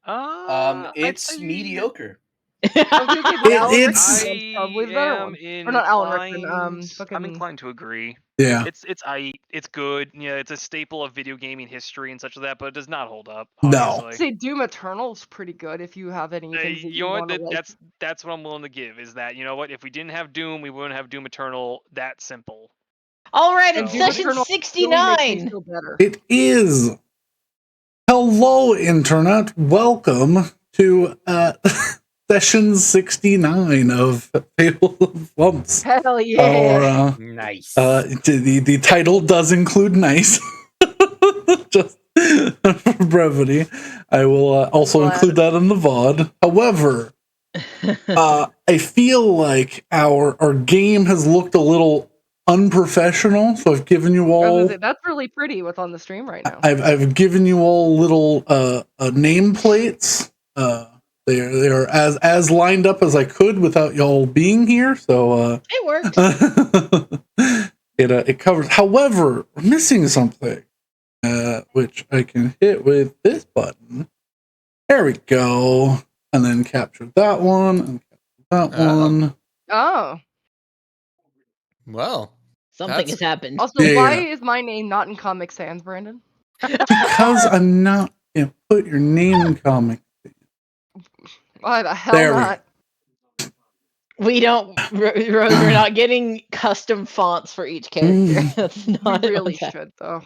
I'd It's say mediocre. I was gonna say the Alan Rickman It's one's probably the I better am one. Or not Alan Rickman, inclined. fucking... I'm inclined to agree. yeah. It's good. Yeah, it's a staple of video gaming history and such as that, but it does not hold up. No. Obviously. I'd say Doom Eternal's pretty good if you have any things that You know what? want to like. That's what I'm willing to give. Is that, you know what? If we didn't have Doom, we wouldn't have Doom Eternal. That simple. All right, And it's Doom session Eternal still makes me 69. feel better. It is. Hello, Internet. Welcome to session 69 of Fable of Bumps. Hell yeah. Or, Nice. the title does include nice. Just for brevity. I will also include that in the VOD. However, I feel like our game has looked a little unprofessional, so I've given you all. That's really pretty what's on the stream right now. I've given you all little nameplates. They are as lined up as I could without y'all being here. So It worked. it covers. However, we're missing something, which I can hit with this button. There we go, and then capture that one and capture that one. Oh. Well, Something has happened. Also, why is my name not in Comic Sans, Brandon? Because I'm not gonna put your name in Comic. Why the hell not? We don't, Rose, we're not getting custom fonts for each character. That's not We really should, though.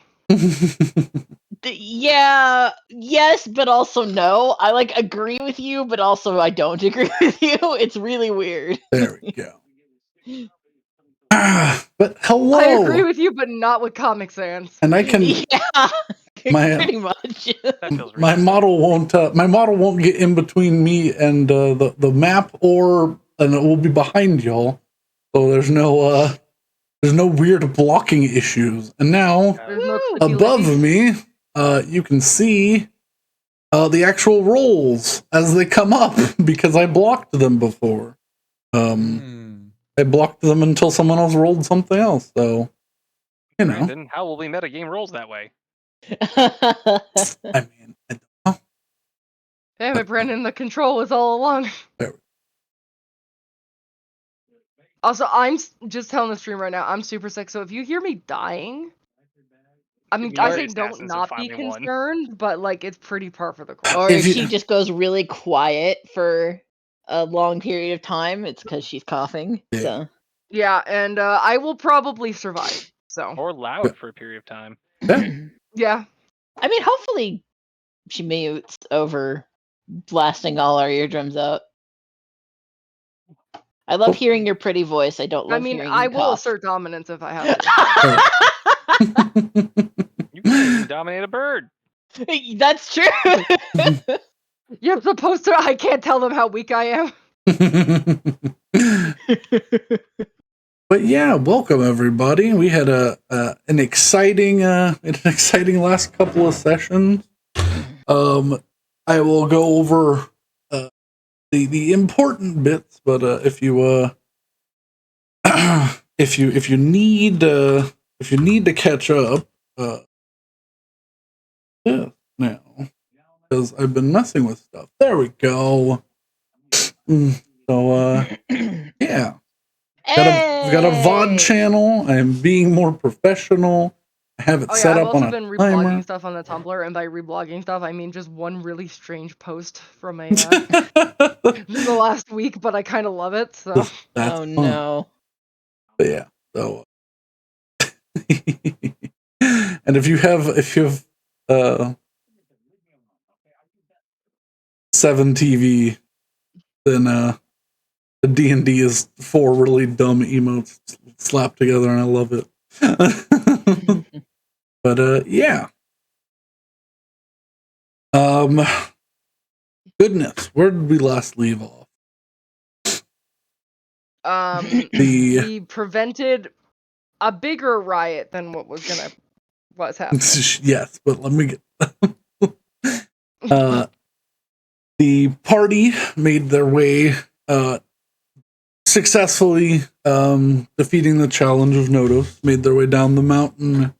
Yeah, yes, but also no. I agree with you, but also I don't agree with you. It's really weird. There we go. But hello. I agree with you, but not with Comic Sans. And I can. Yeah, pretty much. My model won't get in between me and the map, and it will be behind y'all. So there's no weird blocking issues. And now above me, you can see the actual rolls as they come up because I blocked them before. I blocked them until someone else rolled something else. So you know. Brandon, how will we metagame rolls that way? I mean, I don't know. Damn it, Brandon, the control was all along. Also, I'm just telling the stream right now, I'm super sick, so if you hear me dying, I mean, I say don't not be concerned, but it's pretty par for the course. Or if she just goes really quiet for a long period of time, it's because she's coughing. Yeah. So yeah, and I will probably survive. So or loud for a period of time. Yeah. I mean, hopefully she mutes over blasting all our eardrums out. I love hearing your pretty voice. I don't love hearing you I will cough. assert dominance if I have to. You can't even dominate a bird. That's true. You're supposed to. I can't tell them how weak I am. But yeah, welcome everybody. We had an exciting last couple of sessions. I will go over the important bits, but if you need to catch up, yeah, now because I've been messing with stuff. There we go. So yeah. I've got a VOD channel. I'm being more professional. I have it set up on a I've also been reblogging stuff on the Tumblr, and by reblogging stuff, I mean just one really strange post from the last week, but I kind of love it. So. That's fun. No. But yeah. So. And if you have 7 TV, then the D&D is 4 really dumb emotes slapped together, and I love it. But yeah. Goodness, where did we last leave off? We prevented a bigger riot than what was happening. Yes, but let me get. The party made their way successfully defeating the challenge of Nodos, made their way down the mountain.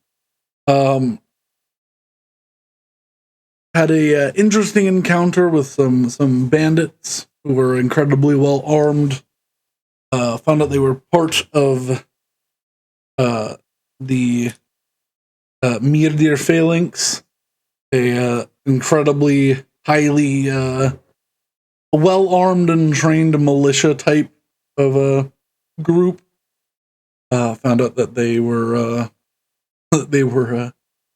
had a interesting encounter with some bandits who were incredibly well armed. Found out they were part of the Mirdir Phalanx, a incredibly highly well armed and trained militia type of a group. Found out that they were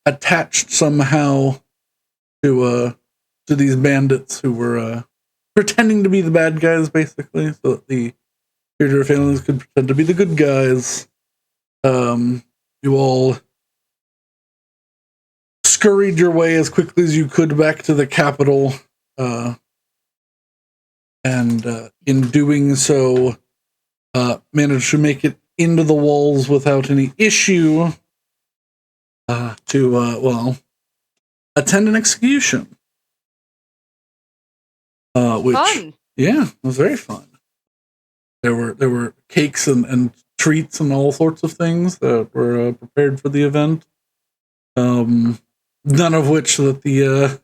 attached somehow to these bandits who were pretending to be the bad guys, basically, so that the Mirdir Phalanx could pretend to be the good guys. You all scurried your way as quickly as you could back to the capital, and in doing so, managed to make it into the walls without any issue to attend an execution. Which, fun. Yeah, it was very fun. There were cakes and treats and all sorts of things that were prepared for the event. None of which that the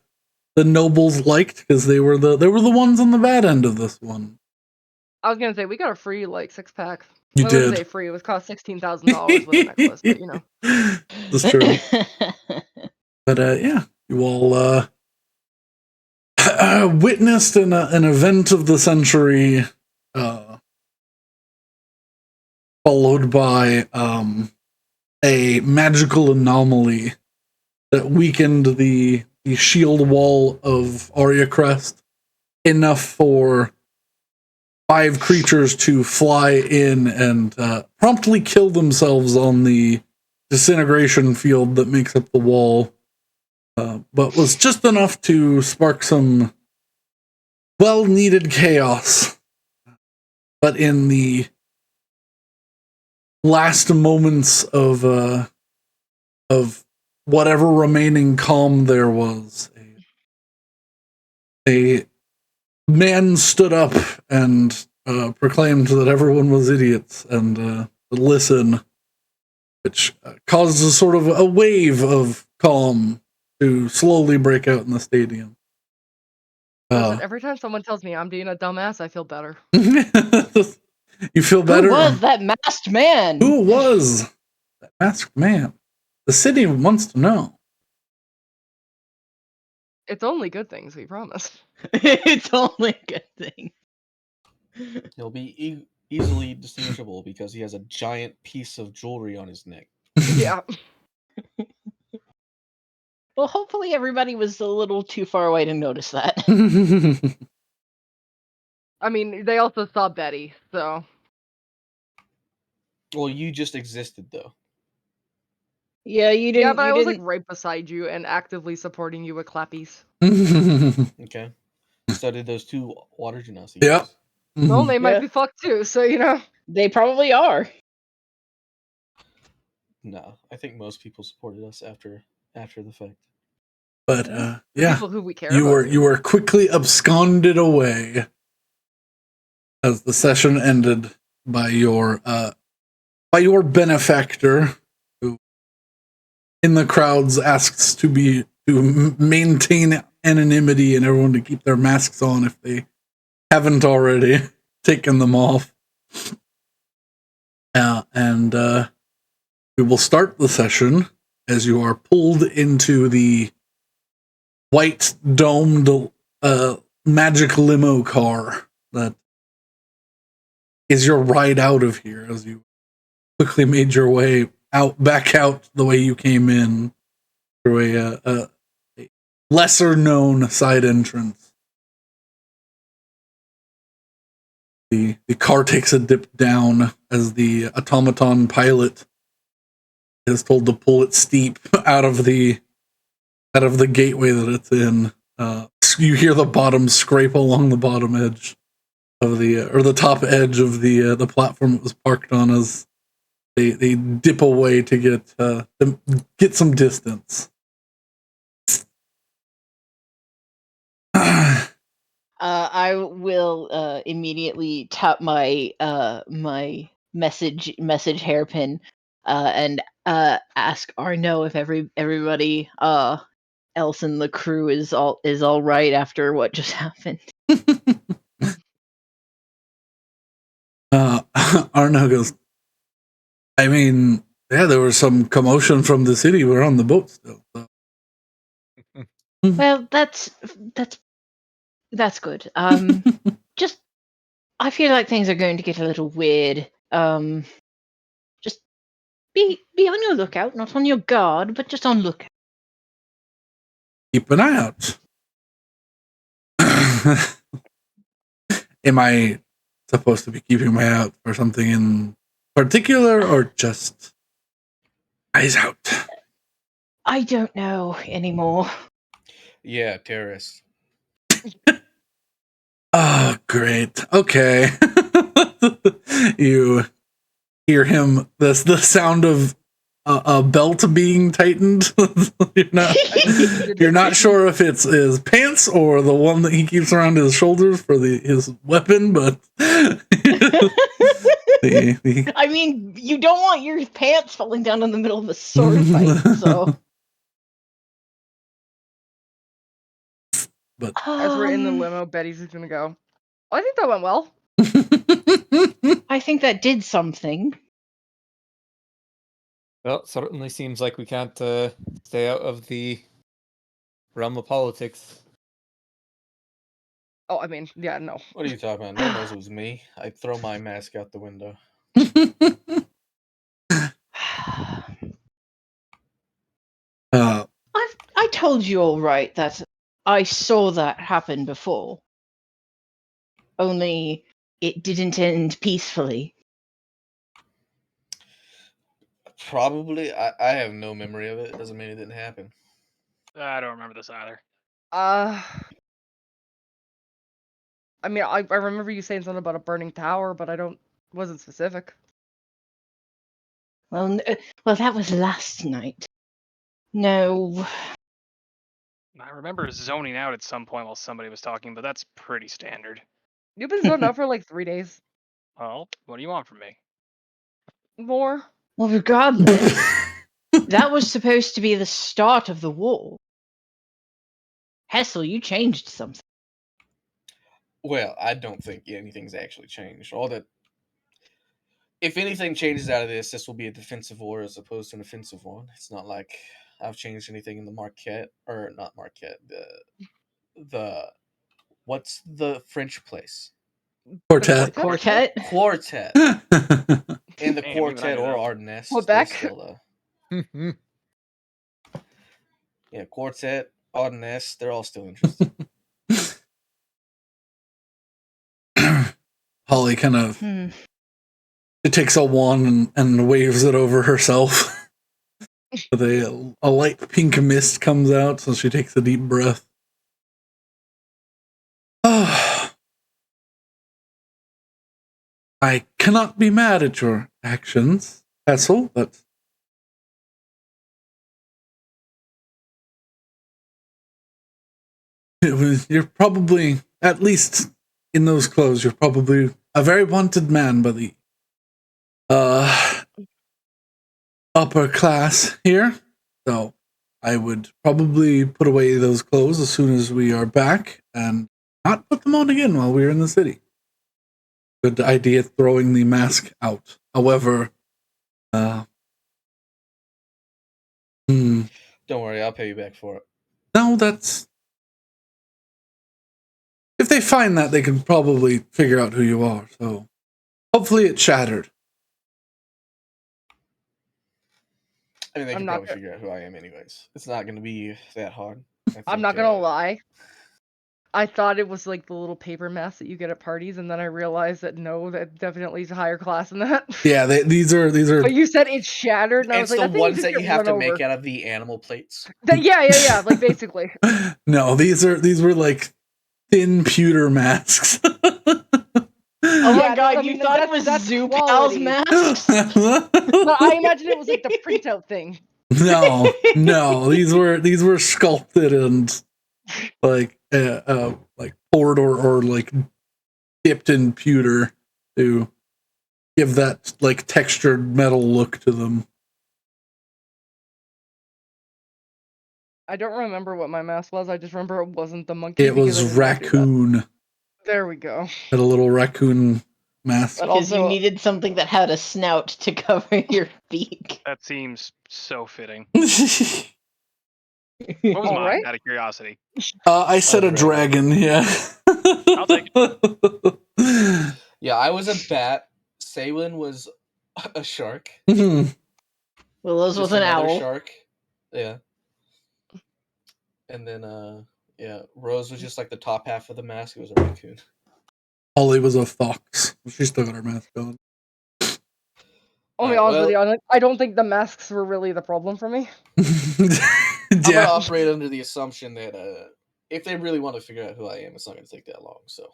nobles liked, because they were the ones on the bad end of this one. I was gonna say we got a free like 6-pack. You I did. wouldn't say free. It was cost $16,000 with a necklace, but you know. That's true. But yeah, you all witnessed an event of the century, followed by a magical anomaly that weakened the shield wall of Arya Crest enough for 5 creatures to fly in and promptly kill themselves on the disintegration field that makes up the wall, but was just enough to spark some well-needed chaos. But in the last moments of whatever remaining calm there was, a man stood up and proclaimed that everyone was idiots and listen, which caused a sort of a wave of calm to slowly break out in the stadium. Listen, every time someone tells me I'm being a dumbass, I feel better. You feel better? Who was that masked man? Who was that masked man? The city wants to know. It's only good things, we promise. It's only a good thing. He'll be easily distinguishable because he has a giant piece of jewelry on his neck. Yeah. Well, hopefully everybody was a little too far away to notice that. I mean, they also saw Betty, so. Well, you just existed, though. Yeah, you didn't. Yeah, but I was didn't... like right beside you and actively supporting you with clappies. Okay. So did those 2 water genasi. Yep. Well, they might be fucked too, so you know. They probably are. No, I think most people supported us after the fact. But yeah, people who we care you were quickly absconded away as the session ended by your benefactor, who in the crowds asks to maintain anonymity and everyone to keep their masks on if they haven't already taken them off. And we will start the session as you are pulled into the white domed magic limo car that is your ride out of here, as you quickly made your way back out the way you came in, through a lesser known side entrance. The car takes a dip down as the automaton pilot is told to pull it steep out of the gateway that it's in. You hear the bottom scrape along the bottom edge of the top edge of the platform it was parked on as they dip away to get some distance. I will immediately tap my my message hairpin and ask Arno if everybody else in the crew is all right after what just happened. Arno goes, I mean, yeah, there was some commotion from the city. We're on the boat still. So. Well, that's good. Just I feel like things are going to get a little weird. Just be on your lookout, not on your guard, but just on lookout. Keep an eye out. Am I supposed to be keeping my eye out for something in particular, or just eyes out? I don't know anymore. Yeah, terrorists. Oh, great. Okay. You hear him, the sound of a belt being tightened. You're not sure if it's his pants or the one that he keeps around his shoulders for his weapon, but I mean, you don't want your pants falling down in the middle of a sword fight, so. But as we're in the limo, Betty's just gonna go, I think that went well. I think that did something. Well, certainly seems like we can't stay out of the realm of politics. Oh, I mean, yeah, no. What are you talking about? No one knows it was me. I throw my mask out the window. I told you all right that I saw that happen before. Only it didn't end peacefully. Probably. I have no memory of it. Doesn't mean it didn't happen. I don't remember this either. I mean, I remember you saying something about a burning tower, but wasn't specific. Well, that was last night. No. I remember zoning out at some point while somebody was talking, but that's pretty standard. You've been zoned out for like 3 days. Well, what do you want from me? More. Well, regardless, that was supposed to be the start of the war. Hessel, you changed something. Well, I don't think anything's actually changed. If anything changes out of this will be a defensive war as opposed to an offensive one. It's not like I've changed anything in the Marquette, or not Marquette. What's the French place? Quartet. Quartet. In the Damn, Quartet even I knew or that. Ardennes. Quebec? Still, yeah, Quartet, Ardennes, they're all still interested. Holly kind of she takes a wand and waves it over herself. A light pink mist comes out, so she takes a deep breath. I cannot be mad at your actions, Hessel, but you're probably, at least in those clothes, you're probably a very wanted man by the upper class here. So I would probably put away those clothes as soon as we are back and not put them on again while we're in the city. Good idea throwing the mask out. However, don't worry, I'll pay you back for it. No, that's... If they find that, they can probably figure out who you are, so... Hopefully it's shattered. I mean, they can probably figure out who I am anyways. It's not going to be that hard. I'm not gonna lie. I thought it was like the little paper mask that you get at parties, and then I realized that no, that definitely is a higher class than that. Yeah, these are. But you said it's shattered, and I was like, it's the ones that you have to make out of the animal plates. Yeah, like basically. No, these were like thin pewter masks. Oh my god, you thought it was Zoo Pal's masks? But I imagine it was like the printout thing. No, these were sculpted and like poured or like dipped in pewter to give that like textured metal look to them. I don't remember what my mask was. I just remember it wasn't the monkey. It was raccoon. There we go. Had a little raccoon mask. But Because also, you needed something that had a snout to cover your beak. That seems so fitting. What What was mine? Alright. Out of curiosity. I said a dragon. Yeah. I'll take it. Yeah, I was a bat. Saywin was a shark. Mhm. Well, those Just was an another owl. shark. Yeah. And then yeah, Rose was just like the top half of the mask. It was a raccoon. Holly was a fox. She still got her mask on. I'll be honest with you, I don't think the masks were really the problem for me. I'm gonna operate under the assumption that if they really want to figure out who I am, it's not gonna take that long. So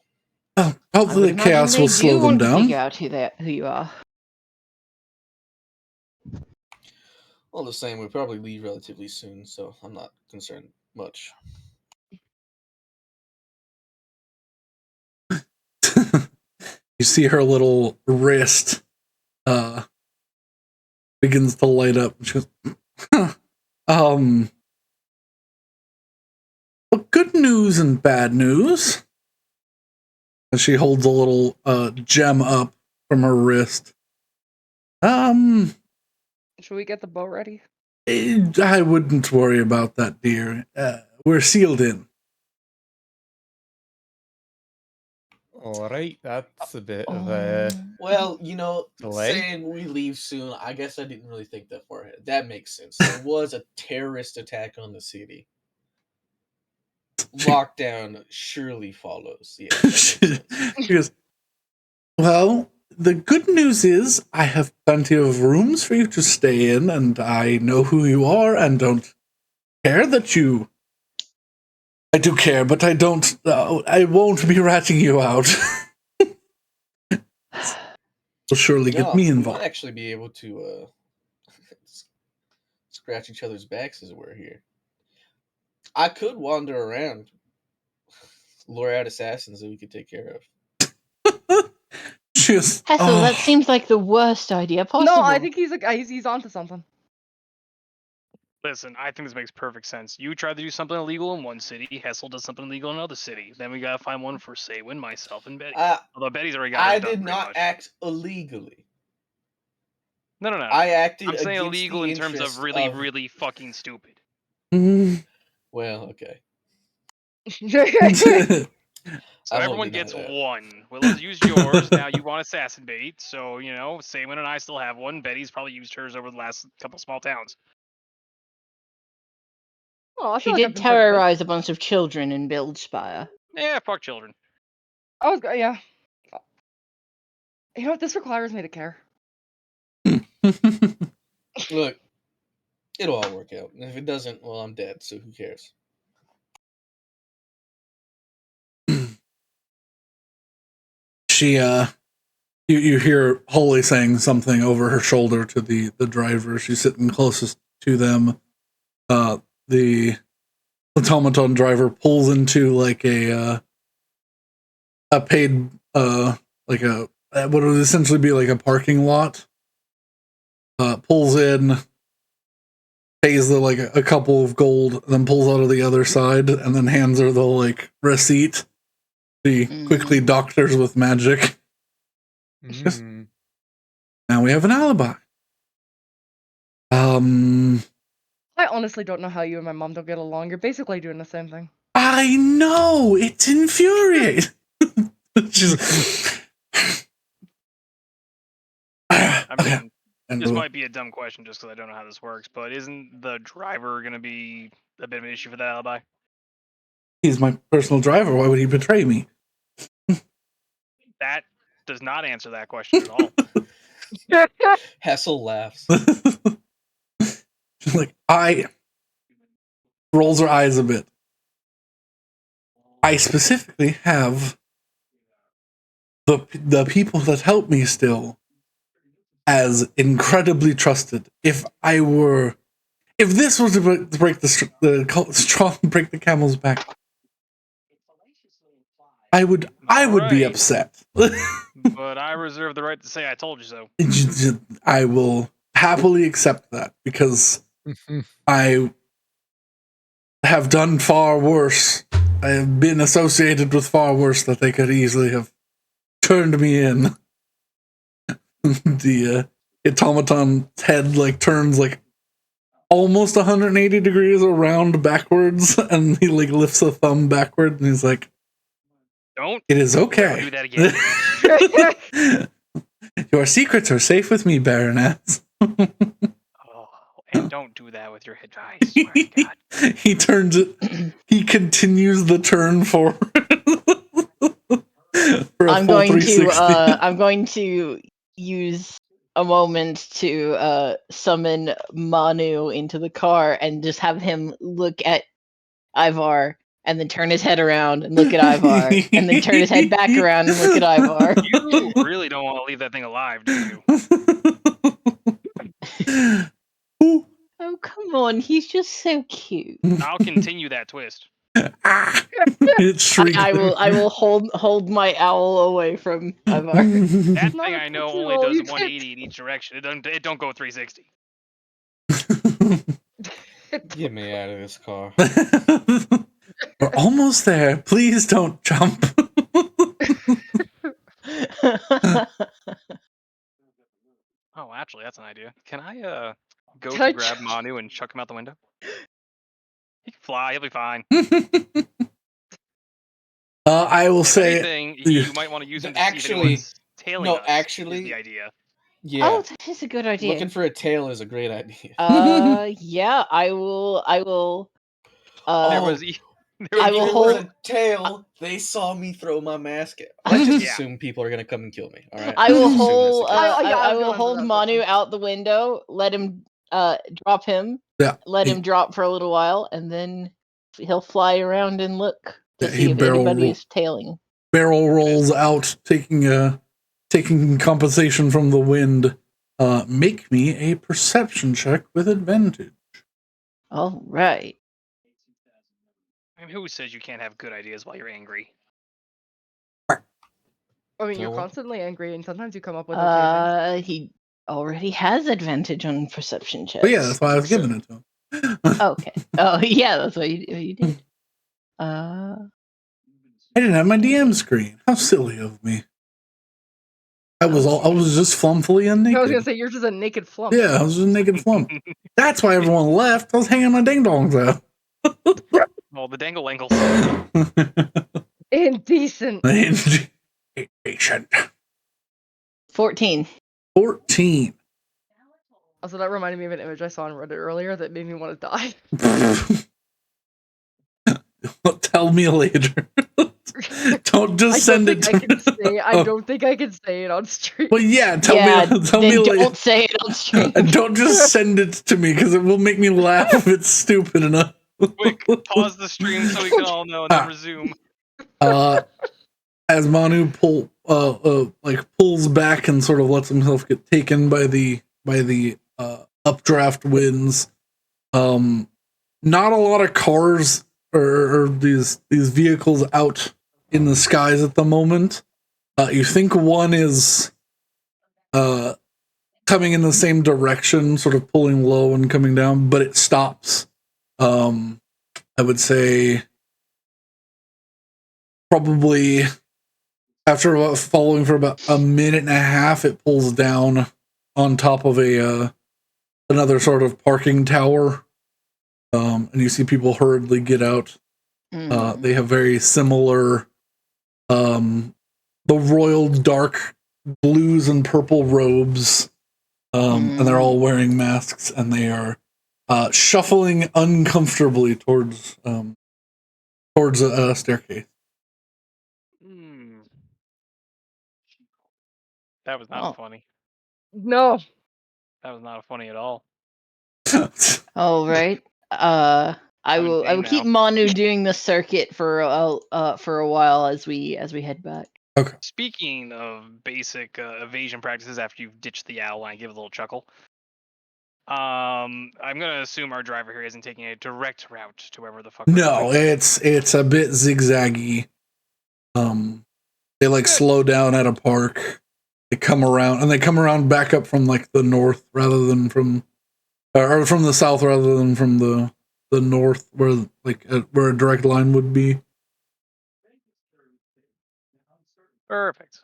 hopefully the chaos will slow them down. Figure out who you are. all the same, we'll probably leave relatively soon, so I'm not concerned much. You see her little wrist begins to light up. She goes, well, good news and bad news. And she holds a little gem up from her wrist. Should we get the boat ready? I wouldn't worry about that, dear. We're sealed in. All right, that's a bit of a Well, delay. saying we leave soon, I guess I didn't really think that far ahead. That makes sense. There was a terrorist attack on the city. Lockdown surely follows. Yeah, that makes sense. She goes, well, the good news is I have plenty of rooms for you to stay in, and I know who you are and don't care that you... I do care, but I don't... I won't be ratting you out. Will surely get me We involved. might actually be able to scratch each other's backs as we're here. I could wander around, lure out assassins that we could take care of. Just, Hessel, that seems like the worst idea possible. No, I think he's onto something. Listen, I think this makes perfect sense. You try to do something illegal in one city, Hessel does something illegal in another city. Then we gotta find one for Saywin, myself, and Betty. Although Betty's already got I hers done did pretty not much. act illegally. No. I acted I'm saying against illegal the in terms of interests really, really fucking stupid. Well, okay. So everyone gets one. Willow's used yours. Now you want assassin bait. So, Saywin and I still have one. Betty's probably used hers over the last couple small towns. Oh, she did terrorize a bunch of children in Buildspire. Yeah, fuck children. Yeah. You know what? This requires me to care. Look, it'll all work out. And if it doesn't, well, I'm dead, so who cares? She, you hear Holly saying something over her shoulder to the driver. She's sitting closest to them. The automaton driver pulls into like a paid, like what would essentially be like a parking lot. Pulls in, pays like a couple of gold, then pulls out of the other side, and then hands her the like receipt. She quickly doctors with magic. Now we have an alibi. I honestly don't know how you and my mom don't get along. You're basically doing the same thing. I know, it's infuriating. I mean, this might be a dumb question just because I don't know how this works, but isn't the driver going to be a bit of an issue for that alibi? He's my personal driver. Why would he betray me? That does not answer that question at all. Hessel laughs. She's like, rolls her eyes a bit. I specifically have the people that help me still as incredibly trusted. If this was to break break the camel's back, I would be upset. But I reserve the right to say I told you so. I will happily accept that because have done far worse. I have been associated with far worse that they could easily have turned me in. The automaton's head like turns like almost 180 degrees around backwards, and he like lifts a thumb backward, and he's like, Don't. "It is okay. Do that again. Your secrets are safe with me, Baroness." Oh, and don't do that with your head. I swear to God. He turns it. He continues the turn forward. For I'm going to use a moment to summon Manu into the car and just have him look at Ivar and then turn his head around and look at Ivar and then turn his head back around and look at Ivar. You really don't want to leave that thing alive, do you? Oh, come on. He's just so cute. I'll continue that twist. I will hold my owl away from Ivar. That thing I know only does 180 in each direction. It don't go 360. Get me out of this car. We're almost there. Please don't jump. Oh, actually, that's an idea. Can I grab Manu and chuck him out the window? He can fly. He'll be fine. I will say anything, you might want to use him to see if anyone's tailing us. Actually, is the idea. Yeah. Oh, that is a good idea. Looking for a tail is a great idea. Yeah, I will. There was hold a tail. They saw me throw my mask at. Let's just assume people are gonna come and kill me. All right. I will hold. I will hold Manu out the window. Let him drop him. Yeah. Let him drop for a little while, and then he'll fly around and look to see if anybody is tailing. Barrel rolls out, taking compensation from the wind. Make me a perception check with advantage. All right. I mean, who says you can't have good ideas while you're angry? I mean, you're constantly angry, and sometimes you come up with okay things. He already has advantage on perception checks. But yeah, that's why I was giving it to him. Okay. Oh, yeah, that's what you did. I didn't have my DM screen. How silly of me. I was just flumfully and naked. I was gonna say you're just a naked flump. Yeah, I was just a naked flump. That's why everyone left. I was hanging my ding dongs out. Well, the dangle angles. Indecent. Indecent. 14. 14. Also, that reminded me of an image I saw on Reddit earlier that made me want to die. Tell me later. Don't just send it to me. I don't think I can say it on stream. Well, yeah, tell me later. Don't say it on stream. Don't just send it to me because it will make me laugh if it's stupid enough. Quick, pause the stream so we can all know and then resume. As Manu pulls back and sort of lets himself get taken by the updraft winds. Not a lot of cars or these vehicles out in the skies at the moment. You think one is coming in the same direction, sort of pulling low and coming down, but it stops. I would say probably after following for about a minute and a half, it pulls down on top of another sort of parking tower. And you see people hurriedly get out. They have very similar, the royal dark blues and purple robes. And they're all wearing masks, and they are shuffling uncomfortably towards a staircase. That was not funny. No. That was not funny at all. All right. I will keep Manu doing the circuit for a while as we head back. Okay. Speaking of basic evasion practices, after you've ditched the owl, I give a little chuckle. I'm gonna assume our driver here isn't taking a direct route to wherever the fuck. No, it's a bit zigzaggy. They slow down at a park. They come around back up from the north rather than from the south rather than from the the north, where where a direct line would be. Perfect.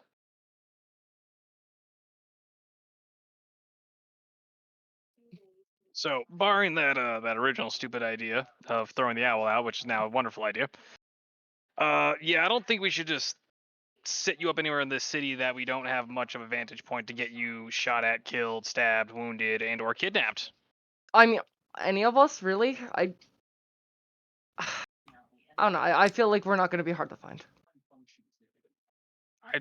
So, barring that that original stupid idea of throwing the owl out, which is now a wonderful idea. Yeah, I don't think we should just set you up anywhere in this city that we don't have much of a vantage point to get you shot at, killed, stabbed, wounded, and or kidnapped. I mean, any of us really? I don't know. I feel like we're not going to be hard to find. I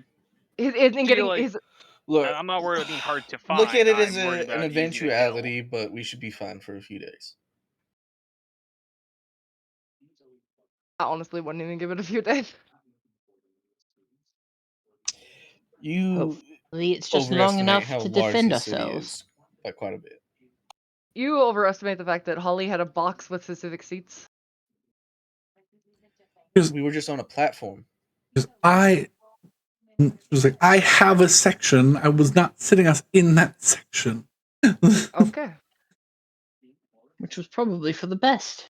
In getting like, his. Look, I'm not worried about being hard to find. Look at it as an eventuality, but we should be fine for a few days. I honestly wouldn't even give it a few days. Hopefully it's just long enough to defend ourselves. By quite a bit. You overestimate the fact that Holly had a box with specific seats. We were just on a platform. It was like, I have a section. I was not sitting us in that section. Okay. Which was probably for the best.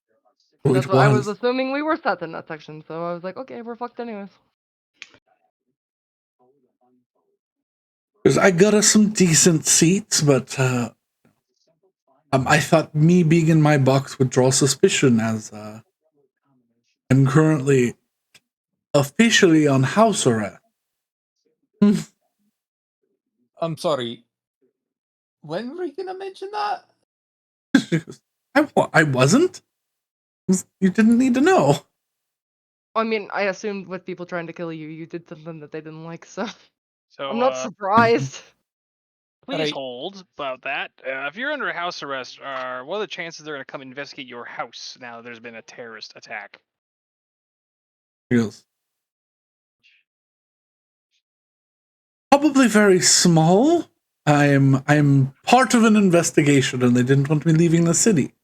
That's what I was assuming we were sat in that section, so I was like, okay, we're fucked anyways. Because I got us some decent seats, but I thought me being in my box would draw suspicion, as I'm currently officially on house arrest. I'm sorry. When were you gonna mention that? I wasn't. You didn't need to know. I mean, I assumed with people trying to kill you, you did something that they didn't like, so So I'm not surprised. Please hold about that. If you're under house arrest, what are the chances they're going to come investigate your house now that there's been a terrorist attack? Yes. Probably very small. I'm part of an investigation, and they didn't want me leaving the city.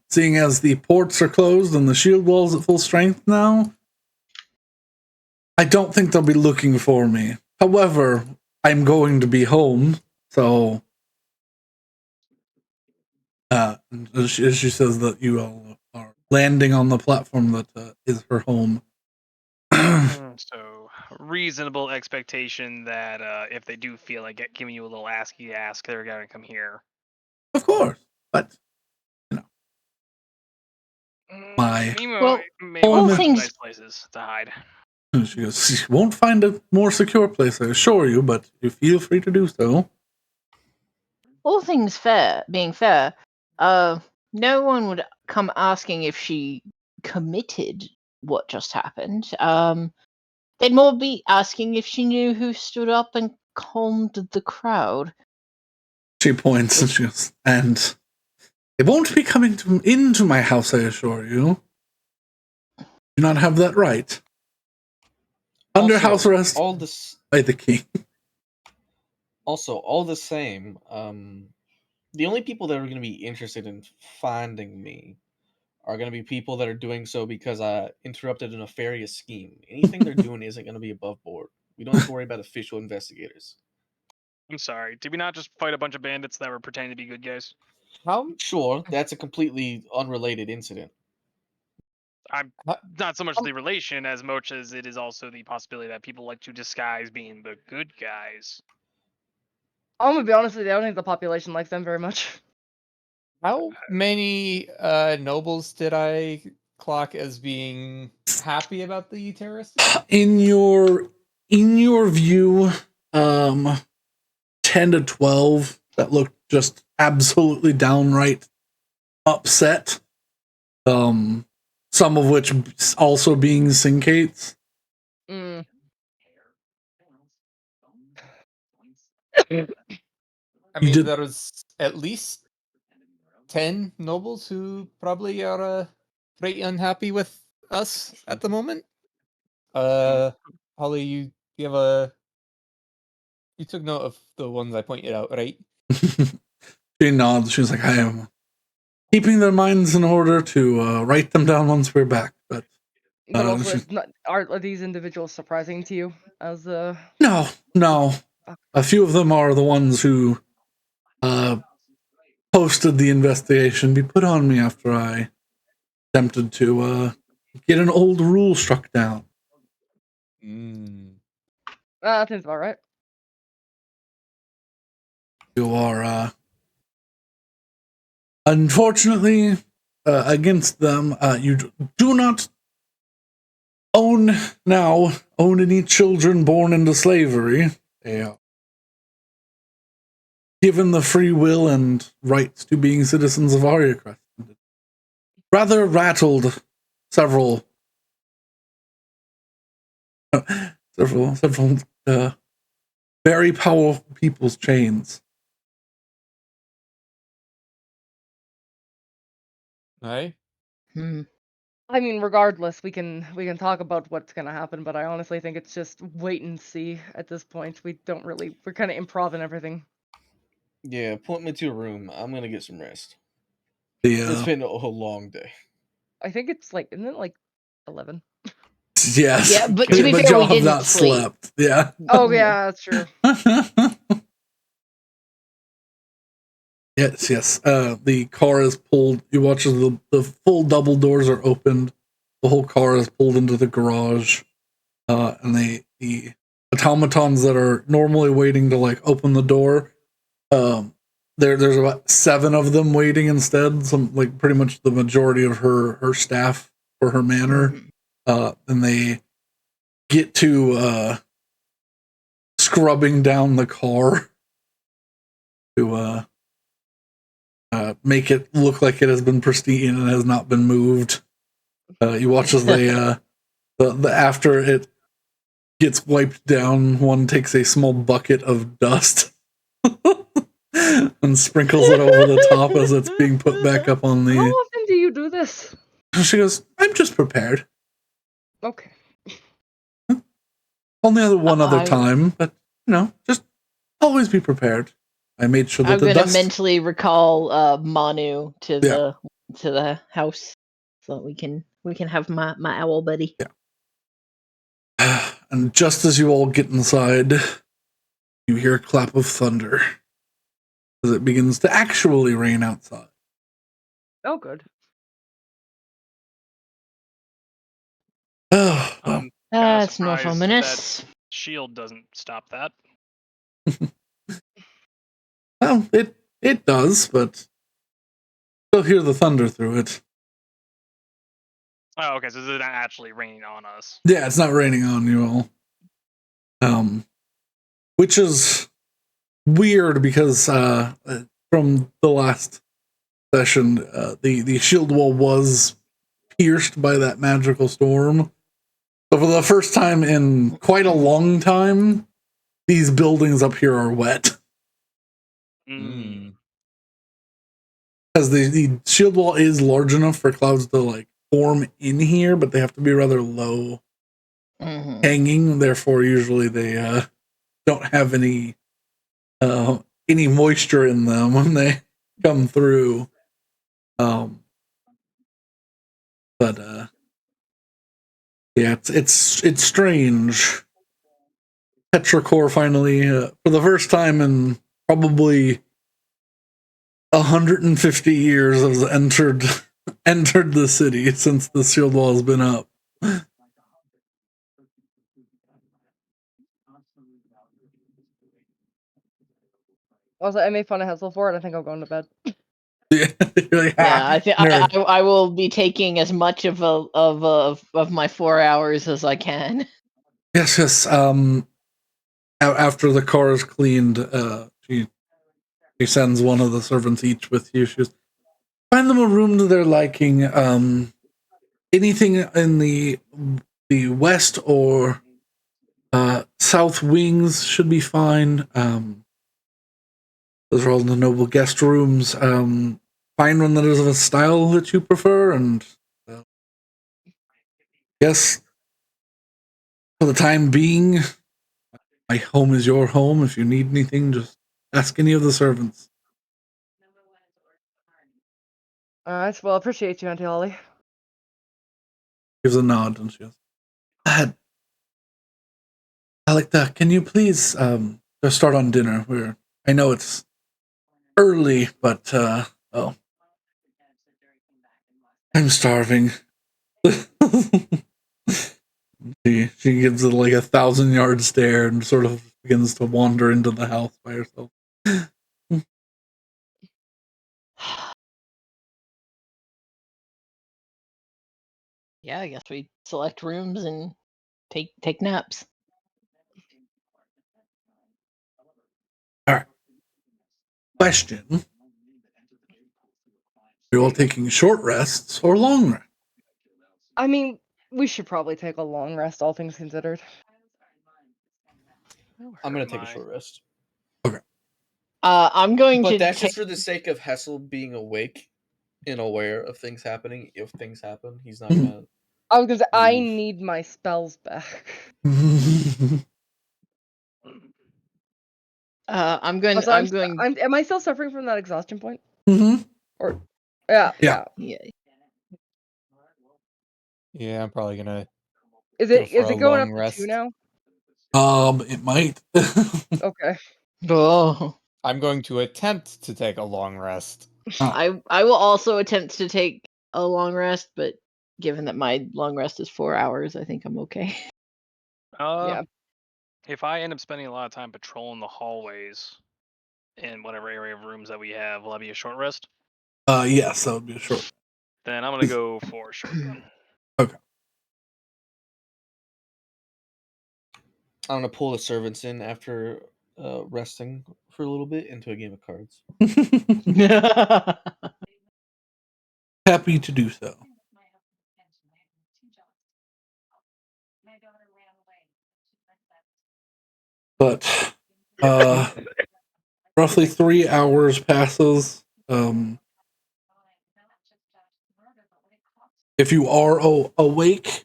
Seeing as the ports are closed and the shield wall's at full strength now, I don't think they'll be looking for me. However, I'm going to be home, so she says that you all are landing on the platform that is her home. So, reasonable expectation that if they do feel like giving you a little asky ask, they're going to come here. Of course, but all things nice places to hide. She goes, you won't find a more secure place, I assure you, but you feel free to do so. All things being fair, no one would come asking if she committed what just happened. They'd more be asking if she knew who stood up and calmed the crowd. She points and she goes, and they won't be coming into my house, I assure you. Do not have that right. Under house arrest by the king. Also, all the same, the only people that are going to be interested in finding me are going to be people that are doing so because I interrupted a nefarious scheme. Anything they're doing isn't going to be above board. We don't have to worry about official investigators. I'm sorry. Did we not just fight a bunch of bandits that were pretending to be good guys? Sure, that's a completely unrelated incident. I'm not so much the relation as much as it is also the possibility that people like to disguise being the good guys. I'm gonna be honest with you, I don't think the population likes them very much. How many nobles did I clock as being happy about the terrorists? In your view, 10 to 12 that looked just absolutely downright upset. Some of which also being syncates. Mm. I mean, there was at least 10 nobles who probably are pretty unhappy with us at the moment. Holly, you took note of the ones I pointed out, right? She nods. She's like, I am keeping their minds in order to write them down once we're back. But also, are these individuals surprising to you? As No. A few of them are the ones who posted the investigation be put on me after I attempted to get an old rule struck down. That seems about right. You are, unfortunately, against them. You do not own any children born into slavery. They are given the free will and rights to being citizens of Ariacrest. Rather rattled several very powerful people's chains. Aye. I mean, regardless, we can talk about what's gonna happen, but I honestly think it's just wait and see at this point. We're kind of improv and everything. Yeah, point me to a room. I'm gonna get some rest. Yeah. It's been a long day. I think it's like, isn't it like 11? Yes. Yeah, but to be fair, y'all we have didn't not sleep. slept. Yeah. Oh yeah, that's true. Yes. The car is pulled. You watch as the full double doors are opened. The whole car is pulled into the garage, and the automatons that are normally waiting to like open the door, there's about 7 of them waiting instead. Some like pretty much the majority of her staff for her manor, and they get to scrubbing down the car to make it look like it has been pristine and has not been moved. You watch as they the after it gets wiped down, one takes a small bucket of dust and sprinkles it over the top as it's being put back up on the. How often do you do this? She goes, "I'm just prepared. Okay. Only one other time, but just always be prepared." I made sure that I'm the gonna dust. mentally recall Manu to the house so that we can have my owl buddy. Yeah. And just as you all get inside, you hear a clap of thunder as it begins to actually rain outside. Oh, good. I'm That's not surprised ominous. that shield doesn't stop that. Well, it does, but you'll hear the thunder through it. Oh, okay, so it's not actually raining on us. Yeah, it's not raining on you all. Which is weird because from the last session, the shield wall was pierced by that magical storm. So for the first time in quite a long time, these buildings up here are wet. Because the shield wall is large enough for clouds to like form in here, but they have to be rather low hanging. Therefore, usually they don't have any moisture in them when they come through. But yeah, it's strange. Petrichor finally, for the first time in probably 150 years, has entered the city since the shield wall has been up. Also, I made fun of Hessel for it. I think I'm going to bed. Yeah, I think I will be taking as much of my 4 hours as I can. Yes. After the car is cleaned, she sends one of the servants each with you. She goes, find them a room to their liking. Anything in the west or south wings should be fine. Those are all the noble guest rooms. Find one that is of a style that you prefer, and yes, for the time being, my home is your home. If you need anything, just ask any of the servants. All right. Well, I appreciate you, Auntie Holly. Gives a nod, and she goes, Alec, can you please just start on dinner? I know it's early, but oh, I'm starving. She gives it like 1,000-yard stare and sort of begins to wander into the house by herself. Yeah, I guess we select rooms and take naps. All right. Question: you're all taking short rests or long rests? I mean, we should probably take a long rest, all things considered. I'm gonna take a short rest. Okay. I'm going But to that's take. just for the sake of Hessel being awake and aware of things happening. If things happen, he's not gonna. I was gonna say, I leave. need my spells back. I'm going. Also, I'm going. am I still suffering from that exhaustion point? Mm-hmm. Or, yeah. Yeah. Yeah, I'm probably gonna Is go it for a going up long to 2 rest. now? It might. Okay. Oh. I'm going to attempt to take a long rest. I will also attempt to take a long rest, but given that my long rest is 4 hours, I think I'm okay. Yeah. If I end up spending a lot of time patrolling the hallways in whatever area of rooms that we have, will that be a short rest? Yes, that would be a short. Then I'm gonna go for short then. Okay. I'm gonna pull the servants in after resting for a little bit into a game of cards. Happy to do so. But roughly 3 hours passes. If you are awake,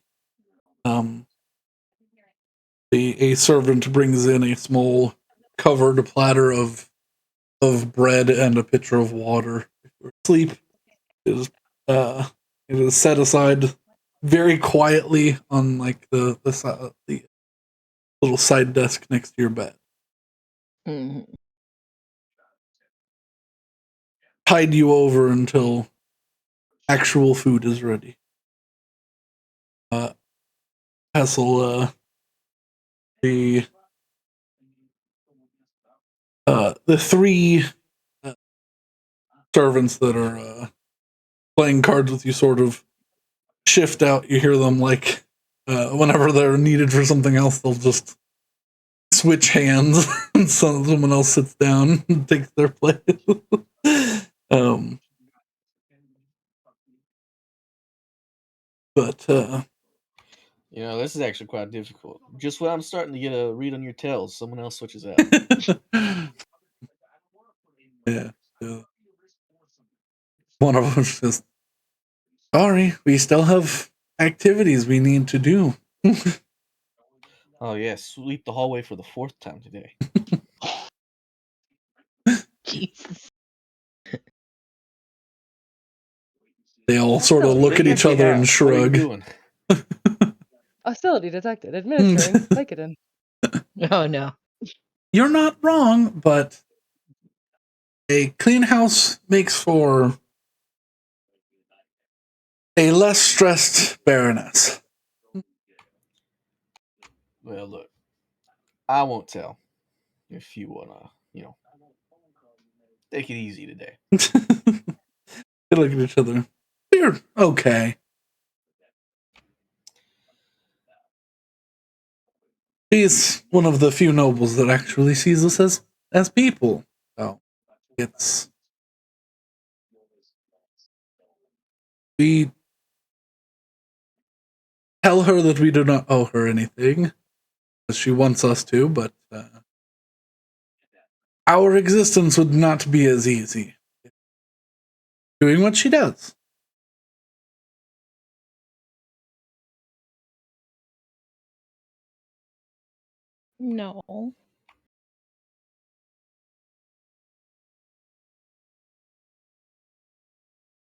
a servant brings in a small covered platter of bread and a pitcher of water. If you're asleep, it is set aside very quietly on like the little side desk next to your bed. Mhm. Tide you over until actual food is ready. Hessel, the 3 servants that are playing cards with you sort of shift out. You hear them like whenever they're needed for something else, they'll just switch hands and someone else sits down and takes their place. But this is actually quite difficult. Just when I'm starting to get a read on your tails, someone else switches out. yeah. One of them just, sorry, we still have activities we need to do. Oh yeah, sweep the hallway for the 4th time today. Jesus. They all sort of look at each other and shrug. What are you doing? Hostility detected. Administering Vicodin. Oh no. You're not wrong, but a clean house makes for a less stressed Baroness. Well, look, I won't tell if you wanna, take it easy today. They look at each other. We're okay. He's one of the few nobles that actually sees us as people. So we tell her that we do not owe her anything, as she wants us to, but our existence would not be as easy doing what she does. No.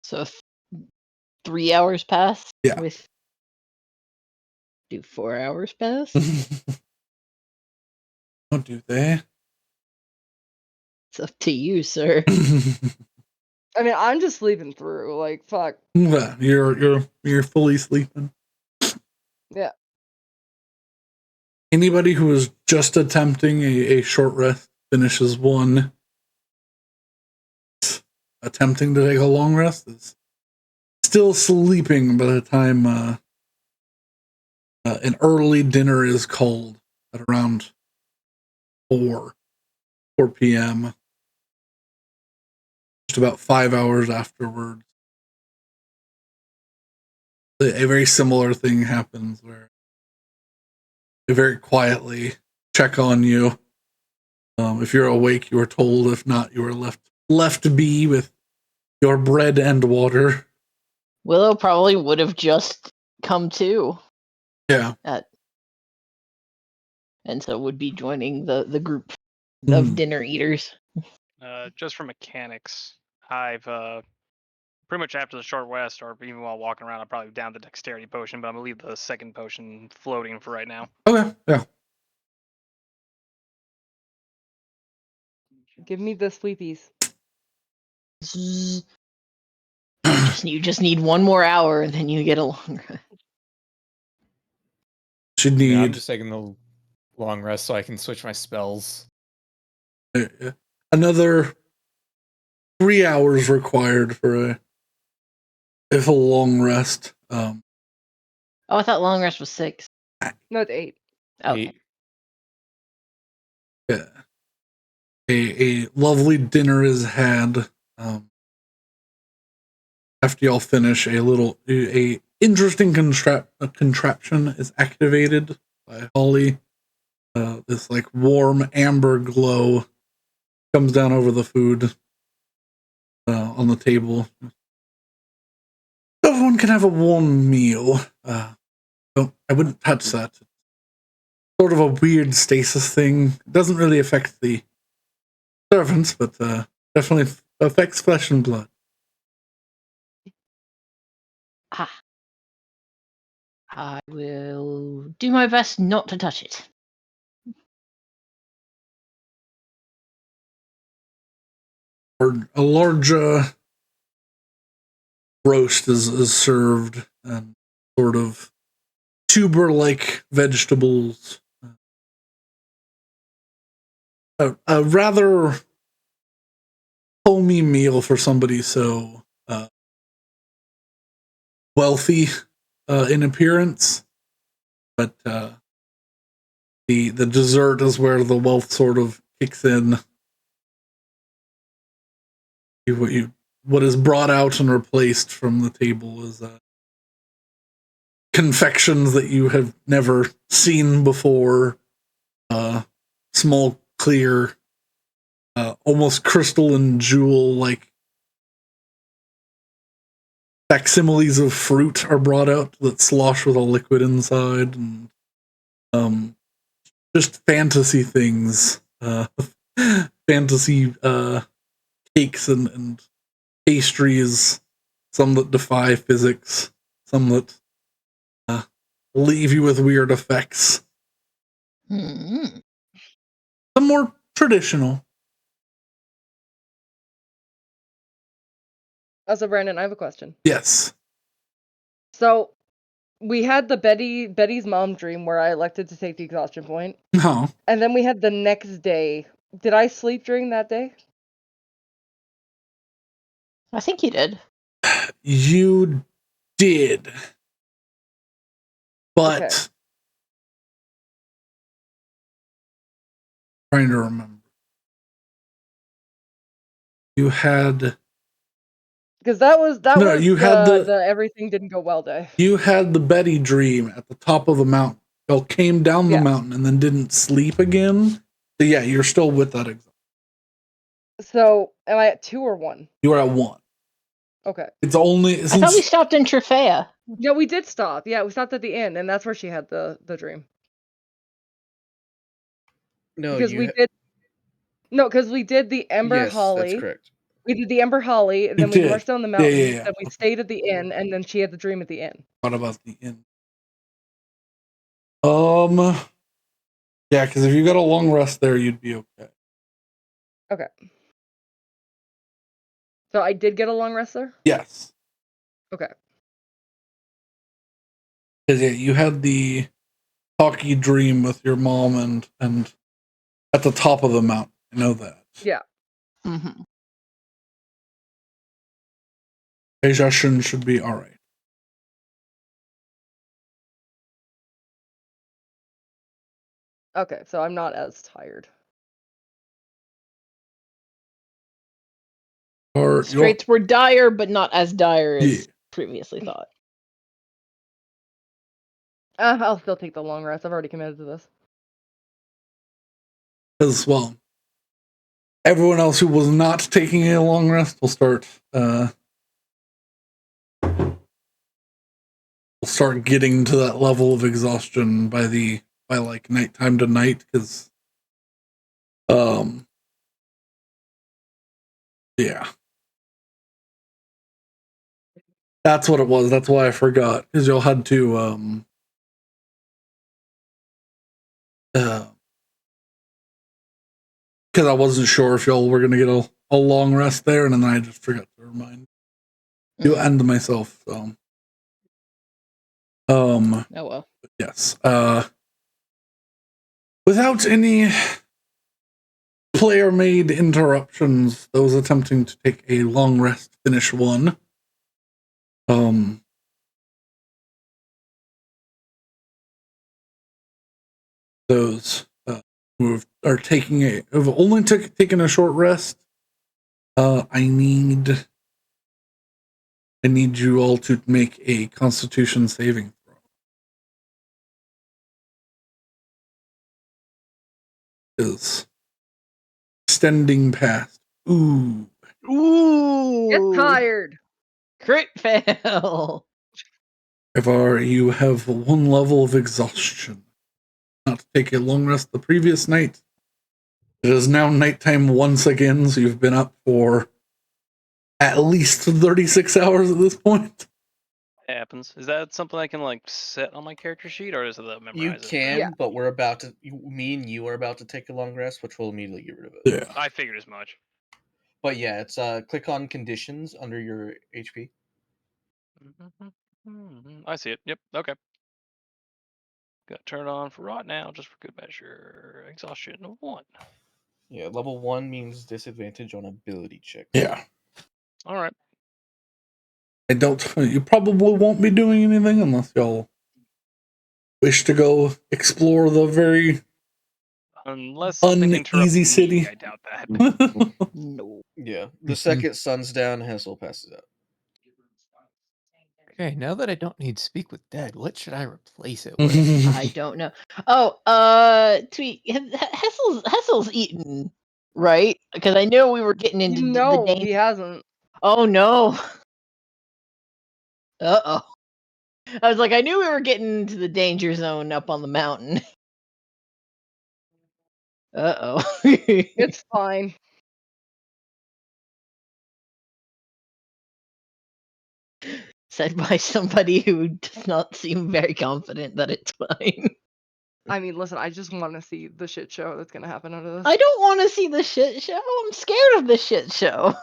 So 3 hours pass? Yeah. Do 4 hours pass? Oh, do they? It's up to you, sir. I mean, I'm just sleeping through. Like, fuck. Yeah, you're fully sleeping. Yeah. Anybody who is just attempting a short rest finishes one. Attempting to take a long rest is still sleeping by the time an early dinner is called at around 4 p.m. Just about 5 hours afterwards. A very similar thing happens where they very quietly check on you. If you're awake, you are told. If not, you are left be with your bread and water. Willow probably would have just come to. Yeah. And so would be joining the group of dinner eaters. Just for mechanics, I've pretty much after the short rest, or even while walking around, I'll probably down the dexterity potion, but I'm gonna leave the second potion floating for right now. Okay, yeah. Give me the sleepies. You just need one more hour, and then you get a long rest. Should need. Yeah, I'm just taking the long rest so I can switch my spells. Another 3 hours required for a long rest. Oh, I thought long rest was 6. No, it's 8. Okay. Yeah. A lovely dinner is had. After y'all finish, a interesting contraption is activated by Holly. This like warm amber glow comes down over the food on the table. Everyone can have a warm meal. I wouldn't touch that. Sort of a weird stasis thing. It doesn't really affect the servants, but definitely affects flesh and blood. I will do my best not to touch it. A large roast is served, and sort of tuber-like vegetables. A rather homey meal for somebody so wealthy in appearance, but the dessert is where the wealth sort of kicks in. What is brought out and replaced from the table is confections that you have never seen before. Small, clear, almost crystal and jewel like facsimiles of fruit are brought out that slosh with a liquid inside, and just fantasy things, fantasy cakes and pastries, some that defy physics, some that leave you with weird effects. Mm-hmm. Some more traditional. Also, Brandon, I have a question. Yes. So, we had the Betty's mom dream where I elected to take the exhaustion point. No. And then we had the next day. Did I sleep during that day? I think you did. You did. But Okay. Trying to remember. You had Because that was you had the everything didn't go well day. You had the Betty dream at the top of the mountain. Y'all came down the Yes. mountain and then didn't sleep again. So yeah, you're still with that exam. So, am I at 2 or 1? You are at 1. Okay. It's only I thought we stopped in Trofea. Yeah, we did stop. Yeah, we stopped at the inn, and that's where she had the dream. No, because we did. No, because we did the Ember Yes, Holly. that's correct. We did the Ember Holly, and You then we did. marched down the mountain. Yeah. Then we stayed at the inn, and then she had the dream at the inn. What about the inn? Yeah, because if you got a long rest there, you'd be okay. Okay. So I did get a long rest there? Yes. Okay. Because you had the talky dream with your mom and at the top of the mountain. I know that. Yeah. Mm-hmm. Digestion should be all right. Okay, so I'm not as tired. Straits were dire, but not as dire as previously thought. I'll still take the long rest. I've already committed to this. Because, well, everyone else who was not taking a long rest will start getting to that level of exhaustion by like nighttime to night, because yeah, that's what it was. That's why I forgot, because y'all had to because I wasn't sure if y'all were gonna get a long rest there, and then I just forgot to remind you and myself. So oh well. yes, without any player-made interruptions, those attempting to take a long rest finish one. Those who are have only taken a short rest. I need you all to make a Constitution saving throw. Is extending past. Ooh. Get tired. Crit fail. Ivar, you have one level of exhaustion. Not to take a long rest the previous night. It is now nighttime once again, so you've been up for at least 36 hours at this point. It happens. Is that something I can like set on my character sheet, or is it memorize? You can, but we're about to. Me and you are about to take a long rest, which will immediately get rid of it. Yeah, I figured as much. But yeah, it's click on conditions under your HP. I see it. Yep. Okay. Got to turn it on for right now, just for good measure. Exhaustion of 1. Yeah, level 1 means disadvantage on ability checks. Yeah. All right. I don't. You probably won't be doing anything unless y'all wish to go explore the very unless something uneasy city. I doubt that. No. Yeah, the second sun's down, Hessel passes out. Okay, now that I don't need Speak with Dead, what should I replace it with? I don't know. Oh, Tweet. Hessel's eaten, right? Because I know we were getting into No, the he hasn't. Oh no. Uh-oh. I was like, I knew we were getting into the danger zone up on the mountain. Uh-oh. It's fine. Said by somebody who does not seem very confident that it's fine. I mean, listen, I just want to see the shit show that's gonna happen out of this. I don't want to see the shit show. I'm scared of the shit show.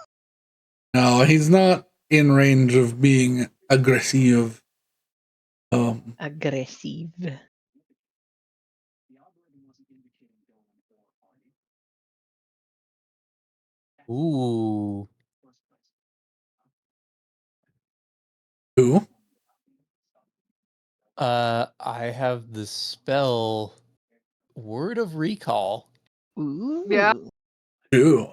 No, he's not in range of being aggressive. Aggressive. Ooh. Who? I have the spell Word of Recall. Ooh. Yeah. Ew.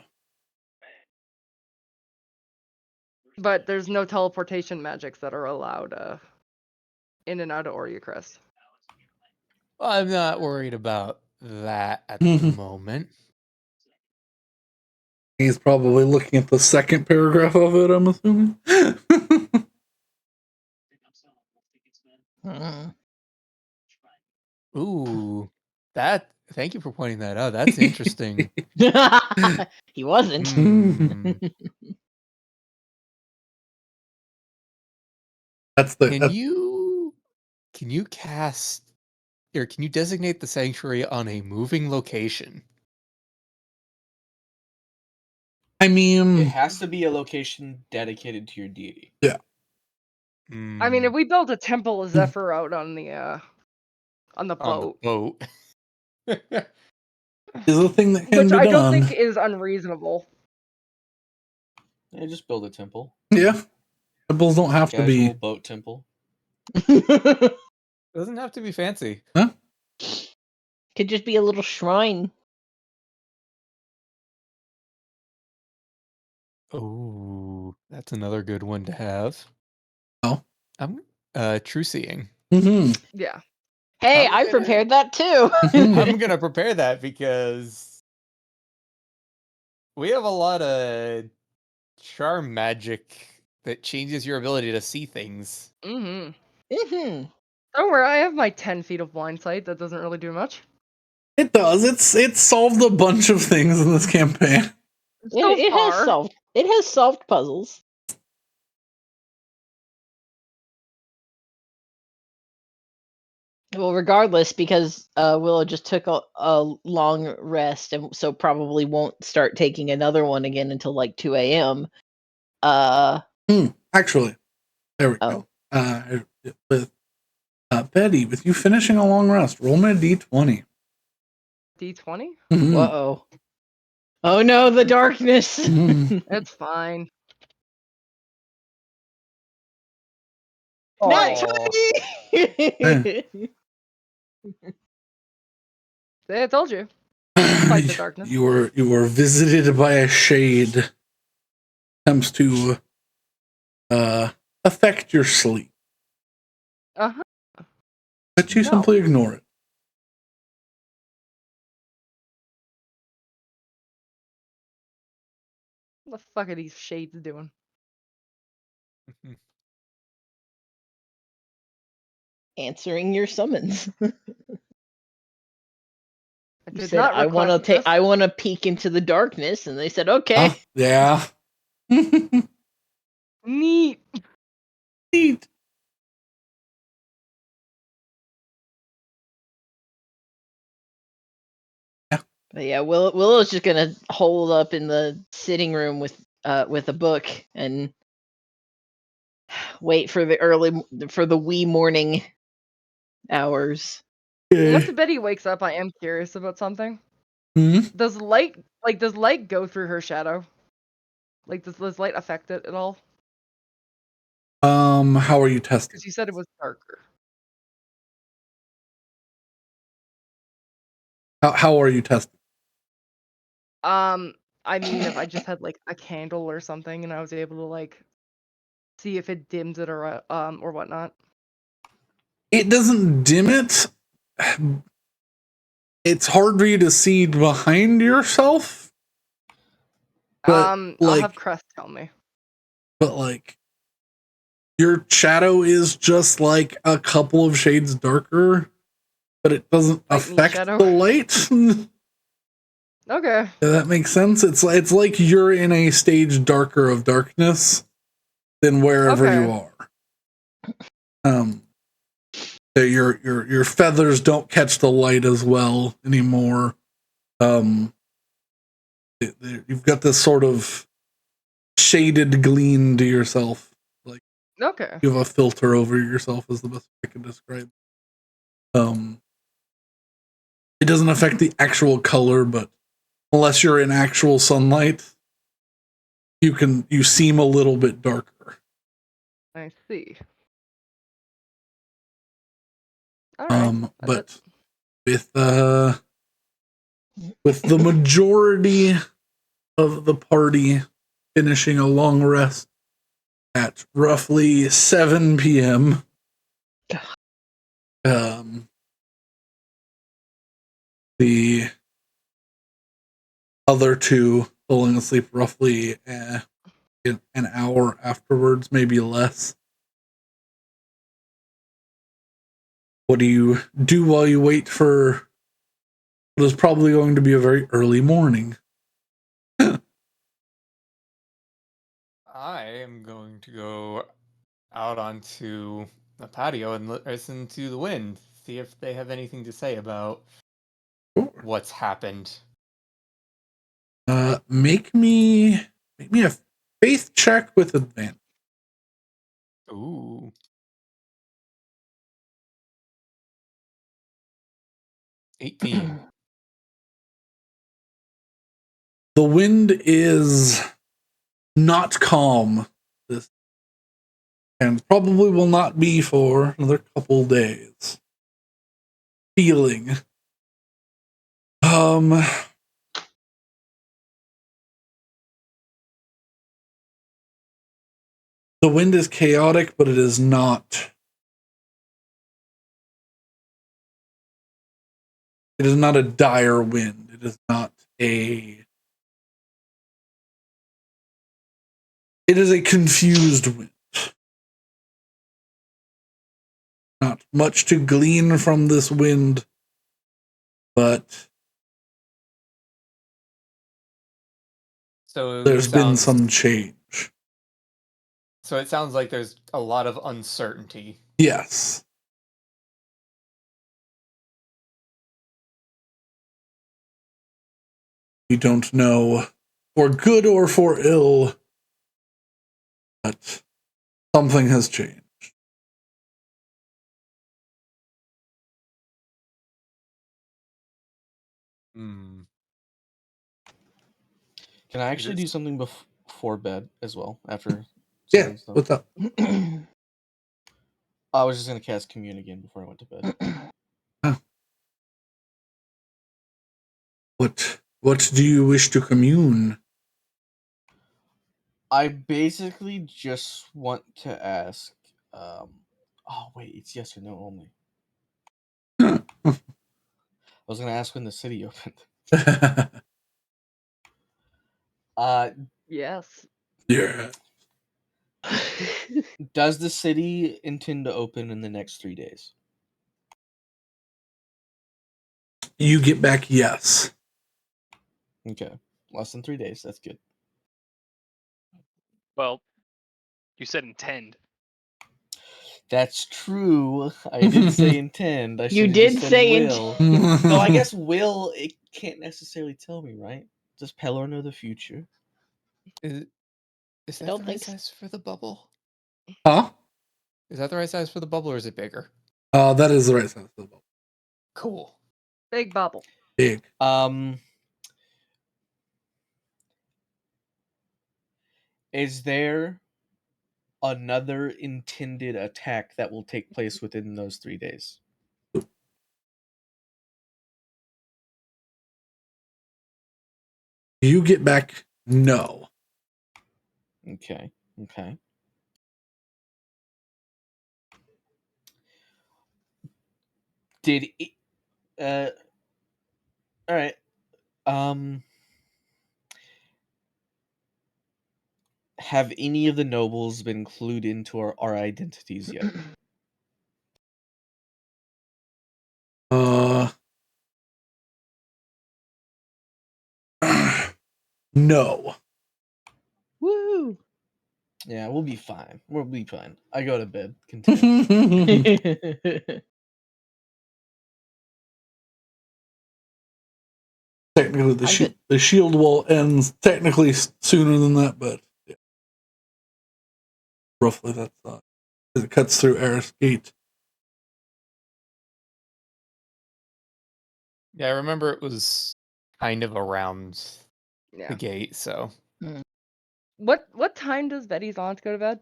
But there's no teleportation magics that are allowed in and out of Oriacrest. I'm not worried about that at the moment. He's probably looking at the second paragraph of it, I'm assuming. Ooh. Thank you for pointing that out. That's interesting. He wasn't. That's the. Can you cast or can you designate the sanctuary on a moving location? I mean, It has to be a location dedicated to your deity. Yeah. I mean, if we built a temple of Zephyr out on the boat, is a thing that can which be I done. don't think is unreasonable. Yeah, just build a temple. Yeah, temples don't have to be boat temple. Doesn't have to be fancy. Huh? Could just be a little shrine. Oh, that's another good one to have. Oh. I'm true seeing. Mm-hmm. Yeah. Hey, I prepared that too. I'm gonna prepare that because we have a lot of charm magic that changes your ability to see things. Mm-hmm. Mm-hmm. Don't worry, I have my 10 feet of blind sight. That doesn't really do much. It does. It's solved a bunch of things in this campaign. It has solved puzzles. Well, regardless, because Willow just took a long rest, and so probably won't start taking another one again until like 2 a.m. Actually, there we go. With Betty, with you finishing a long rest, roll me a d20. D20? Mm-hmm. Whoa. Oh no, the darkness. Mm-hmm. It's fine. Not See, I told you. Fight the darkness. You were visited by a shade. Attempts to affect your sleep, Uh-huh. but you simply ignore it. What the fuck are these shades doing? Answering your summons. I said, I want to peek into the darkness, and they said, okay. Yeah. Neat. Neat. But yeah, Willow's just gonna hold up in the sitting room with a book and wait for the wee morning hours. Once Betty wakes up, I am curious about something. Mm-hmm. Does light go through her shadow? Like, does light affect it at all? How are you testing? Because you said it was darker. How are you testing? I mean, if I just had like a candle or something, and I was able to like see if it dims it or whatnot. It doesn't dim it. It's hard for you to see behind yourself. But, I'll have Crest tell me. But like, your shadow is just like a couple of shades darker, but it doesn't affect the light. Okay. Does that make sense? It's like you're in a stage darker of darkness than wherever you are. Your feathers don't catch the light as well anymore. You've got this sort of shaded gleam to yourself. Like, okay, you have a filter over yourself is the best I can describe. It doesn't affect the actual color, but unless you're in actual sunlight, you seem a little bit darker. I see. All right. But with the majority of the party finishing a long rest at roughly 7 p.m. The other two falling asleep roughly an hour afterwards, maybe less. What do you do while you wait for what is probably going to be a very early morning? I am going to go out onto the patio and listen to the wind, see if they have anything to say about what's happened. Make me a faith check with advantage. Ooh. 18. The wind is not calm this, and probably will not be for another couple days. Feeling. The wind is chaotic, but it is not. It is not a dire wind. It is not a. It is a confused wind. Not much to glean from this wind, but So there's been some change. So it sounds like there's a lot of uncertainty. Yes. We don't know for good or for ill, but something has changed. Hmm. Can I actually do something before bed as well? After Yeah, what's up? I was just gonna cast Commune again before I went to bed. Huh. What do you wish to commune? I basically just want to ask. Oh wait, it's yes or no only. I was gonna ask when the city opened. Yes. Yeah. Does the city intend to open in the next 3 days? You get back yes. Okay, less than 3 days. That's good. Well, you said intend. That's true. I did say intend. I You should have did just said say will. No, I guess will. It can't necessarily tell me, right? Does Pelor know the future? Is I that don't the right think so. size for the bubble? Huh? Is that the right size for the bubble, or is it bigger? That is the right size of the bubble. Cool. Big bubble. Big. Is there another intended attack that will take place within those 3 days? You get back no. Okay. Did it, all right. Have any of the nobles been clued into our identities yet? No. Woo! Yeah, we'll be fine. We'll be fine. I go to bed content. Technically, the shield wall ends technically sooner than that, but yeah. Roughly that's it cuts through Eris Gate. Yeah, I remember it was kind of around Yeah. the gate, so. What time does Betty's aunt go to bed?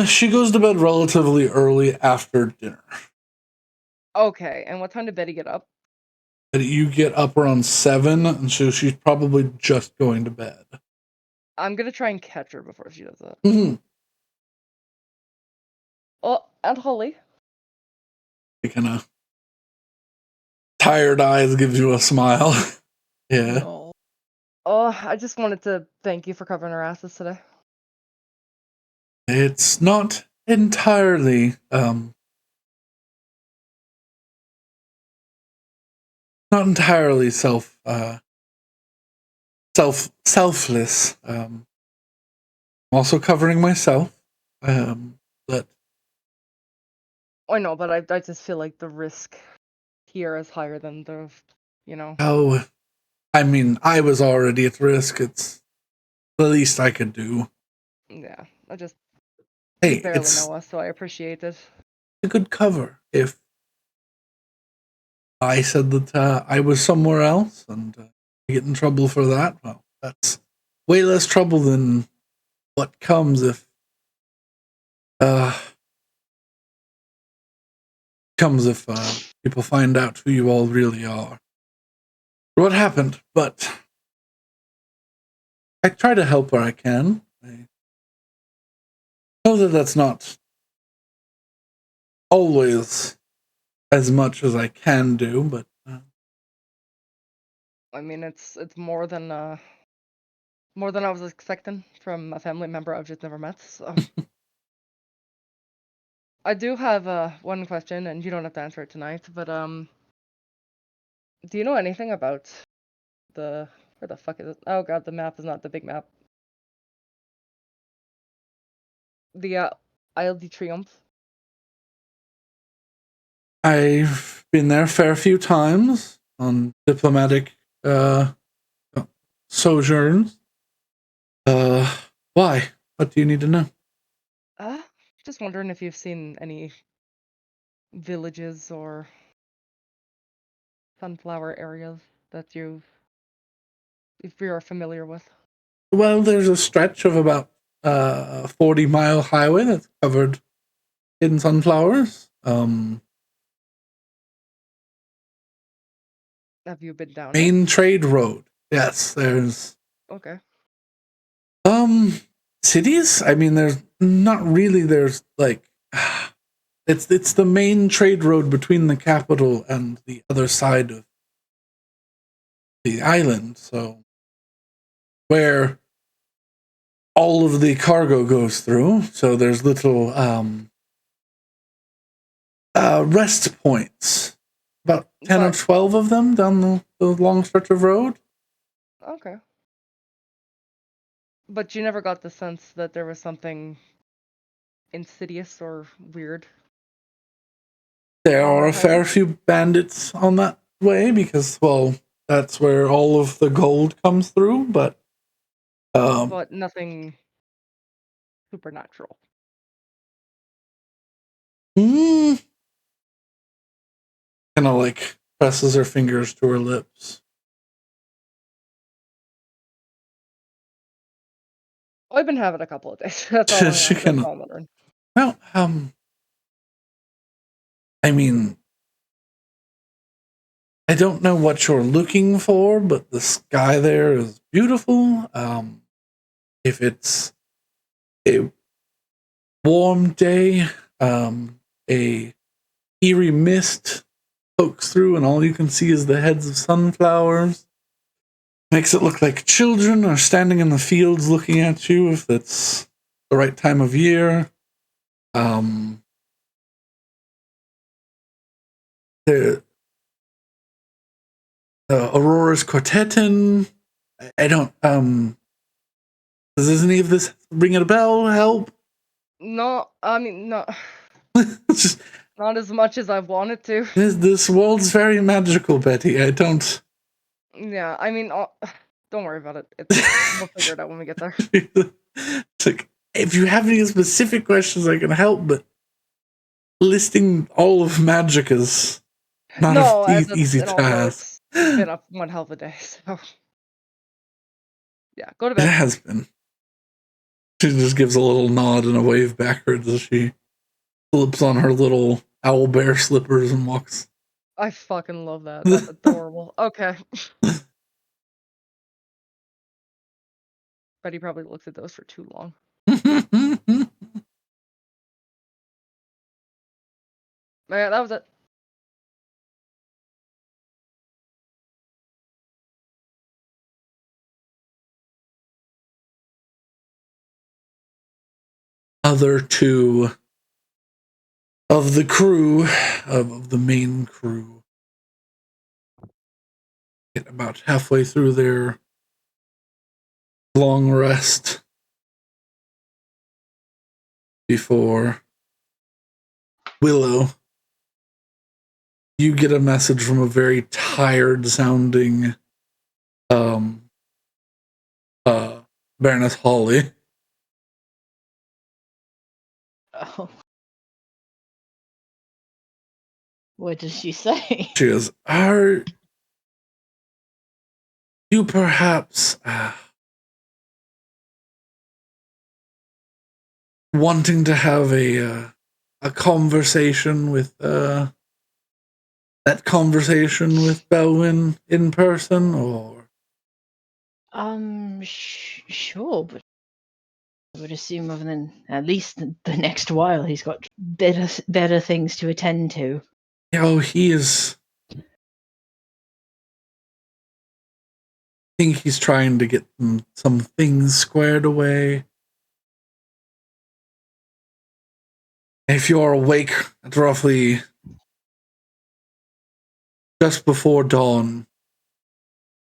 She goes to bed relatively early after dinner. Okay, and what time did Betty get up? You get up around 7, and so she's probably just going to bed. I'm gonna try and catch her before she does that. Mm-hmm. Oh, Aunt Holly. Kind of tired eyes gives you a smile. Yeah. No. Oh, I just wanted to thank you for covering our asses today. It's not entirely selfless. I'm also covering myself. But I know, but I just feel like the risk here is higher than the, you know. oh, I mean, I was already at risk. It's the least I could do. Yeah, you Hey, barely it's know us, so I appreciate it. a good cover. If I said that I was somewhere else and get in trouble for that, well, that's way less trouble than what comes if people find out who you all really are. What happened? But I try to help where I can. I know that that's not always as much as I can do, but I mean, it's more than I was expecting from a family member I've just never met. So I do have one question, and you don't have to answer it tonight. But do you know anything about where the fuck is it? Oh god, the map is not the big map. The Isle de Triomphe. I've been there a fair few times on diplomatic sojourns. Why? What do you need to know? Just wondering if you've seen any villages or sunflower areas that if you're familiar with. Well, there's a stretch of about a 40-mile highway that's covered in sunflowers. Have you been down Main trade road. Yes, there's Okay. cities? I mean, there's not really. There's like it's the main trade road between the capital and the other side of the island. So where all of the cargo goes through. So there's little rest points, about 10 or 12 of them down the long stretch of road. Okay. But you never got the sense that there was something insidious or weird? There are a fair few bandits on that way because, well, that's where all of the gold comes through, but nothing supernatural. Kind of like presses her fingers to her lips. I've been having a couple of days. That's all. I'm wondering. Well, I mean, I don't know what you're looking for, but the sky there is beautiful. If it's a warm day, a eerie mist pokes through, and all you can see is the heads of sunflowers. Makes it look like children are standing in the fields looking at you if it's the right time of year. The Aurora's quartetin. I don't. Does any of this ring a bell? Help? No, I mean no. Just, not as much as I've wanted to. This world's very magical, Betty. I don't. Yeah, I mean, don't worry about it. We'll figure it out when we get there. It's like, if you have any specific questions, I can help, but listing all of magic is not an easy task. It's been up one hell of a day, so yeah, go to bed. It has been. She just gives a little nod and a wave backwards as she slips on her little owl bear slippers and walks. I fucking love that. That's adorable. Okay. Betty probably looks at those for too long. Yeah, that was it. Other two of the crew, of the main crew, get about halfway through their long rest before Willow, you get a message from a very tired sounding um, Baroness Holly. Oh. What does she say? She goes, "Are you perhaps wanting to have a conversation with that conversation with Belwyn in person, or?" Sure, but I would assume other than at least the next while he's got better things to attend to. Oh, he is. I think he's trying to get some things squared away. If you're awake at roughly just before dawn,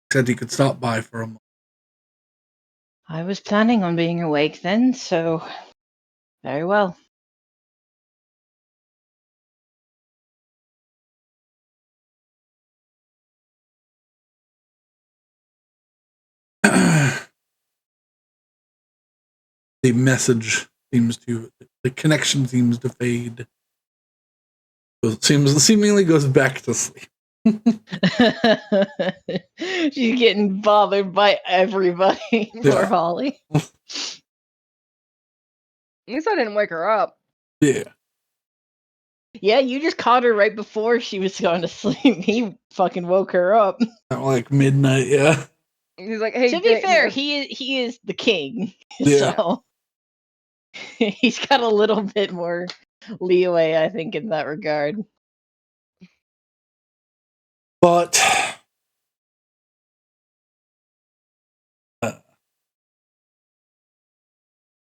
he said he could stop by for a moment. I was planning on being awake then, so very well. The message the connection seems to fade. Seemingly goes back to sleep. She's getting bothered by everybody. Poor Holly. At least I didn't wake her up. Yeah. Yeah, you just caught her right before she was going to sleep. He fucking woke her up. At like midnight, yeah. He's like, "Hey." To be fair, he is the king, Yeah. so he's got a little bit more leeway, I think, in that regard. But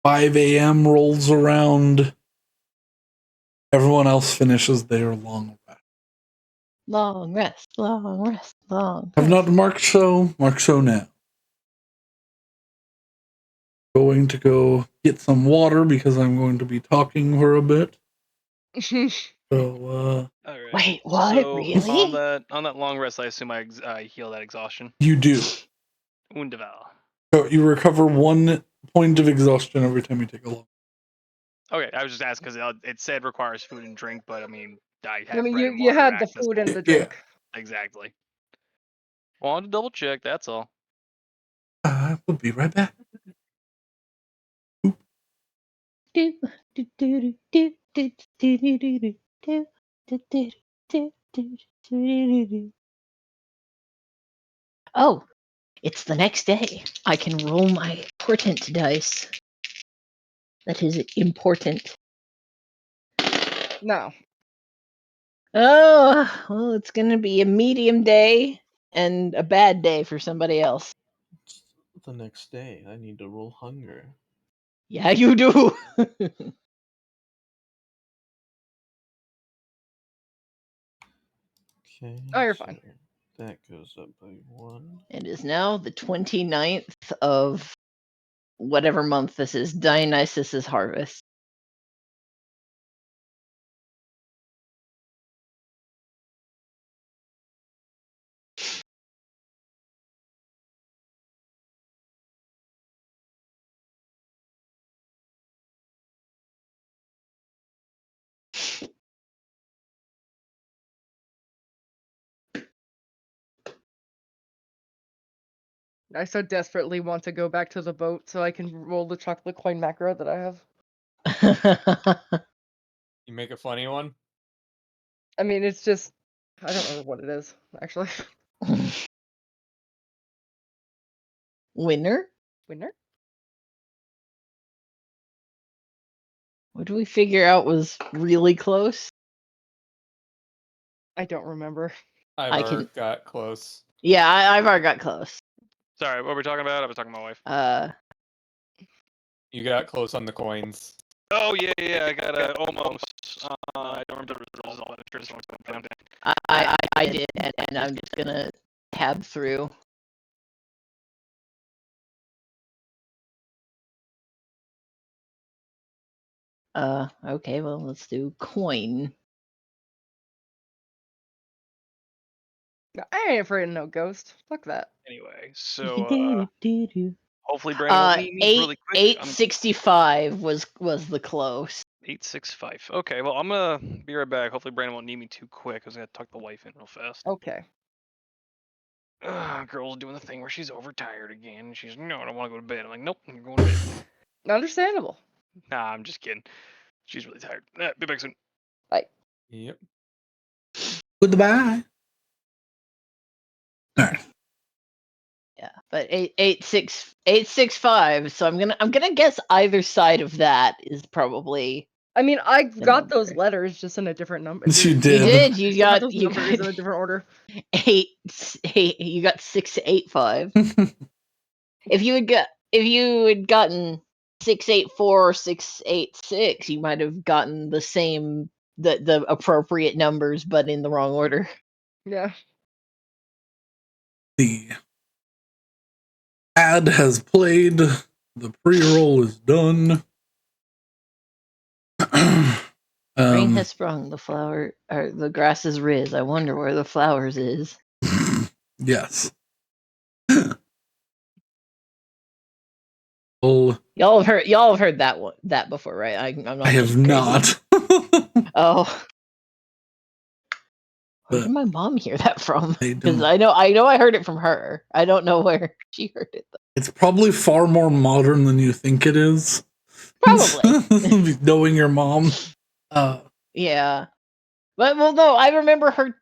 5 a.m. rolls around. Everyone else finishes their long rest. Long rest, long rest, long Have rest. not marked so. Mark so now. Going to go get some water because I'm going to be talking for a bit. So, All right. Wait, what? So Really? on that long rest, I assume I heal that exhaustion. you do. Wunderbar. So you recover 1 point of exhaustion every time you take a long. Okay, I was just asking because it said requires food and drink, but I mean, I had I mean, bread and you water had the access. food and the Yeah. drink. Exactly. Wanted to double check. That's all. I will be right back. Oh, it's the next day. I can roll my portent dice. That is important. No. Oh, well, it's going to be a medium day and a bad day for somebody else. It's the next day. I need to roll hunger. Yeah, you do. Okay. Oh, you're fine. That goes up by 1. It is now the 29th of whatever month this is, Dionysus's harvest. I so desperately want to go back to the boat so I can roll the chocolate coin macro that I have. You make a funny one. I mean, it's just I don't remember what it is actually. Winner? Winner? What do we figure out was really close? I don't remember. Ivor got close. Yeah, Ivar got close. Sorry, what were we talking about? I was talking to my wife. You got close on the coins. Oh yeah, I got almost. I don't remember the result, but I'm sure it's going down. I did, and I'm just gonna tab through. Okay, well, let's do coin. I ain't afraid of no ghost. Fuck that. Anyway, so hopefully Brandon will meet me really quick. 865 was the close. 865. Okay, well I'm gonna be right back. Hopefully Brandon won't need me too quick. I was gonna tuck the wife in real fast. Okay. Girl's doing the thing where she's overtired again. She's no, I don't want to go to bed. I'm like, nope, you're going to bed. Understandable. Nah, I'm just kidding. She's really tired. Be back soon. Bye. Yep. Goodbye. All right. Yeah, but 865. So I'm gonna guess either side of that is probably. I mean, I the got those number. letters just in a different number. You You did. did. You got those numbers in a different order. 8. You got 685. If you had gotten 684 or 686, you might have gotten the same the appropriate numbers, but in the wrong order. Yeah. The ad has played. The pre-roll is done. Rain has sprung. The grass is riz. I wonder where the flowers is. Yes. Well, Y'all have heard that before, right? I'm not. I have not. Oh. Where But did my mom hear that from? I Because don't. I know I heard it from her. I don't know where she heard it though. It's probably far more modern than you think it is. Probably. Knowing your mom. Yeah. But well no, I remember her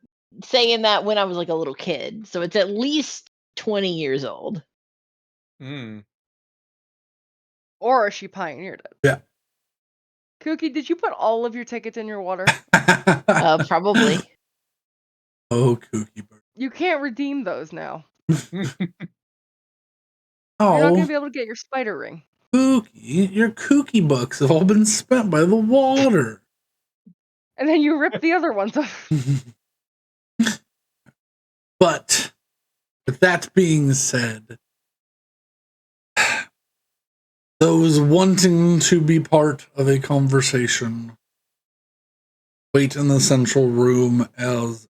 saying that when I was like a little kid. So it's at least 20 years old. Hmm. Or she pioneered it. Yeah. Cookie, did you put all of your tickets in your water? Probably. Oh, Kooky Bird. You can't redeem those now. Oh, You're not gonna be able to get your spider ring. Kooky, your Kooky bucks have all been spent by the water. And then you rip the other ones off. But with that being said, those wanting to be part of a conversation wait in the central room as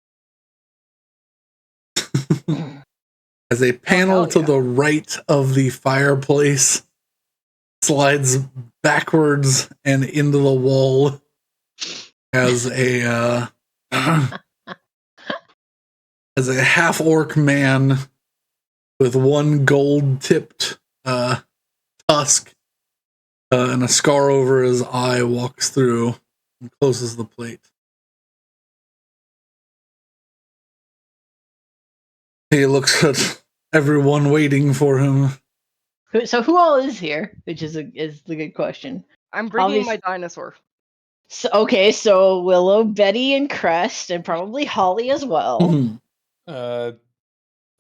a panel to the right of the fireplace slides backwards and into the wall as a as a half-orc man with one gold-tipped tusk and a scar over his eye walks through and closes the plate. He looks at everyone waiting for him. So who all is here? Which is the good question. I'm bringing my dinosaur. So okay, so Willow, Betty, and Crest, and probably Holly as well. Mm-hmm.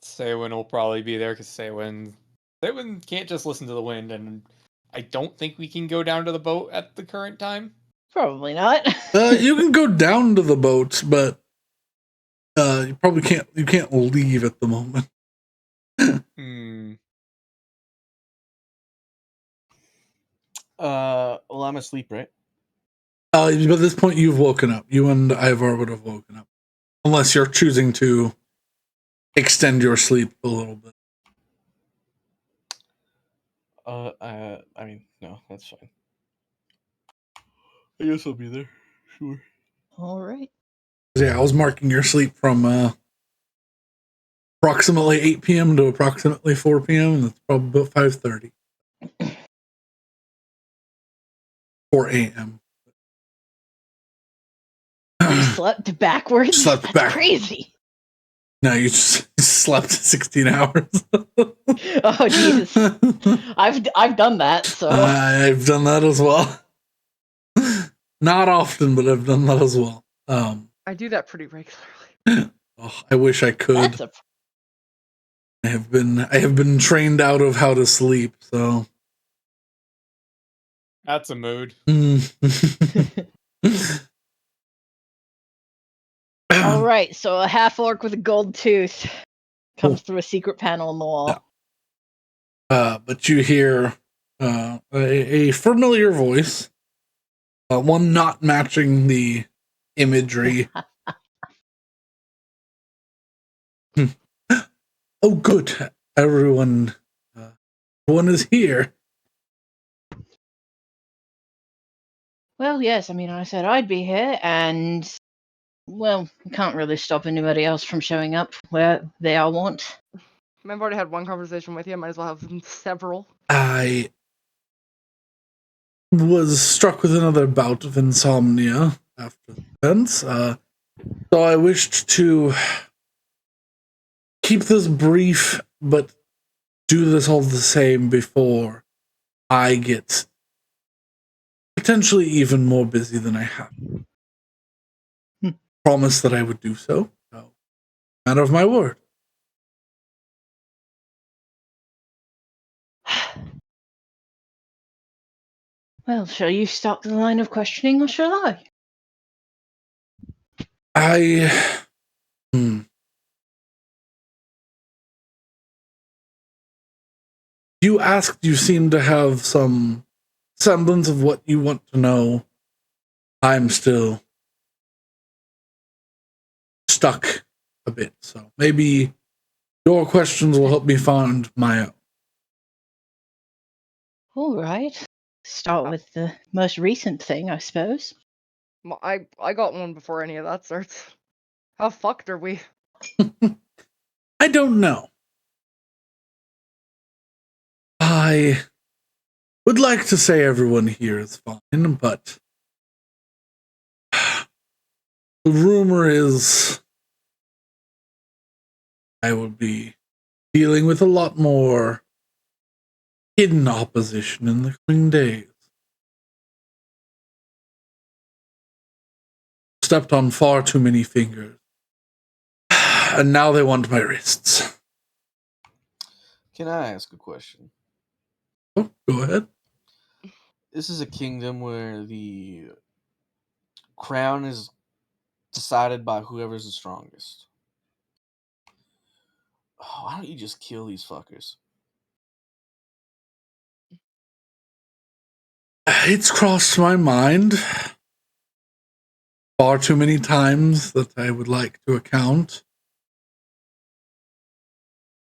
Saywin will probably be there because Saywin can't just listen to the wind, and I don't think we can go down to the boat at the current time. Probably not. You can go down to the boat, but you probably can't. You can't leave at the moment. Well, I'm asleep, right? But at this point, you've woken up. You and Ivar would have woken up, unless you're choosing to extend your sleep a little bit. I mean, no, that's fine. I guess I'll be there. Sure. All right. Yeah, I was marking your sleep from approximately 8 p.m. to approximately 4 p.m. and that's probably about 5:30. 4 a.m. You slept backwards? Slept backwards. Crazy. No, you just slept 16 hours. Oh Jesus. I've done that, so I've done that as well. Not often, but I've done that as well. I do that pretty regularly. Oh, I wish I could. I have been trained out of how to sleep, so That's a mood. All right, so a half orc with a gold tooth comes through a secret panel in the wall. Yeah. But you hear a familiar voice, one not matching the imagery Oh, good. Everyone is here. Well, yes, I mean, I said I'd be here, and, well, we can't really stop anybody else from showing up where they all want. I've already had one conversation with you. Might as well have several. I was struck with another bout of insomnia after the events, so I wished to keep this brief, but do this all the same before I get potentially even more busy than I have. Promise that I would do so. So, matter of my word. Well, shall you start the line of questioning, or shall I? You asked, you seem to have some semblance of what you want to know. I'm still stuck a bit, so maybe your questions will help me find my own. All right. Start with the most recent thing, I suppose. Well, I got one before any of that starts. How fucked are we? I don't know. I would like to say everyone here is fine, but the rumor is I will be dealing with a lot more hidden opposition in the coming days. Stepped on far too many fingers. And now they want my wrists. Can I ask a question? Oh, go ahead. This is a kingdom where the crown is decided by whoever's the strongest. Oh, why don't you just kill these fuckers? It's crossed my mind far too many times that I would like to account.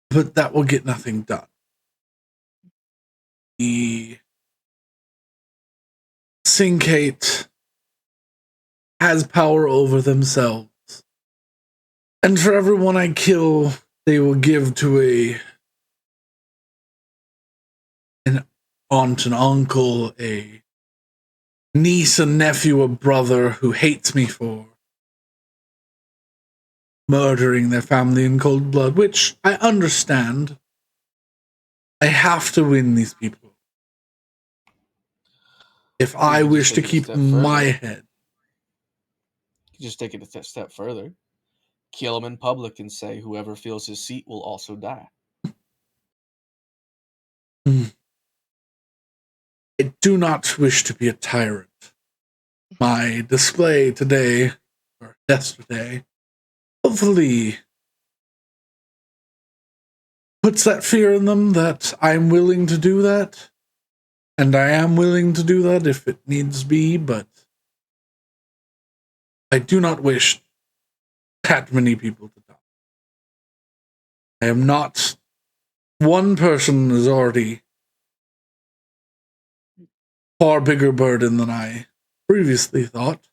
But that will get nothing done. The Syncate has power over themselves. And for everyone I kill, they will give to an aunt, an uncle, a niece, a nephew, a brother who hates me for murdering their family in cold blood, which I understand. I have to win these people. If I wish to keep my head. You just take it a step further. Kill him in public and say whoever fills his seat will also die. I do not wish to be a tyrant. My display today, or yesterday, hopefully puts that fear in them that I'm willing to do that. And I am willing to do that if it needs be, but I do not wish that many people to die. I am not. One person is already far bigger burden than I previously thought.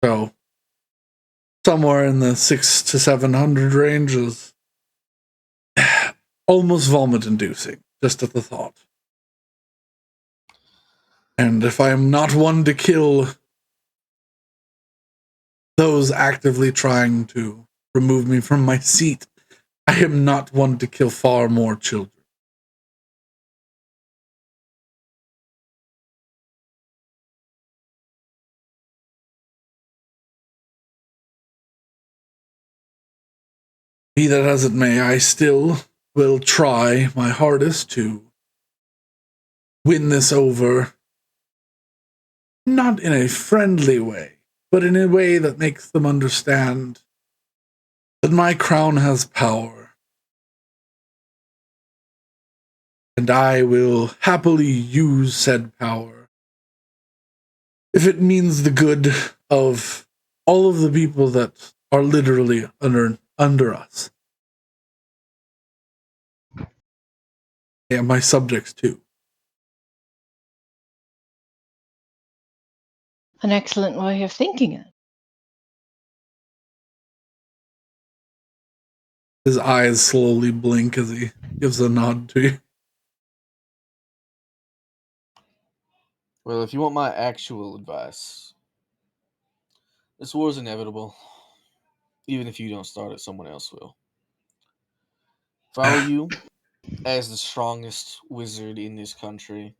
So, somewhere in the 600 to 700 range is almost vomit-inducing, just at the thought. And if I am not one to kill those actively trying to remove me from my seat, I am not one to kill far more children. Be that as it may, I still will try my hardest to win this over, not in a friendly way, but in a way that makes them understand that my crown has power. And I will happily use said power if it means the good of all of the people that are literally under us. Yeah, my subjects too. An excellent way of thinking it. His eyes slowly blink as he gives a nod to you. Well, if you want my actual advice, this war is inevitable. Even if you don't start it, someone else will. If I were you, as the strongest wizard in this country,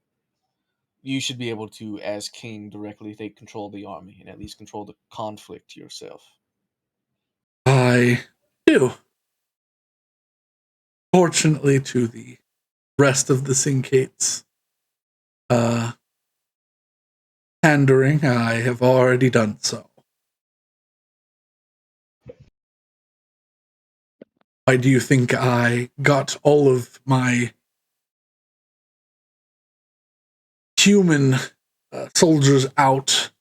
you should be able to, as king, directly take control of the army and at least control the conflict yourself. I do. Fortunately, to the rest of the Syncates, pandering, I have already done so. Why do you think I got all of my human soldiers out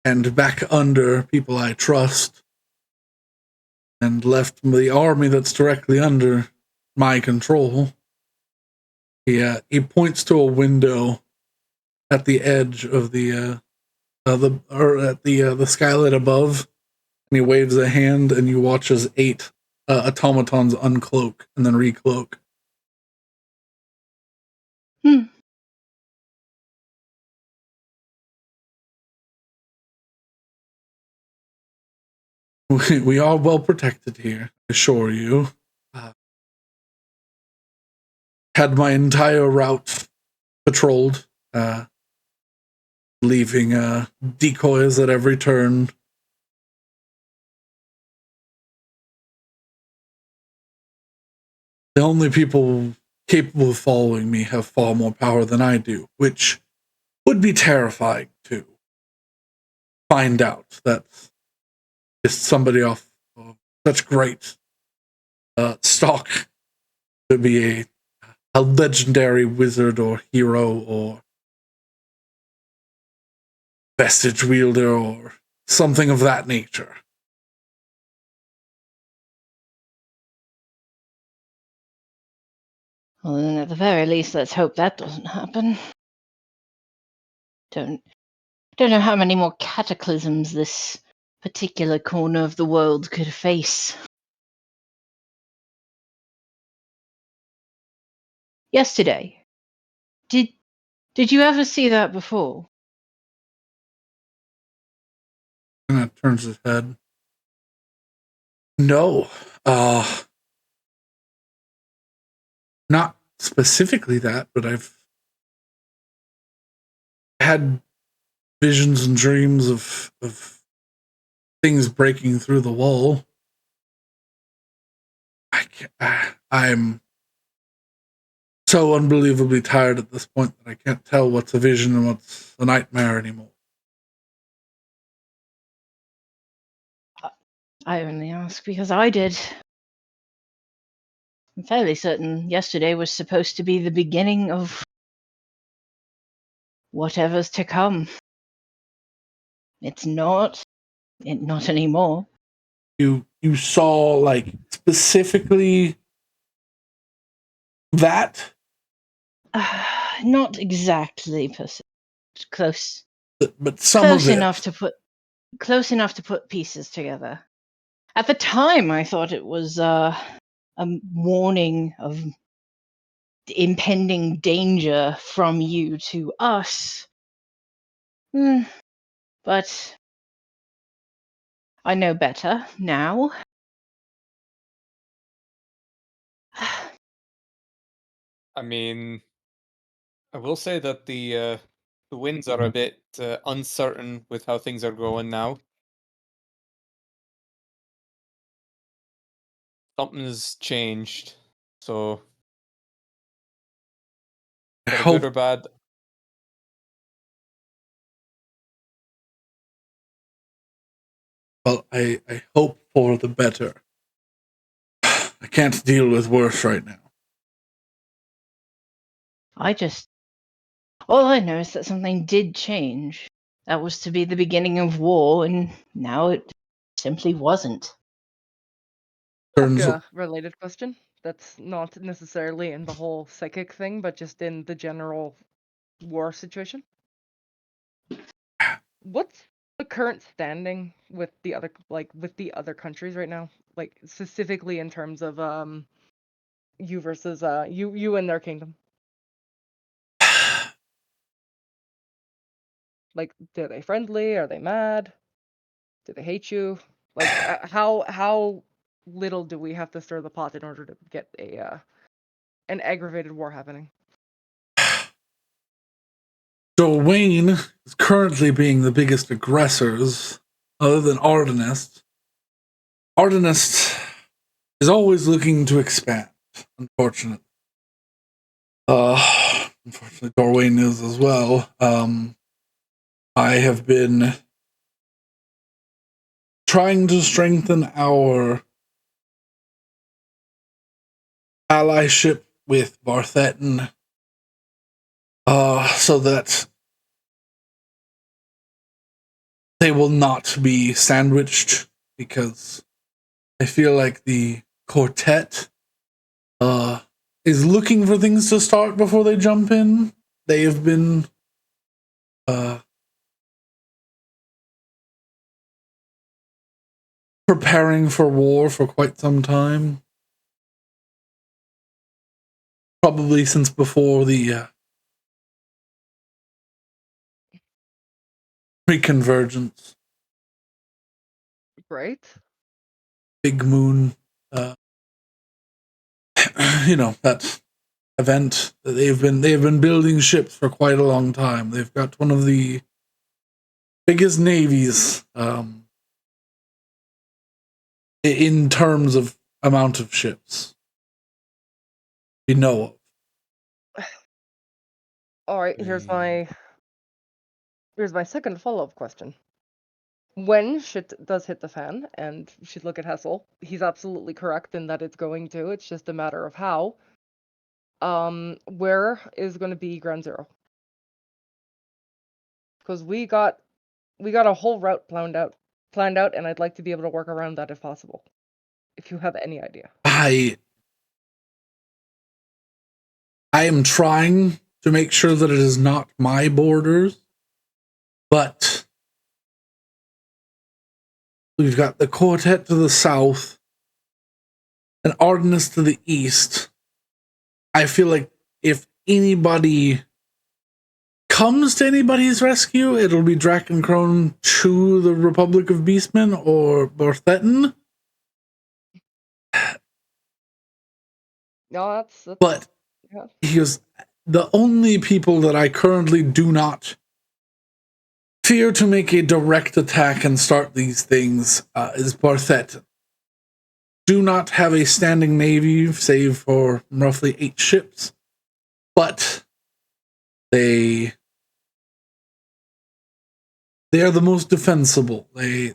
and back under people I trust and left the army that's directly under my control? He points to a window at the edge of the skylight above, and he waves a hand, and you watch as 8 automatons uncloak and then recloak. We are well protected here, I assure you. Had my entire route patrolled, leaving decoys at every turn. The only people capable of following me have far more power than I do, which would be terrifying to find out that just somebody off such great stock to be a legendary wizard or hero or vestige wielder or something of that nature. Well, then at the very least, let's hope that doesn't happen. Don't know how many more cataclysms this particular corner of the world could face. Yesterday, did you ever see that before? And it turns his head. No, not specifically that, but I've had visions and dreams of things breaking through the wall. I'm so unbelievably tired at this point that I can't tell what's a vision and what's a nightmare anymore. I only ask because I did. I'm fairly certain yesterday was supposed to be the beginning of whatever's to come. It's not. Not anymore. You saw, like, specifically that? Not exactly close. But some close of it. Close enough to put pieces together. At the time, I thought it was a warning of impending danger from you to us. But I know better now. I mean, I will say that the winds are a bit uncertain with how things are going now. Something's changed, so for good or bad. Well, I hope for the better. I can't deal with worse right now. All I know is that something did change. That was to be the beginning of war, and now it simply wasn't. turns. A related question that's not necessarily in the whole psychic thing, but just in the general war situation. What's the current standing with the other countries right now? Like specifically in terms of you versus you and their kingdom. Like, are they friendly? Are they mad? Do they hate you? Like, how little do we have to stir the pot in order to get an aggravated war happening? Wayne is currently being the biggest aggressors, other than Ardenist. Ardenist is always looking to expand, unfortunately. Unfortunately, Dorwayne is as well. I have been trying to strengthen our allyship with Barthetton, so that they will not be sandwiched, because I feel like the quartet is looking for things to start before they jump in. They have been preparing for war for quite some time. Probably since before the reconvergence. Right. Big Moon, that event. They've been building ships for quite a long time. They've got one of the biggest navies in terms of amount of ships we know of. All right, here's my second follow-up question. When shit does hit the fan, and she'd look at Hessel, he's absolutely correct in that it's going to. It's just a matter of how. Where is going to be Ground Zero? Because we got a whole route planned out, and I'd like to be able to work around that if possible. If you have any idea. I am trying to make sure that it is not my borders, but we've got the quartet to the south and Ardenus to the east. I feel like if anybody comes to anybody's rescue, it'll be Drakencrone to the Republic of Beastmen or Barthetton. No, that's but yeah. He goes, the only people that I currently do not fear to make a direct attack and start these things is Barthetton. Do not have a standing navy, save for roughly 8 ships, but they are the most defensible. They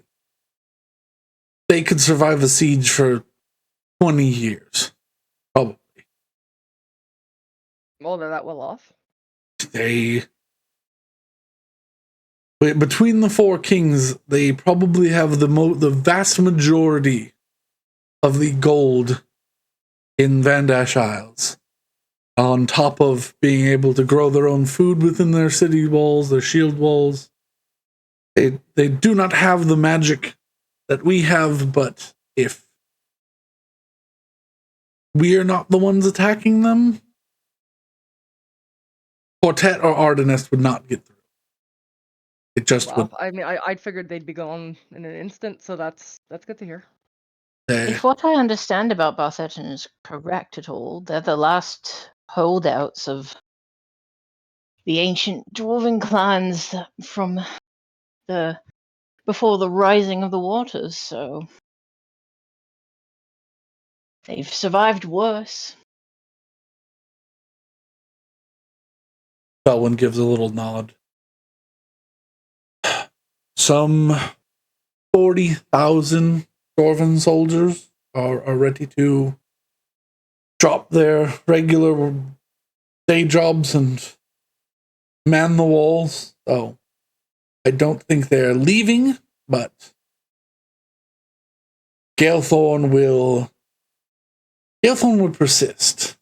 could survive a siege for 20 years, probably. Well, they're that well off. Between the 4 kings, they probably have the vast majority of the gold in Vandash Isles, on top of being able to grow their own food within their city walls, their shield walls. They do not have the magic that we have, but if we are not the ones attacking them, Quartet or Ardenist would not get through. It just would. I mean, I'd figured they'd be gone in an instant, so that's good to hear. If what I understand about Barthetton is correct at all, they're the last holdouts of the ancient dwarven clans from before the rising of the waters, so they've survived worse. Selwyn gives a little nod. Some 40,000 Dwarven soldiers are ready to drop their regular day jobs and man the walls. So I don't think they're leaving, but Galethorn will If one would persist,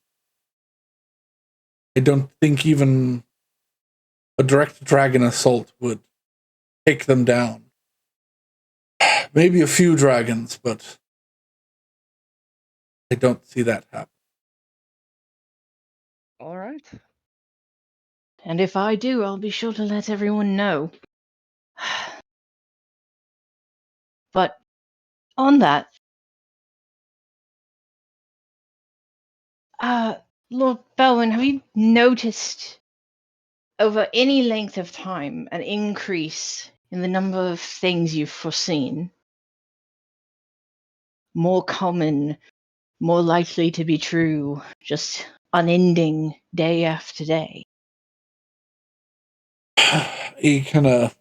I don't think even a direct dragon assault would take them down. Maybe a few dragons, but I don't see that happen. All right. And if I do, I'll be sure to let everyone know. But on that, Lord Belwyn, have you noticed over any length of time an increase in the number of things you've foreseen? More common, more likely to be true, just unending day after day. He kind of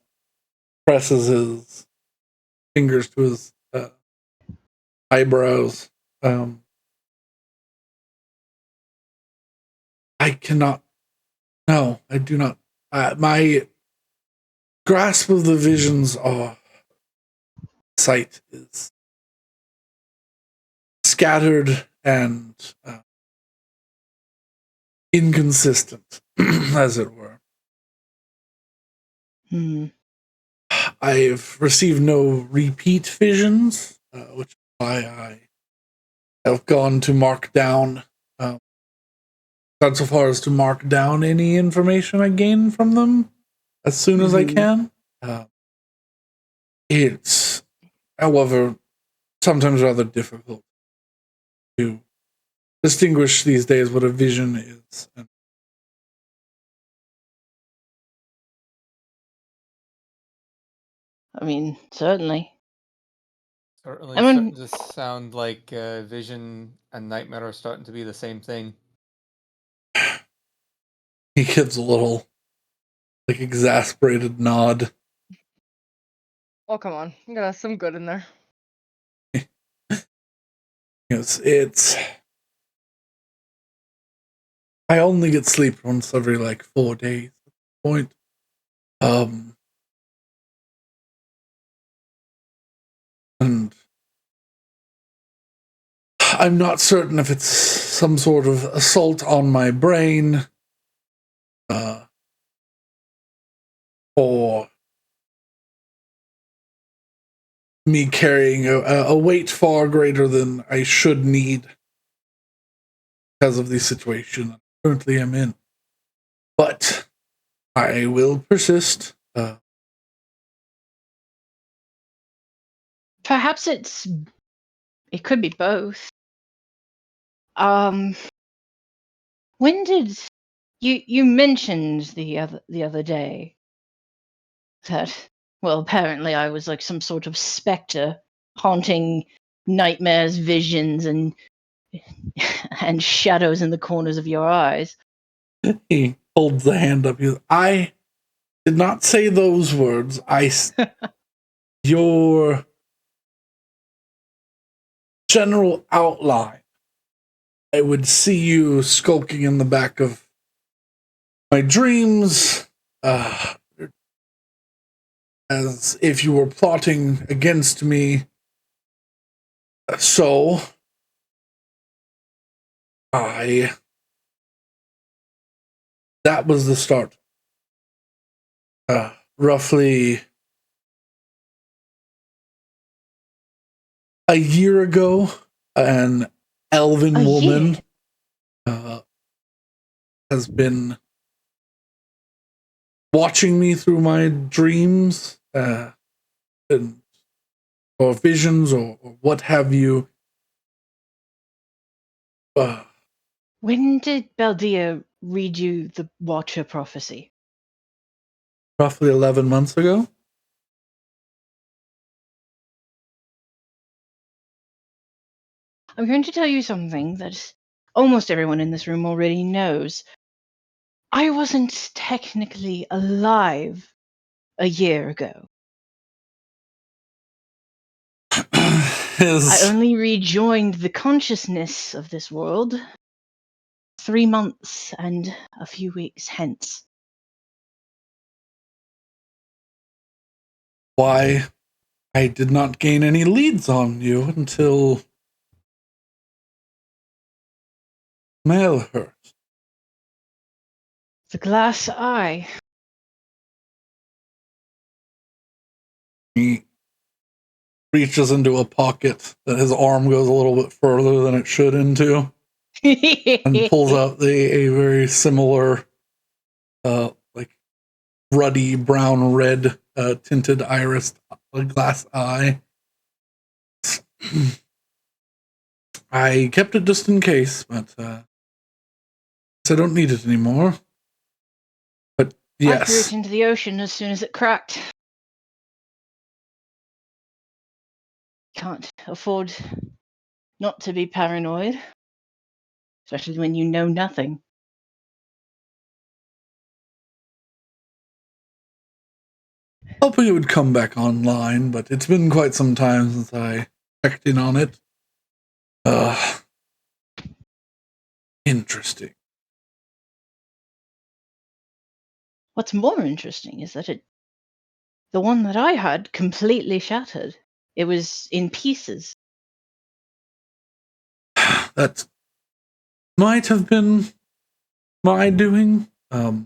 presses his fingers to his eyebrows. I cannot. No, I do not. My grasp of the visions of sight is scattered and inconsistent, as it were. I've received no repeat visions, which is why I have gone to mark down, gone so far as to mark down any information I gain from them as soon as I can. It's, however, sometimes rather difficult to distinguish these days what a vision is. I mean, certainly. Certainly I mean- starting to sound like vision and nightmare are starting to be the same thing. He gives a little, like, exasperated nod. Oh, come on. You got some good in there. It's I only get sleep once every like 4 days at this point. And I'm not certain if it's some sort of assault on my brain, or me carrying a weight far greater than I should need because of the situation I currently am in. But I will persist. Perhaps it could be both. When did you mentioned the other day that, well, apparently I was like some sort of specter haunting nightmares, visions, and shadows in the corners of your eyes. He holds the hand up. I did not say those words. Your general outline. I would see you skulking in the back of my dreams, as if you were plotting against me. So, that was the start. Roughly a year ago, an elven woman has been watching me through my dreams, and, or visions, or what have you. When did Baldia read you the Watcher prophecy? Roughly 11 months ago. I'm going to tell you something that almost everyone in this room already knows. I wasn't technically alive a year ago. I only rejoined the consciousness of this world 3 months and a few weeks hence. Why, I did not gain any leads on you until Malehurst. The glass eye. He reaches into a pocket that his arm goes a little bit further than it should into, and pulls out a very similar, like ruddy brown red tinted iris glass eye. I kept it just in case, but I don't need it anymore. But I threw yes, it into the ocean as soon as it cracked. Can't afford not to be paranoid, especially when you know nothing. hoping it would come back online, but it's been quite some time since I checked in on it. Interesting. What's more interesting is that the one that I had completely shattered. It was in pieces. That might have been my doing. I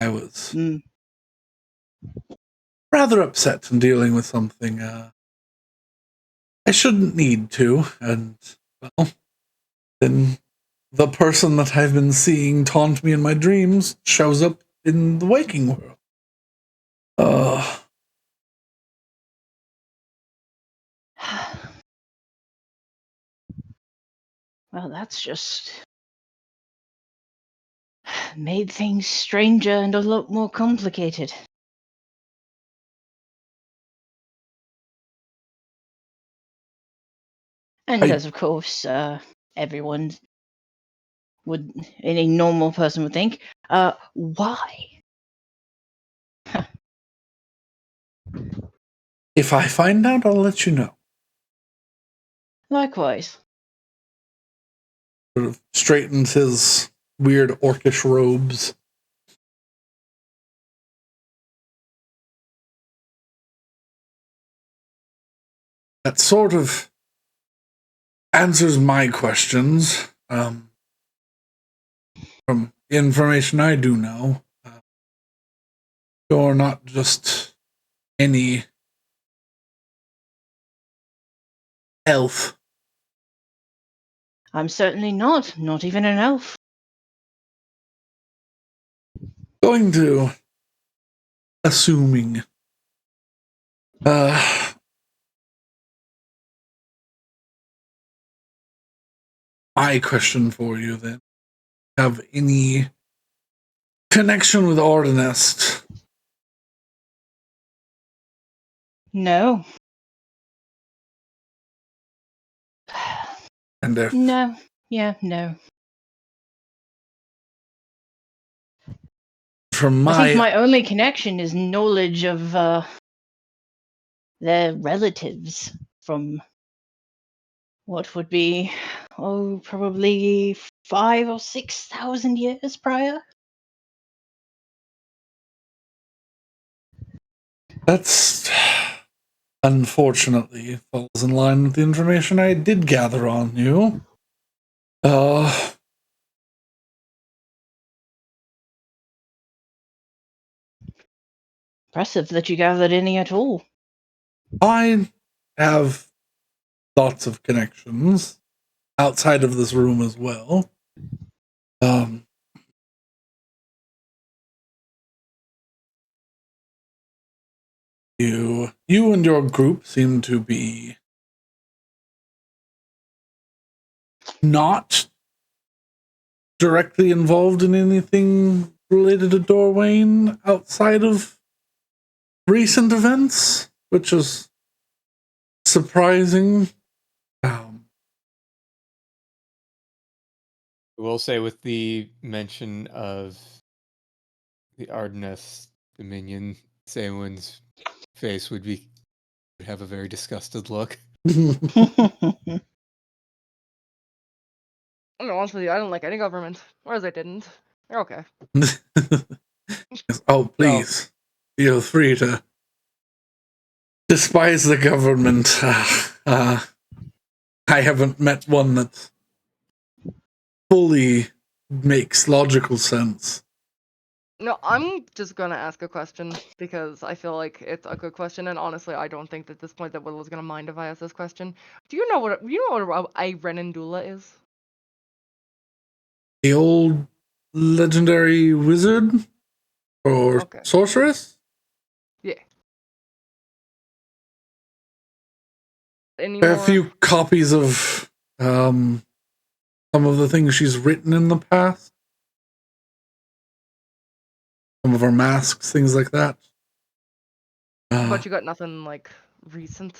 was rather upset in dealing with something I shouldn't need to, and well, then the person that I've been seeing taunt me in my dreams shows up in the waking world. Well, that's just made things stranger and a lot more complicated. And as of course, everyone would, any normal person would think, why? If I find out, I'll let you know. Likewise. Sort of straightens his weird orcish robes. That sort of answers my questions. From the information I do know, you're not just any elf. I'm certainly not even an elf. Going to assuming my question for you then. Have any connection with Ardenest? No. And if No. Yeah, no. from I think my only connection is knowledge of their relatives from what would be, probably 5,000 or 6,000 years prior. That's unfortunately falls in line with the information I did gather on you. Impressive that you gathered any at all. I have lots of connections outside of this room as well. You and your group seem to be not directly involved in anything related to Dorwayne outside of recent events, which is surprising. I will say, with the mention of the Ardenest Dominion, Saywin's face would have a very disgusted look. I'm honest with you, I don't like any government. Whereas I didn't. They're okay. Oh, please. Feel free to despise the government. I haven't met one that's fully makes logical sense. No, I'm just gonna ask a question because I feel like it's a good question, and honestly, I don't think at this point that Willow's gonna mind if I ask this question. Do you know what a Renandula is? The old legendary wizard or Okay. sorceress? Yeah. Any There are a more? few copies of some of the things she's written in the past. Some of her masks, things like that. But you got nothing like recent.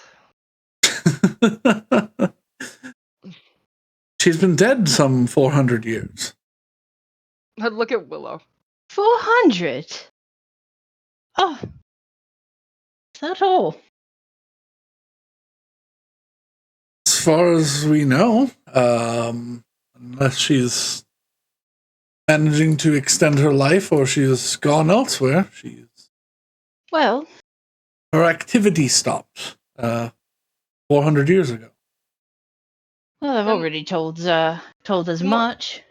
She's been dead some 400 years. Look at Willow. 400? Oh, is that all? As far as we know, unless she's managing to extend her life or she's gone elsewhere, Well, her activity stopped 400 years ago. I've Then- already told as Mo- much.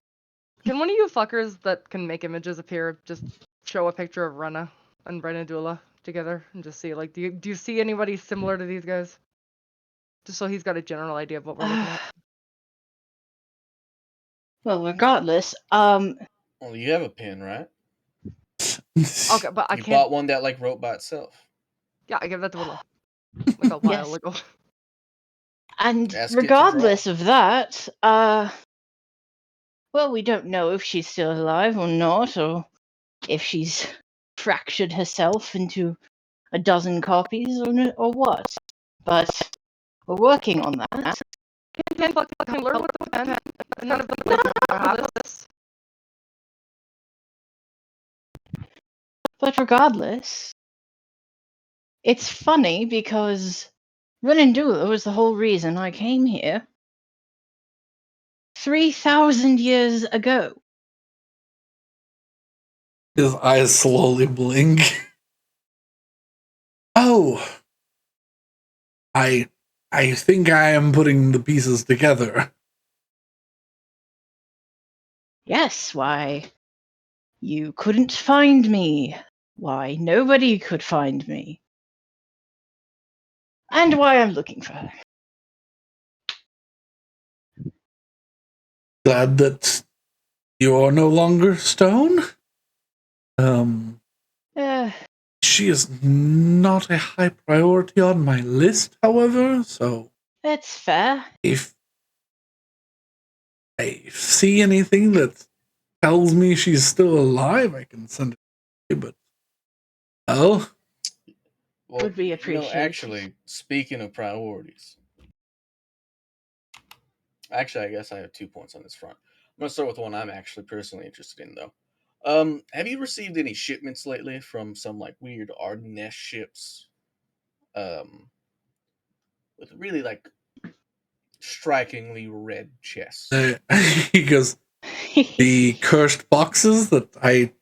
Can one of you fuckers that can make images appear just show a picture of Rena and Renadula together and just see like do you see anybody similar to these guys? Just so he's got a general idea of what we're looking at. Well, regardless, Well, you have a pen, right? Okay, but I You can't. bought one that like wrote by itself. Yeah, I gave that to Willow like a while Yes. ago. and Ask it to regardless draw. of that, well, we don't know if she's still alive or not, or if she's fractured herself into a dozen copies or what. But we're working on that. Can learn with the pen. None of them have this. But regardless, it's funny because Renandula was the whole reason I came here 3,000 years ago. His eyes slowly blink. Oh, I think I am putting the pieces together. Yes, why? You couldn't find me. Why nobody could find me. And why I'm looking for her. Glad that you are no longer stone. She is not a high priority on my list, however, so That's fair. if I see anything that tells me she's still alive, I can send it to you, but well, Would be appreciated. Actually, speaking of priorities, actually, I guess I have 2 points on this front. I'm gonna start with one I'm actually personally interested in, though. Have you received any shipments lately from some like weird Ardennes ships? With really like strikingly red chests. he goes, the cursed boxes that I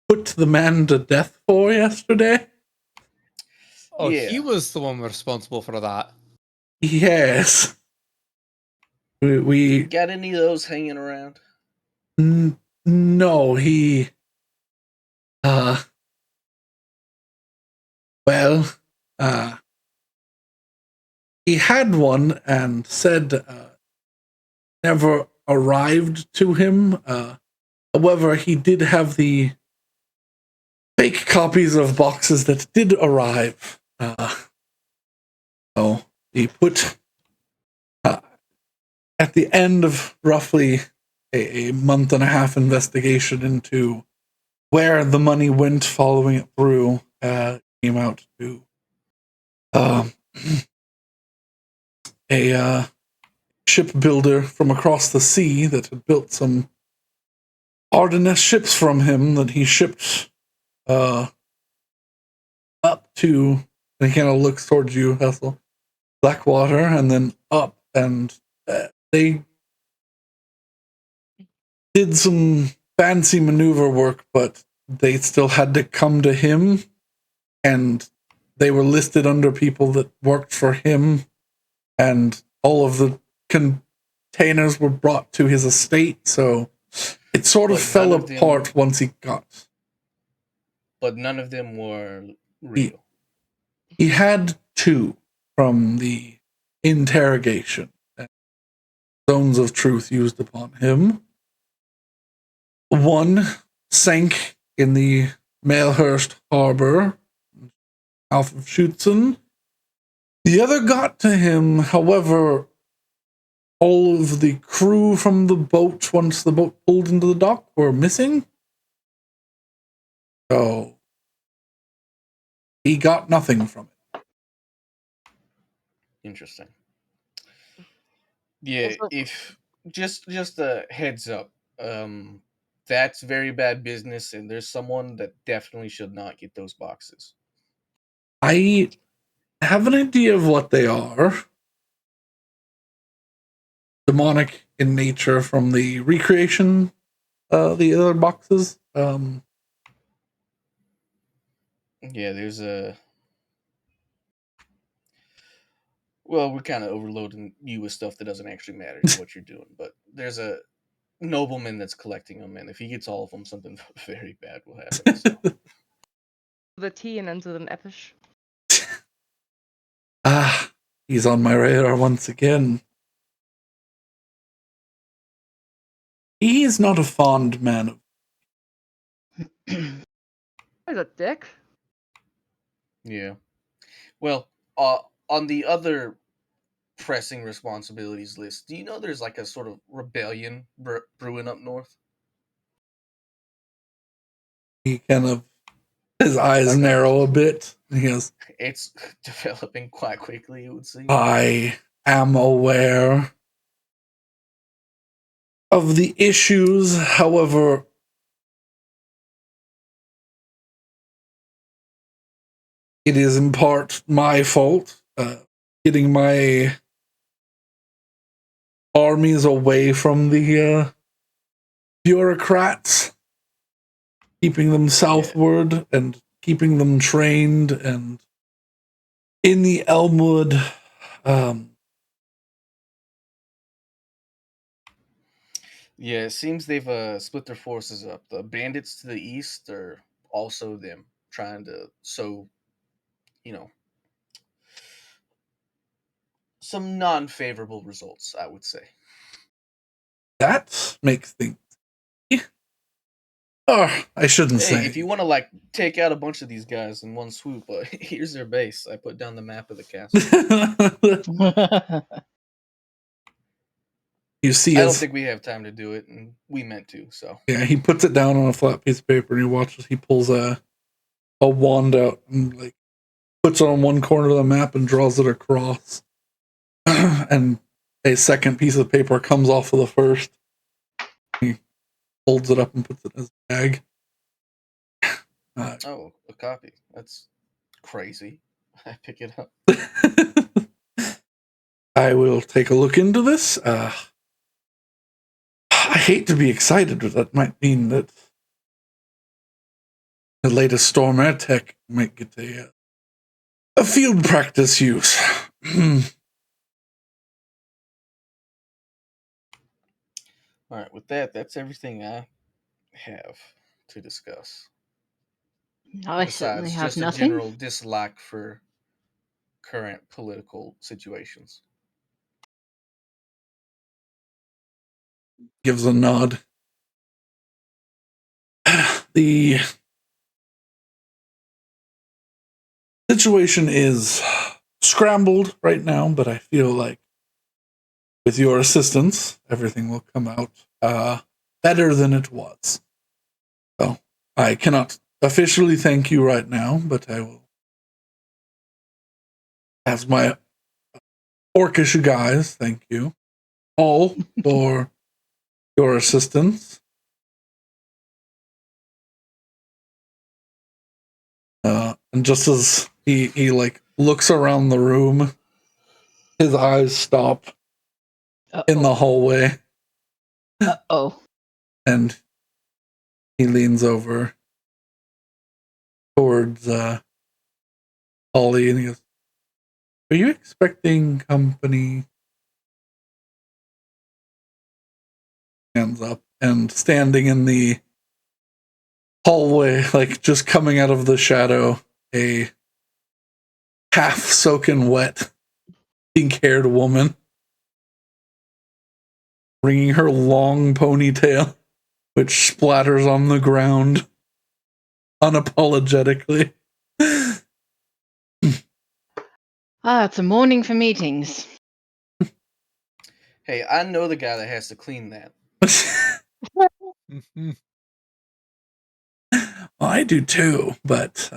put the man to death for yesterday? Oh, Yeah. he was the one responsible for that. Yes. We Got any of those hanging around? no, he well, he had one and said never arrived to him. However, he did have the fake copies of boxes that did arrive. So he put at the end of roughly a month and a half investigation into where the money went following it through, came out to a shipbuilder from across the sea that had built some Ardennes ships from him that he shipped up to, and he kind of looks towards you, Hessel, Blackwater, and then up, and they did some fancy maneuver work, but they still had to come to him, and they were listed under people that worked for him, and all of the containers were brought to his estate, so it sort of But fell none of them- apart once he got. But none of them were real. He had 2 from the interrogation. Stones of truth used upon him. One sank in the Malehurst Harbor, south of Schutzen. The other got to him, however, all of the crew from the boat, once the boat pulled into the dock, were missing. So he got nothing from it. Interesting. Yeah, Also- if just a heads up, that's very bad business, and there's someone that definitely should not get those boxes. I have an idea of what they are. Demonic in nature from the recreation, the other boxes. Yeah, there's a. Well, we're kind of overloading you with stuff that doesn't actually matter to what you're doing, but there's a nobleman that's collecting them, and if he gets all of them, something very bad will happen. So. The T and ends with an epish. He's on my radar once again. He's not a fond man of. He's a dick. Yeah. Well, on the other pressing responsibilities list, do you know there's like a sort of rebellion brewing up north? He kind of, his eyes Okay. narrow a bit. And he goes, It's developing quite quickly, it would seem. I am aware of the issues, however, it is in part my fault, getting my armies away from the bureaucrats, keeping them southward and keeping them trained and in the Elmwood. Yeah, it seems they've split their forces up. The bandits to the east are also them trying to sow, you know, some non-favorable results, I would say. That makes things. Oh, I shouldn't Hey, say. if you want to like take out a bunch of these guys in one swoop, here's their base. I put down the map of the castle. You see, I don't think we have time to do it, and we meant to. So yeah, he puts it down on a flat piece of paper and he watches. He pulls a wand out and like puts it on one corner of the map and draws it across, and a second piece of paper comes off of the first. He folds it up and puts it in his bag. oh, a copy. That's crazy. I pick it up. I will take a look into this. I hate to be excited, but that might mean that the latest Storm Air Tech might get a field practice use. All right, with that, that's everything I have to discuss. No, I certainly Besides have just a nothing. general dislike for current political situations. Gives a nod. The situation is scrambled right now, but I feel like with your assistance, everything will come out better than it was. So I cannot officially thank you right now, but I will, as my orcish guys, thank you all for your assistance. And just as he like looks around the room, his eyes stop in the hallway, Oh. and he leans over towards Ollie and he goes, "Are you expecting company?" stands up, and standing in the hallway, like just coming out of the shadow, a half soaking wet, pink-haired woman, bringing her long ponytail, which splatters on the ground unapologetically. It's a morning for meetings. Hey, I know the guy that has to clean that. Mhm. Well, I do too, but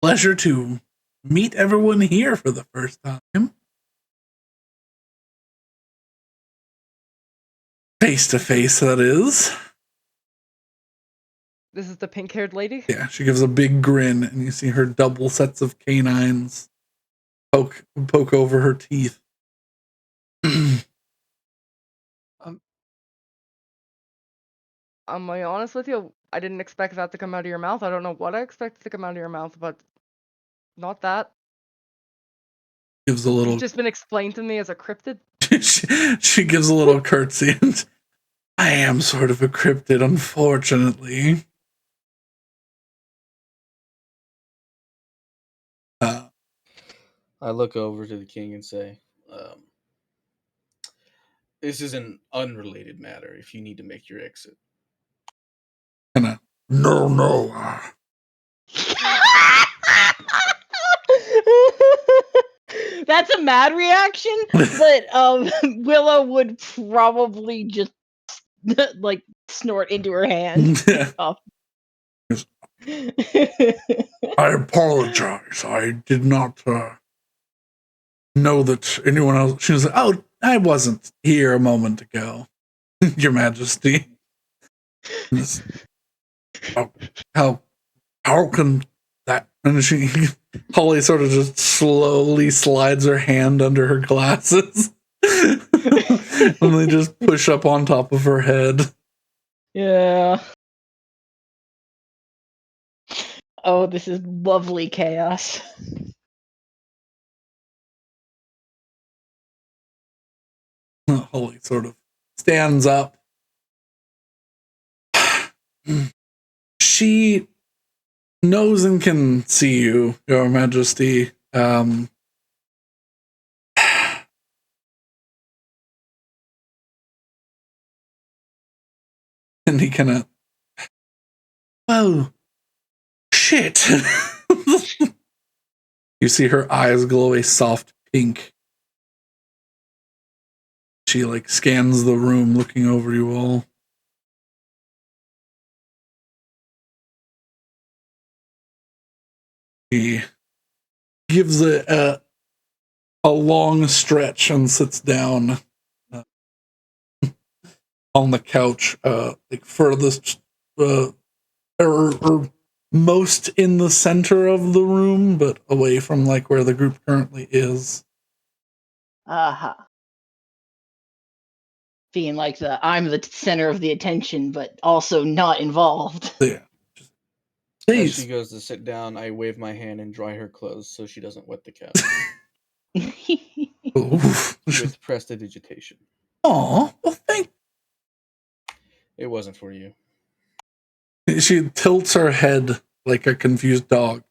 pleasure to meet everyone here for the first time. Face to face, that is. This is the pink-haired lady. Yeah, she gives a big grin, and you see her double sets of canines poke over her teeth. Am I honest with you? I didn't expect that to come out of your mouth. I don't know what I expected to come out of your mouth, but not that. Gives a It's little. just been explained to me as a cryptid. she gives a little curtsy, and I am sort of a cryptid, unfortunately. I look over to the king and say, this is an unrelated matter if you need to make your exit. Kinda, no. That's a mad reaction, but Willow would probably just like snort into her hand. Oh. I apologize. I did not know that anyone else. She was like, "Oh, I wasn't here a moment ago, Your Majesty." How can that? And she, Holly, sort of just slowly slides her hand under her glasses, and they just push up on top of her head. Yeah. Oh, this is lovely chaos. Holly sort of stands up. She knows and can see you, Your Majesty. And he kind of, oh, shit. You see her eyes glow a soft pink. She like scans the room, looking over you all. She gives a long stretch and sits down on the couch, like furthest, or most in the center of the room, but away from like where the group currently is. Uh-huh. Being like I'm the center of the attention, but also not involved. Yeah. As she goes to sit down, I wave my hand and dry her clothes so she doesn't wet the couch. With prestidigitation. Aw, well, thank. It wasn't for you. She tilts her head like a confused dog.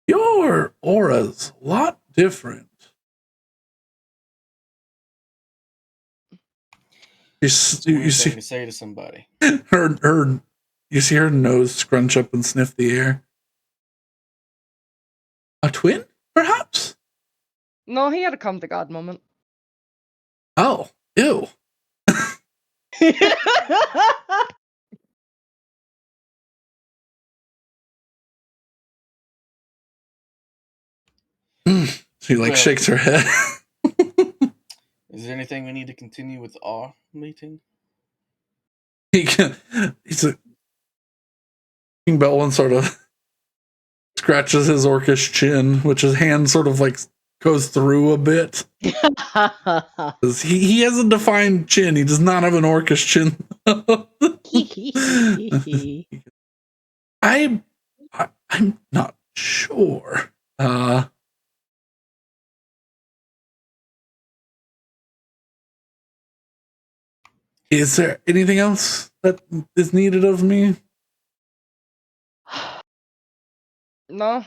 Your aura's a lot different. You see to say to somebody. her. You see her nose scrunch up and sniff the air. A twin, perhaps? No, he had a come to God moment. Oh, ew. She like shakes her head. Is there anything we need to continue with our meeting? He's a King Belwyn sort of scratches his orcish chin, which his hand sort of like goes through a bit. He has a defined chin. He does not have an orcish chin. I'm not sure. Is there anything else that is needed of me? No.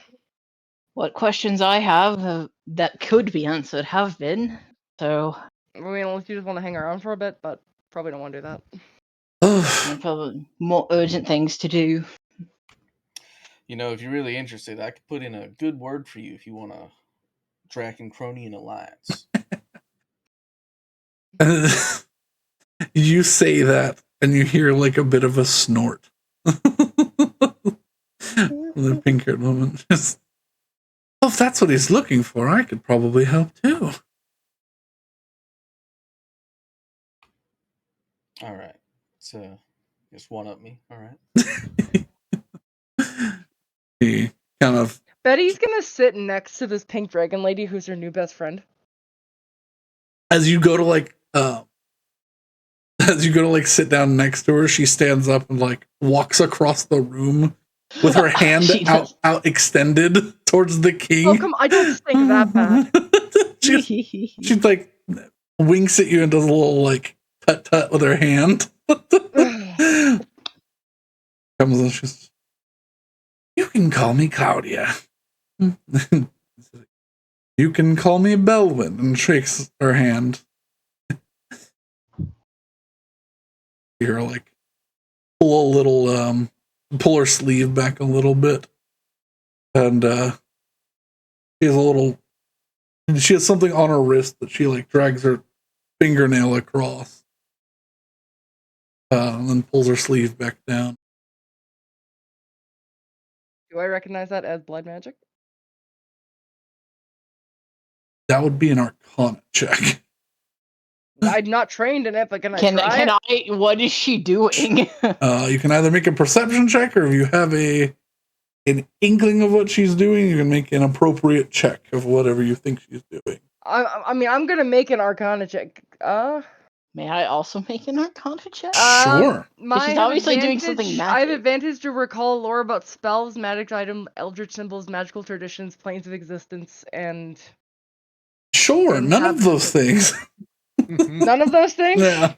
What questions I have that could be answered have been. So, I mean, unless you just want to hang around for a bit, but probably don't want to do that. and probably more urgent things to do. You know, if you're really interested, I could put in a good word for you if you want a Draken-Cronian alliance. You say that, and you hear like a bit of a snort. The pink-haired woman just. Oh, if that's what he's looking for, I could probably help too. All right. So, just one up me. All right. He kind of. Betty's gonna sit next to this pink dragon lady who's her new best friend. As you go to like sit down next to her, she stands up and like walks across the room with her hand She does. out extended towards the king. Oh, come on, I don't stink that bad. she like winks at you and does a little like tut tut with her hand. Comes and she's, you can call me Claudia. You can call me Belwyn, and shakes her hand. You're like pull her sleeve back a little bit, and she has something on her wrist that she like drags her fingernail across, and then pulls her sleeve back down. Do I recognize that as blood magic? That would be an Arcana check. I'm not trained in it, but can I Can try it? I? What is she doing? You can either make a perception check, or if you have an inkling of what she's doing, you can make an appropriate check of whatever you think she's doing. I mean, I'm gonna make an Arcana check. May I also make an Arcana check? Sure. She's obviously doing something I have magic. advantage to recall lore about spells, magic item, eldritch symbols, magical traditions, planes of existence, and Sure, none of those things. none of those things. Yeah.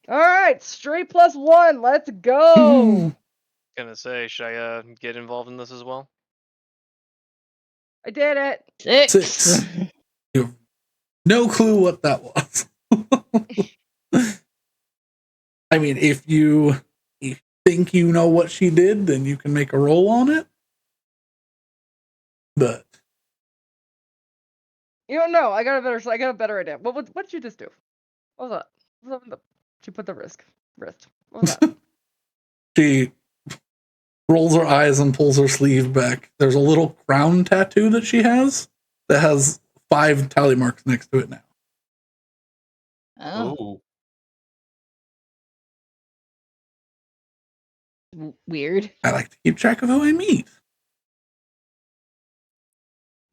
All right, straight +1. Let's go. Gonna say, should I get involved in this as well? I did it. 6. You have no clue what that was. I mean, if you think you know what she did, then you can make a roll on it. But You don't know. I got a better idea. What did you just do? What was that? What was that? She put the wrist. What was that? she rolls her eyes and pulls her sleeve back. There's a little crown tattoo that she has that has 5 tally marks next to it now. Oh. Weird. I like to keep track of who I meet.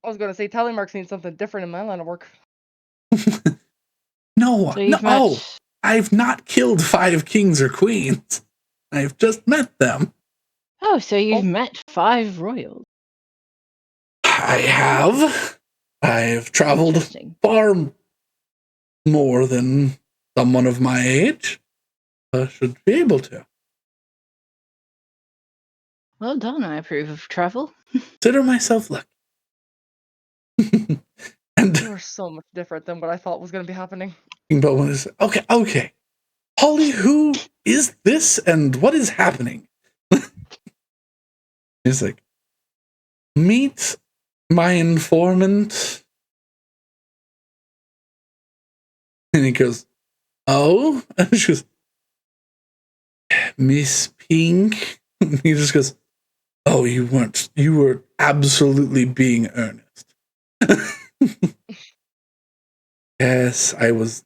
I was gonna say tally marks mean something different in my line of work. No, So you've met... I've not killed 5 kings or queens. I've just met them. Oh, so you've met 5 royals. I have. I've traveled far more than someone of my age should be able to. Well done, I approve of travel. Consider myself lucky. And You are so much different than what I thought was gonna be happening. Bowen is okay. Holly, who is this and what is happening? He's like, meet my informant. And he goes, oh? And she goes, Miss Pink. And he just goes, oh, you weren't. You were absolutely being earnest. Yes, I was.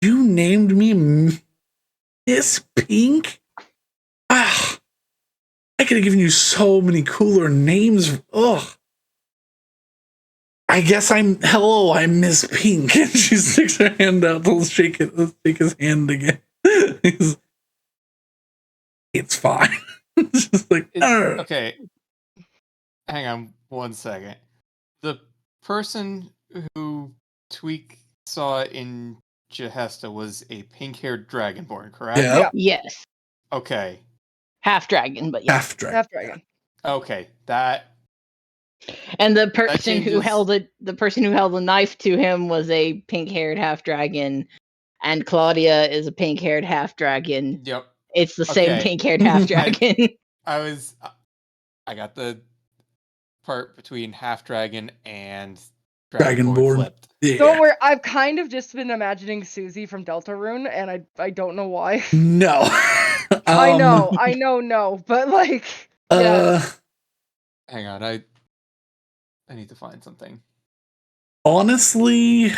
You named me Miss Pink? Ah, I could have given you so many cooler names. Ugh. I guess I'm Miss Pink. And she sticks her hand out to shake his hand again. It's fine. It's just like, okay. Hang on 1 second. The person who Tweak saw in Jahesta was a pink-haired dragonborn, correct? Yeah. Yes. Okay. Half dragon, but yeah. Half dragon. Half dragon. Okay. That And the person who changes- held the knife to him was a pink-haired half dragon, and Claudia is a pink-haired half dragon. Yep. It's the same Okay. pink-haired half dragon. I got the part between half dragon and Dragonborn. flipped. Yeah. Don't worry, I've kind of just been imagining Susie from Deltarune, and I don't know why. No. I know, no, but like, yeah. Hang on, I need to find something. Honestly,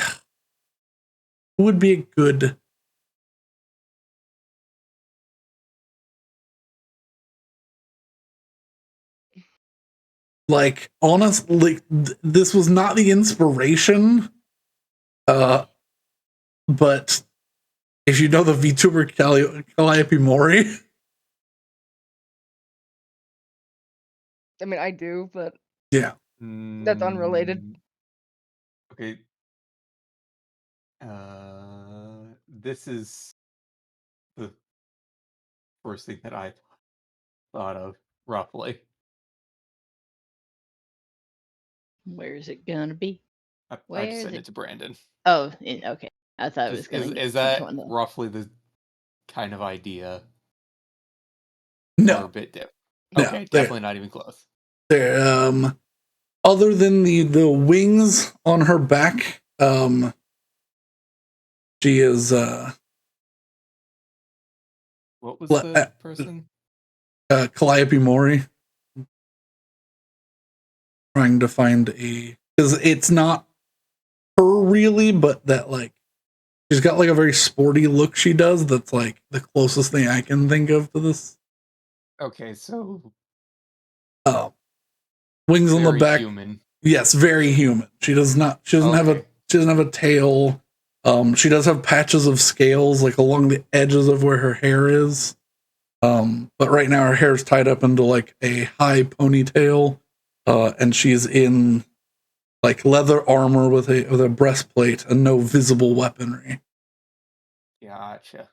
who would be a good... Like, honestly, this was not the inspiration. But if you know the VTuber Calliope Mori, I mean, I do, but yeah. That's unrelated. Okay. This is the first thing that I thought of, roughly. Where is it gonna be? I Where just is sent it? it to Brandon. Oh, okay. I thought it was gonna Is get that someone else. roughly the kind of idea? Or a No. bit different? No, Okay, definitely not even close. There, other than the wings on her back, she is What was Le- the person? Calliope Mori. Trying to find because it's not her really, but that like she's got like a very sporty look she does. That's like the closest thing I can think of to this. Okay, so Wings on the very back. human. Yes, very human. She doesn't have a tail. She does have patches of scales like along the edges of where her hair is. But right now her hair is tied up into like a high ponytail. And she's in like leather armor with a breastplate and no visible weaponry. Gotcha.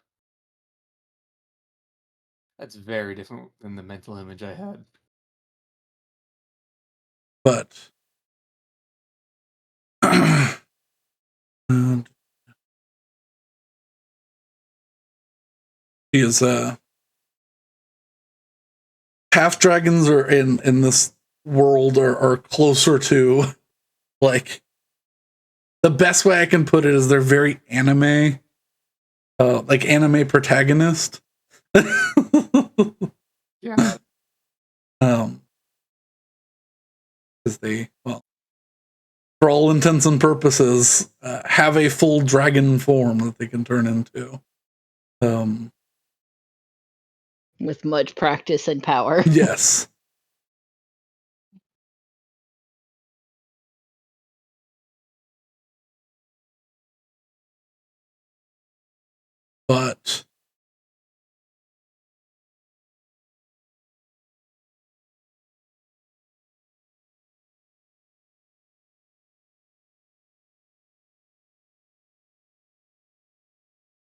That's very different than the mental image I had. But she is half dragons are in this world are closer to like the best way I can put it is they're very anime, like anime protagonist. Yeah. Because they, well, for all intents and purposes, have a full dragon form that they can turn into. With much practice and power. Yes. But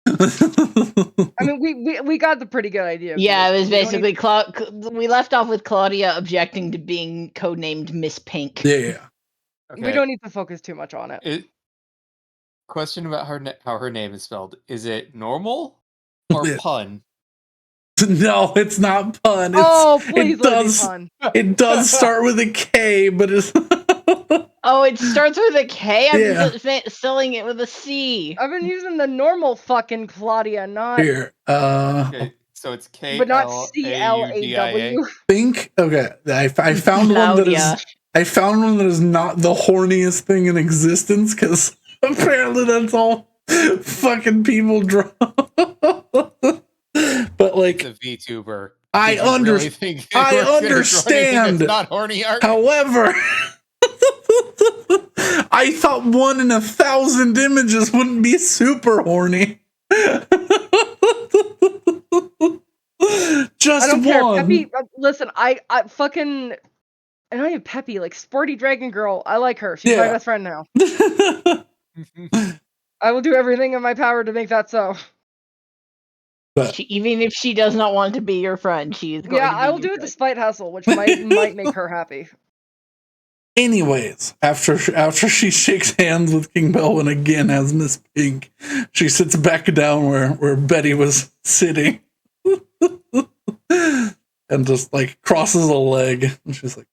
I mean, we got the pretty good idea. Yeah, it was We don't need- basically we left off with Claudia objecting to being codenamed Miss Pink. yeah. Okay. We don't need to focus too much on it. Question about how her name is spelled. Is it normal or Yeah. pun? No, it's not pun. Oh, please it let it be does. fun. It does start with a K, but it's Oh, it starts with a K? I'm Yeah. spelling it with a C. I've been using the normal fucking Claudia, not here. Okay, so it's but not Claudia. CLAW. Think okay. I found one that Claudia. is. I found one that is not the horniest thing in existence because apparently that's all fucking people draw. But like, It's a VTuber. I Did you really understand. think they I were gonna draw anything understand. that's not horny art? However, I thought 1 in 1,000 images wouldn't be super horny. Just I don't care. one. Peppy, listen, I fucking, I know you Peppy, like sporty dragon girl. I like her. She's my Yeah. best friend now. I will do everything in my power to make that so. But Even if she does not want to be your friend, she is going Yeah, to be I will your do it friend. despite Hessel, which might make her happy. anyways, after she shakes hands with King Belwin again as Miss Pink, she sits back down where Betty was sitting. And just like crosses a leg. And she's like,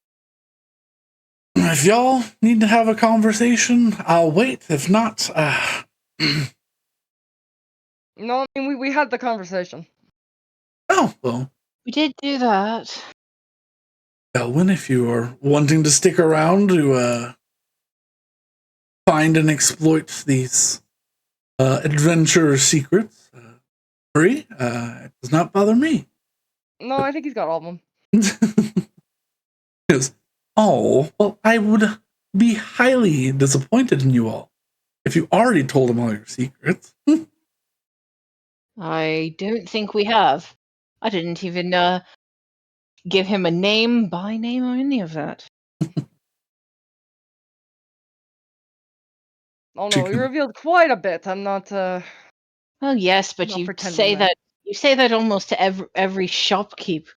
if y'all need to have a conversation, I'll wait. If not, No, I mean we had the conversation. oh, well, We did do that. Belwin, if you are wanting to stick around to find and exploit these adventure secrets, free, it does not bother me. No, I think he's got all of them. He goes, oh, well, I would be highly disappointed in you all if you already told him all your secrets. I don't think we have. I didn't even give him a name, by name, or any of that. Oh She no, we can- revealed quite a bit. I'm not. Well, yes, but Not you pretending say that. that almost to every shopkeep.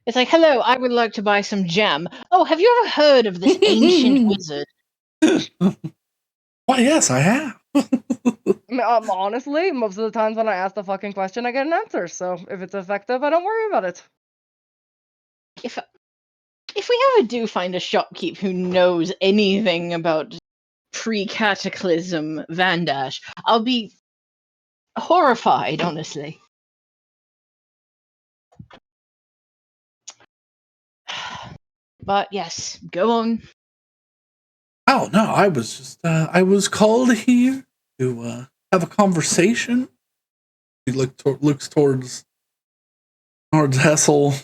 It's like, hello, I would like to buy some jam. Oh, have you ever heard of this ancient wizard? Why, yes, I have. Honestly, most of the times when I ask the fucking question, I get an answer. So if it's effective, I don't worry about it. If we ever do find a shopkeep who knows anything about pre-cataclysm Vandash, I'll be horrified, honestly. But yes, go on. Oh no, I was just I was called here to have a conversation. He looks towards Hessel.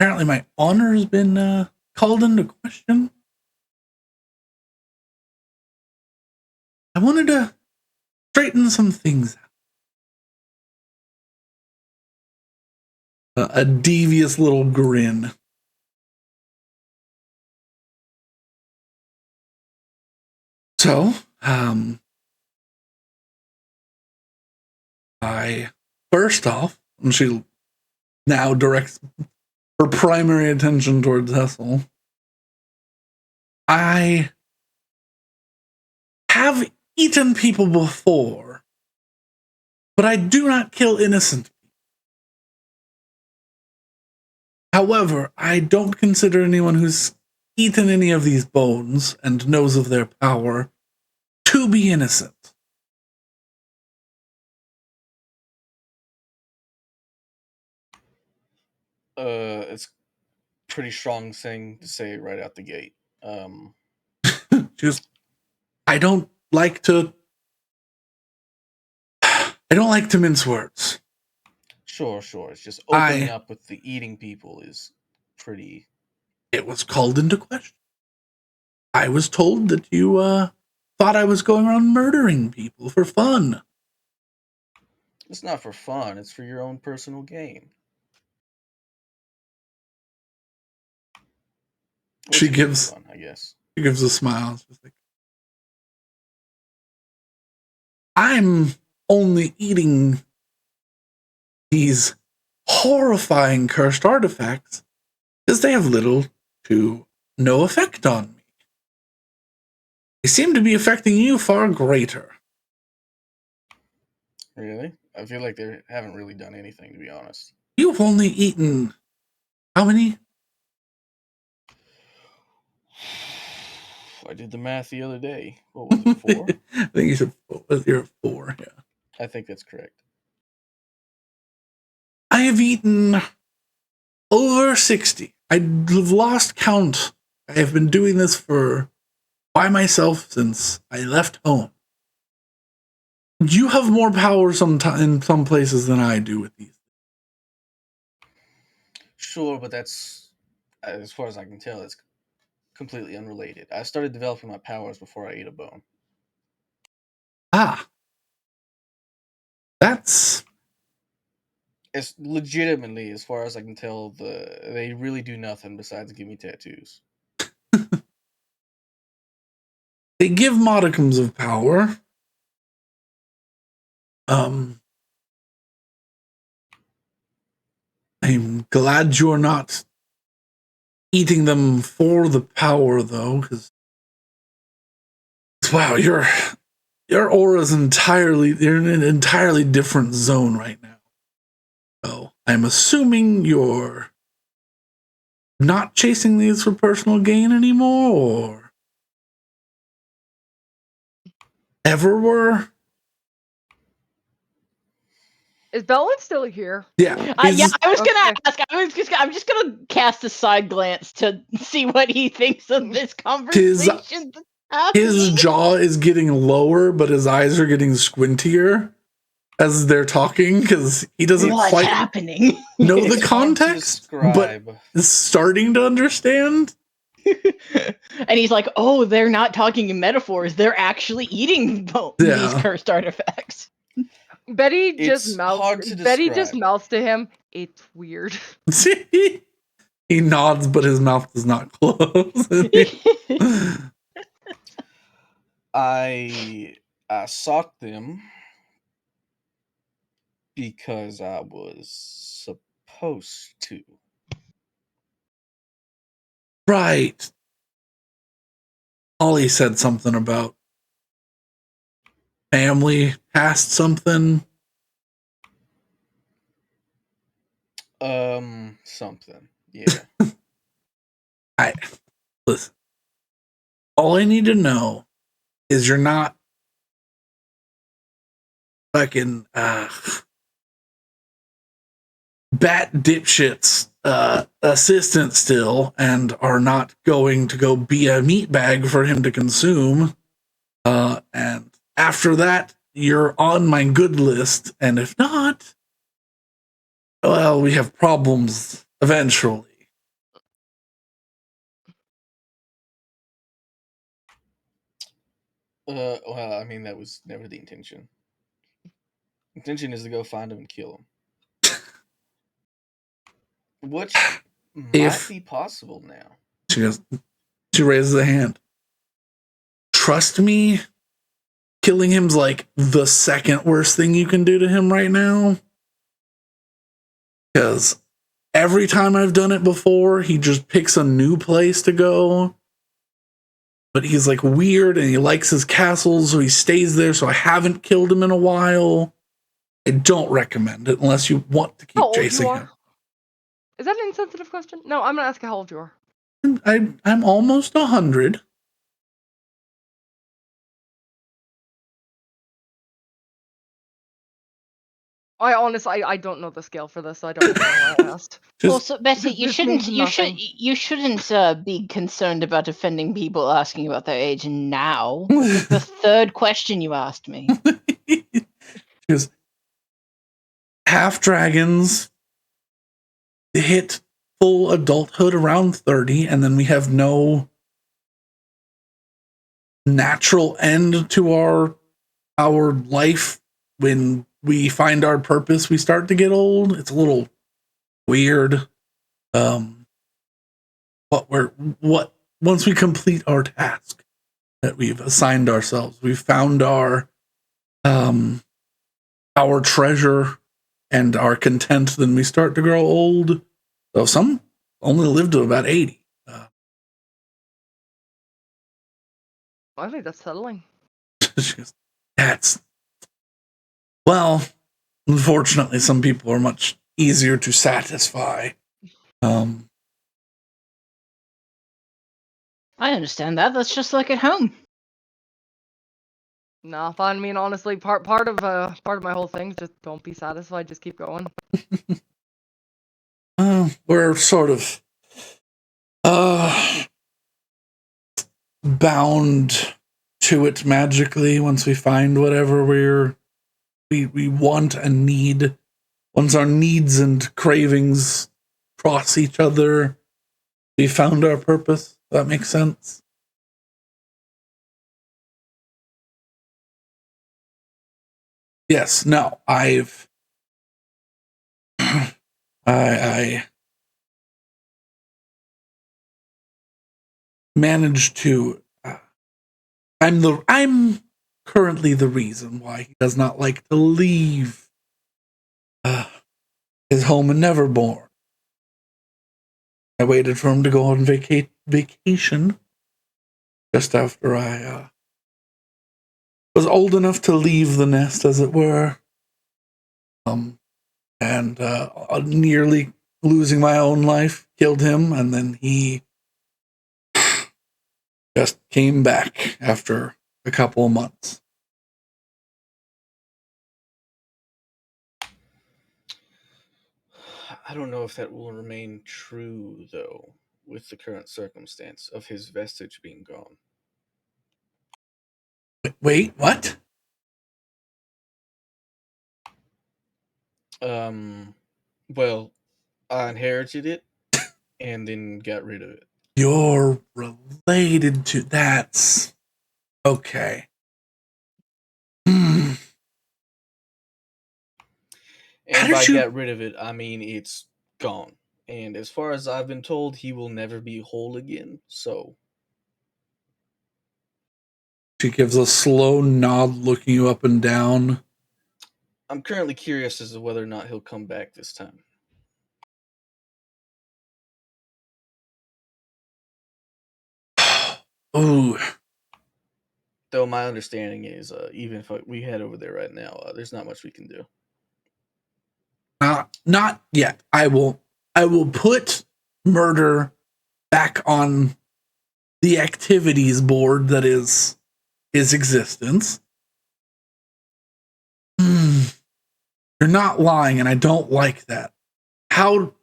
Apparently, my honor's been called into question. I wanted to straighten some things out. A devious little grin. So, I first off, and she now directs her primary attention towards Hessel. I have eaten people before, but I do not kill innocent. However, I don't consider anyone who's eaten any of these bones and knows of their power to be innocent. It's pretty strong thing to say right out the gate. Just, I don't like to. I don't like to mince words. Sure. It's just opening up with the eating people is pretty. It was called into question. I was told that you thought I was going around murdering people for fun. It's not for fun. It's for your own personal gain. Which She is gives fun, I guess. she gives a smile. She's like, I'm only eating these horrifying cursed artifacts because they have little to no effect on me. They seem to be affecting you far greater. Really? I feel like they haven't really done anything, to be honest. You've only eaten how many? I did the math the other day. What was it, 4? I think you said you're at 4. Yeah, I think that's correct. I have eaten over 60. I've lost count. I have been doing this by myself since I left home. You have more power in some places than I do with these. Sure, but that's, as far as I can tell, it's completely unrelated. I started developing my powers before I ate a bone. Ah, that's It's legitimately, as far as I can tell, they really do nothing besides give me tattoos. they give modicums of power. I'm glad you're not eating them for the power, though, because wow, your aura's you're in an entirely different zone right now. So I'm assuming you're not chasing these for personal gain anymore, or ever were? Is Bellin still here? Yeah. Yeah, I was gonna Okay. ask. I'm just gonna cast a side glance to see what he thinks of this conversation that's His happening. jaw is getting lower, but his eyes are getting squintier as they're talking because he doesn't What's quite happening? know the It's hard to context, but describe. is starting to understand. And he's like, "Oh, they're not talking in metaphors. They're actually eating these Yeah. cursed artifacts." Betty just It's mouths. hard to Betty just describe. mouths to him. It's weird. He nods, but his mouth does not close. I sought them because I was supposed to. Right. Ollie said something about family past something. Something. Yeah. Listen, all I need to know is you're not fucking bat dipshits assistant still and are not going to go be a meat bag for him to consume. And after that, you're on my good list. And if not, well, we have problems eventually. Well, I mean, that was never the intention. Intention is to go find him and kill him. Which might be possible now. She raises a hand. Trust me, killing him's like the second worst thing you can do to him right now. Because every time I've done it before, he just picks a new place to go. But he's like weird and he likes his castles, so he stays there. So I haven't killed him in a while. I don't recommend it unless you want to keep How old chasing you are? him. Is that an insensitive question? No, I'm gonna ask how old you are. I'm almost 100. I honestly, I don't know the scale for this, so I don't know why I asked. Also, Betty, you This shouldn't means nothing. you shouldn't be concerned about offending people asking about their age now. This is the third question you asked me. Because half dragons hit full adulthood around 30, and then we have no natural end to our life. When we find our purpose, we start to get old. It's a little weird. What once we complete our task that we've assigned ourselves, we've found our treasure and are content, then we start to grow old. So some only live to about 80. I think that's settling. That's, well, unfortunately, some people are much easier to satisfy. I understand that. That's just like at home. Nah, I mean honestly, part of my whole thing is just don't be satisfied, just keep going. We're sort of bound to it magically once we find whatever we want and need. Once our needs and cravings cross each other, we found our purpose. That makes sense. Yes. No, I managed to I'm currently the reason why he does not like to leave his home in Neverborn. I waited for him to go on vacation just after I was old enough to leave the nest, as it were, and nearly losing my own life, killed him, and then he just came back after a couple of months. I don't know if that will remain true, though, with the current circumstance of his vestige being gone. Wait, what? Well, I inherited it and then got rid of it. You're related to... That's... Okay. And How by did you... got rid of it, I mean it's gone. And as far as I've been told, he will never be whole again, so... She gives a slow nod, looking you up and down. I'm currently curious as to whether or not he'll come back this time. Ooh. Though my understanding is, even if we head over there right now, there's not much we can do. Not yet. I will put murder back on the activities board that is his existence. You're not lying, and I don't like that. How...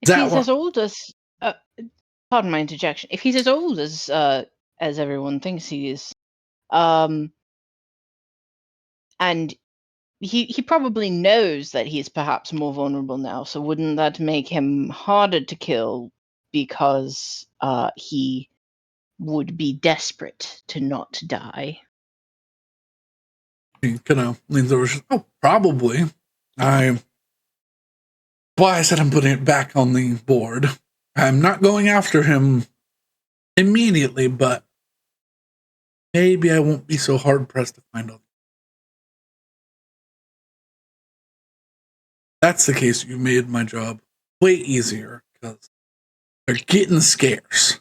If he's as old as, pardon my interjection. If he's as old as everyone thinks he is, and he probably knows that he's perhaps more vulnerable now. So wouldn't that make him harder to kill because he would be desperate to not die? He kind of leans over. Oh, probably. Why I said I'm putting it back on the board. I'm not going after him immediately, but maybe I won't be so hard pressed to find out. That's the case. You made my job way easier because they're getting scarce.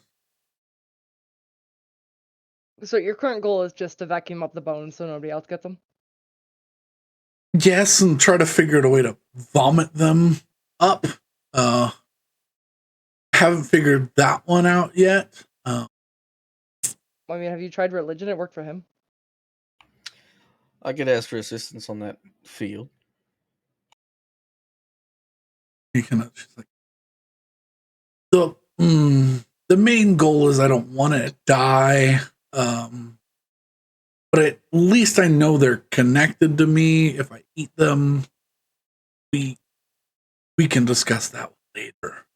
So your current goal is just to vacuum up the bones so nobody else gets them? Yes, and try to figure out a way to vomit them up. Haven't figured that one out yet. I mean, have you tried religion? It worked for him. I could ask for assistance on that field. She's like, the main goal is I don't want to die. But at least I know they're connected to me. If I eat them, we can discuss that later.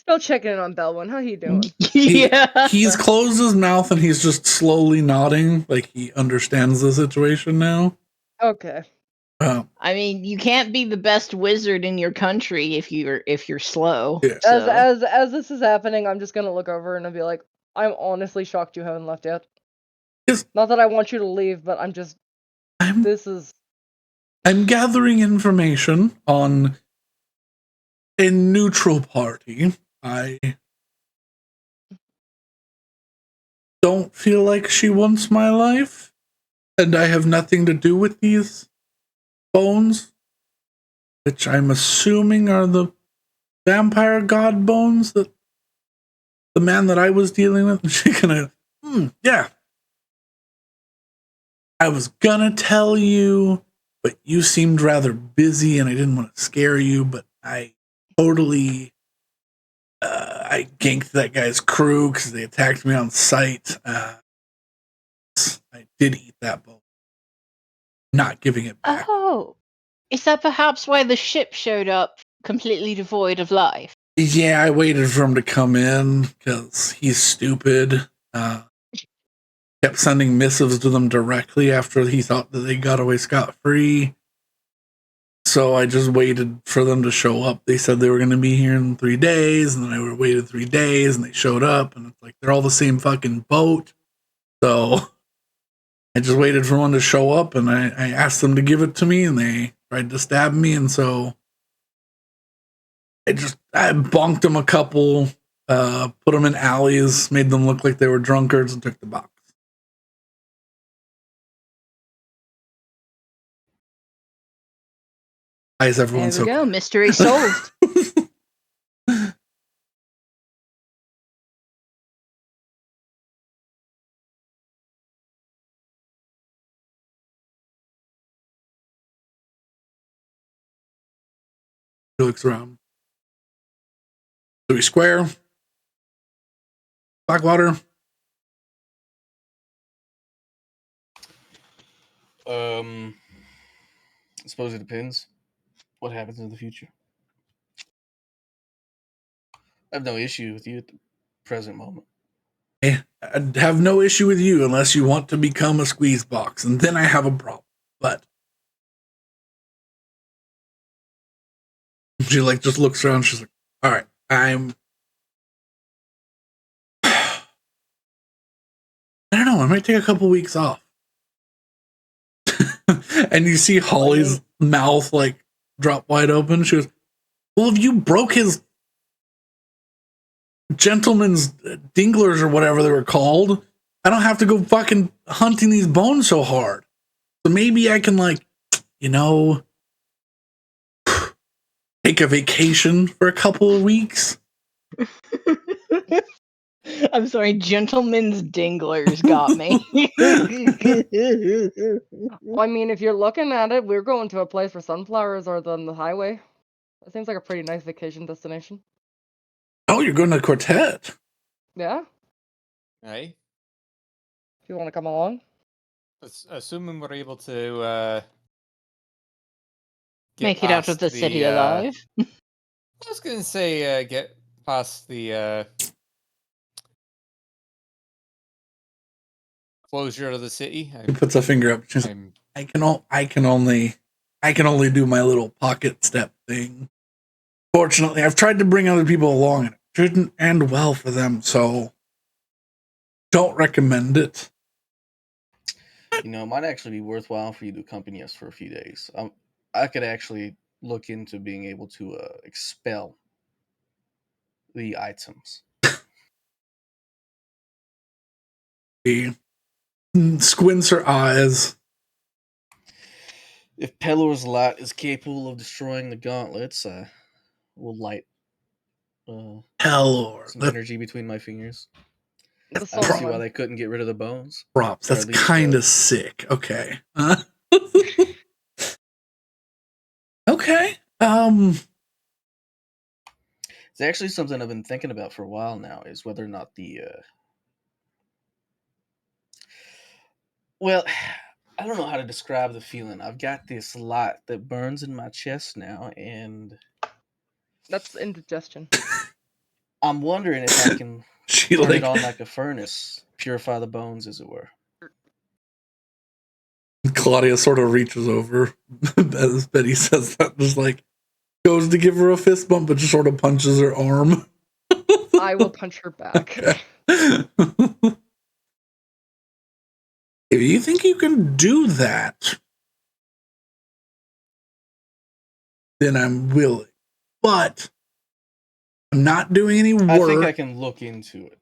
Still checking in on Belwyn. How he doing? He's closed his mouth and he's just slowly nodding, like he understands the situation now. Okay. I mean, you can't be the best wizard in your country if you're slow. Yeah. So. As this is happening, I'm just gonna look over and I'll be like, I'm honestly shocked you haven't left yet. Not that I want you to leave, but I'm gathering information on a neutral party. I don't feel like she wants my life, and I have nothing to do with these bones, which I'm assuming are the vampire god bones that the man that I was dealing with. She's gonna, yeah. I was gonna tell you, but you seemed rather busy and I didn't want to scare you, but I totally, I ganked that guy's crew because they attacked me on sight. I did eat that bone. Not giving it back. Oh, is that perhaps why the ship showed up completely devoid of life? Yeah, I waited for him to come in because he's stupid. Kept sending missives to them directly after he thought that they got away scot-free. so I just waited for them to show up. They said they were going to be here in 3 days, and then I waited 3 days, and they showed up, and it's like they're all the same fucking boat. So I just waited for one to show up, and I asked them to give it to me, and they tried to stab me, and so I bonked them a couple, put them in alleys, made them look like they were drunkards, and took the box. Why is everyone There we so go. Mystery solved. He looks around. Louis Square, Blackwater. I suppose it depends what happens in the future. I have no issue with you at the present moment. I have no issue with you unless you want to become a squeeze box, and then I have a problem. But she like just looks around. She's like, "All right, I don't know. I might take a couple weeks off." And you see Holly's mouth like drop wide open. She goes, "Well, if you broke his gentleman's dinglers or whatever they were called, I don't have to go fucking hunting these bones so hard. So maybe I can, like, you know, take a vacation for a couple of weeks." I'm sorry, gentlemen's dinglers got me. Well, I mean, if you're looking at it, we're going to a place where sunflowers are on the highway. That seems like a pretty nice vacation destination. Oh, you're going to Quartet. Yeah, Hey, if you want to come along. assuming we're able to get Make it out of past the city alive. I was gonna say get past the closure of the city. He puts a finger up. She's like, I can only do my little pocket step thing. Fortunately, I've tried to bring other people along, and it didn't end well for them, so don't recommend it. You know, it might actually be worthwhile for you to accompany us for a few days. I could actually look into being able to expel the items. She squints her eyes. If Pelor's light is capable of destroying the gauntlets, will light Pelor. some energy between my fingers. The I don't soul see why one. they couldn't get rid of the bones. Props. Or That's at least, kind of sick. Okay. Okay. It's actually something I've been thinking about for a while now, is whether or not the well, I don't know how to describe the feeling. I've got this light that burns in my chest now, and That's indigestion. I'm wondering if I can She turn like it on like a furnace, purify the bones, as it were. Claudia sort of reaches over as Betty says that, just like goes to give her a fist bump, but just sort of punches her arm. I will punch her back. If you think you can do that, then I'm willing. But I'm not doing any work. I think I can look into it.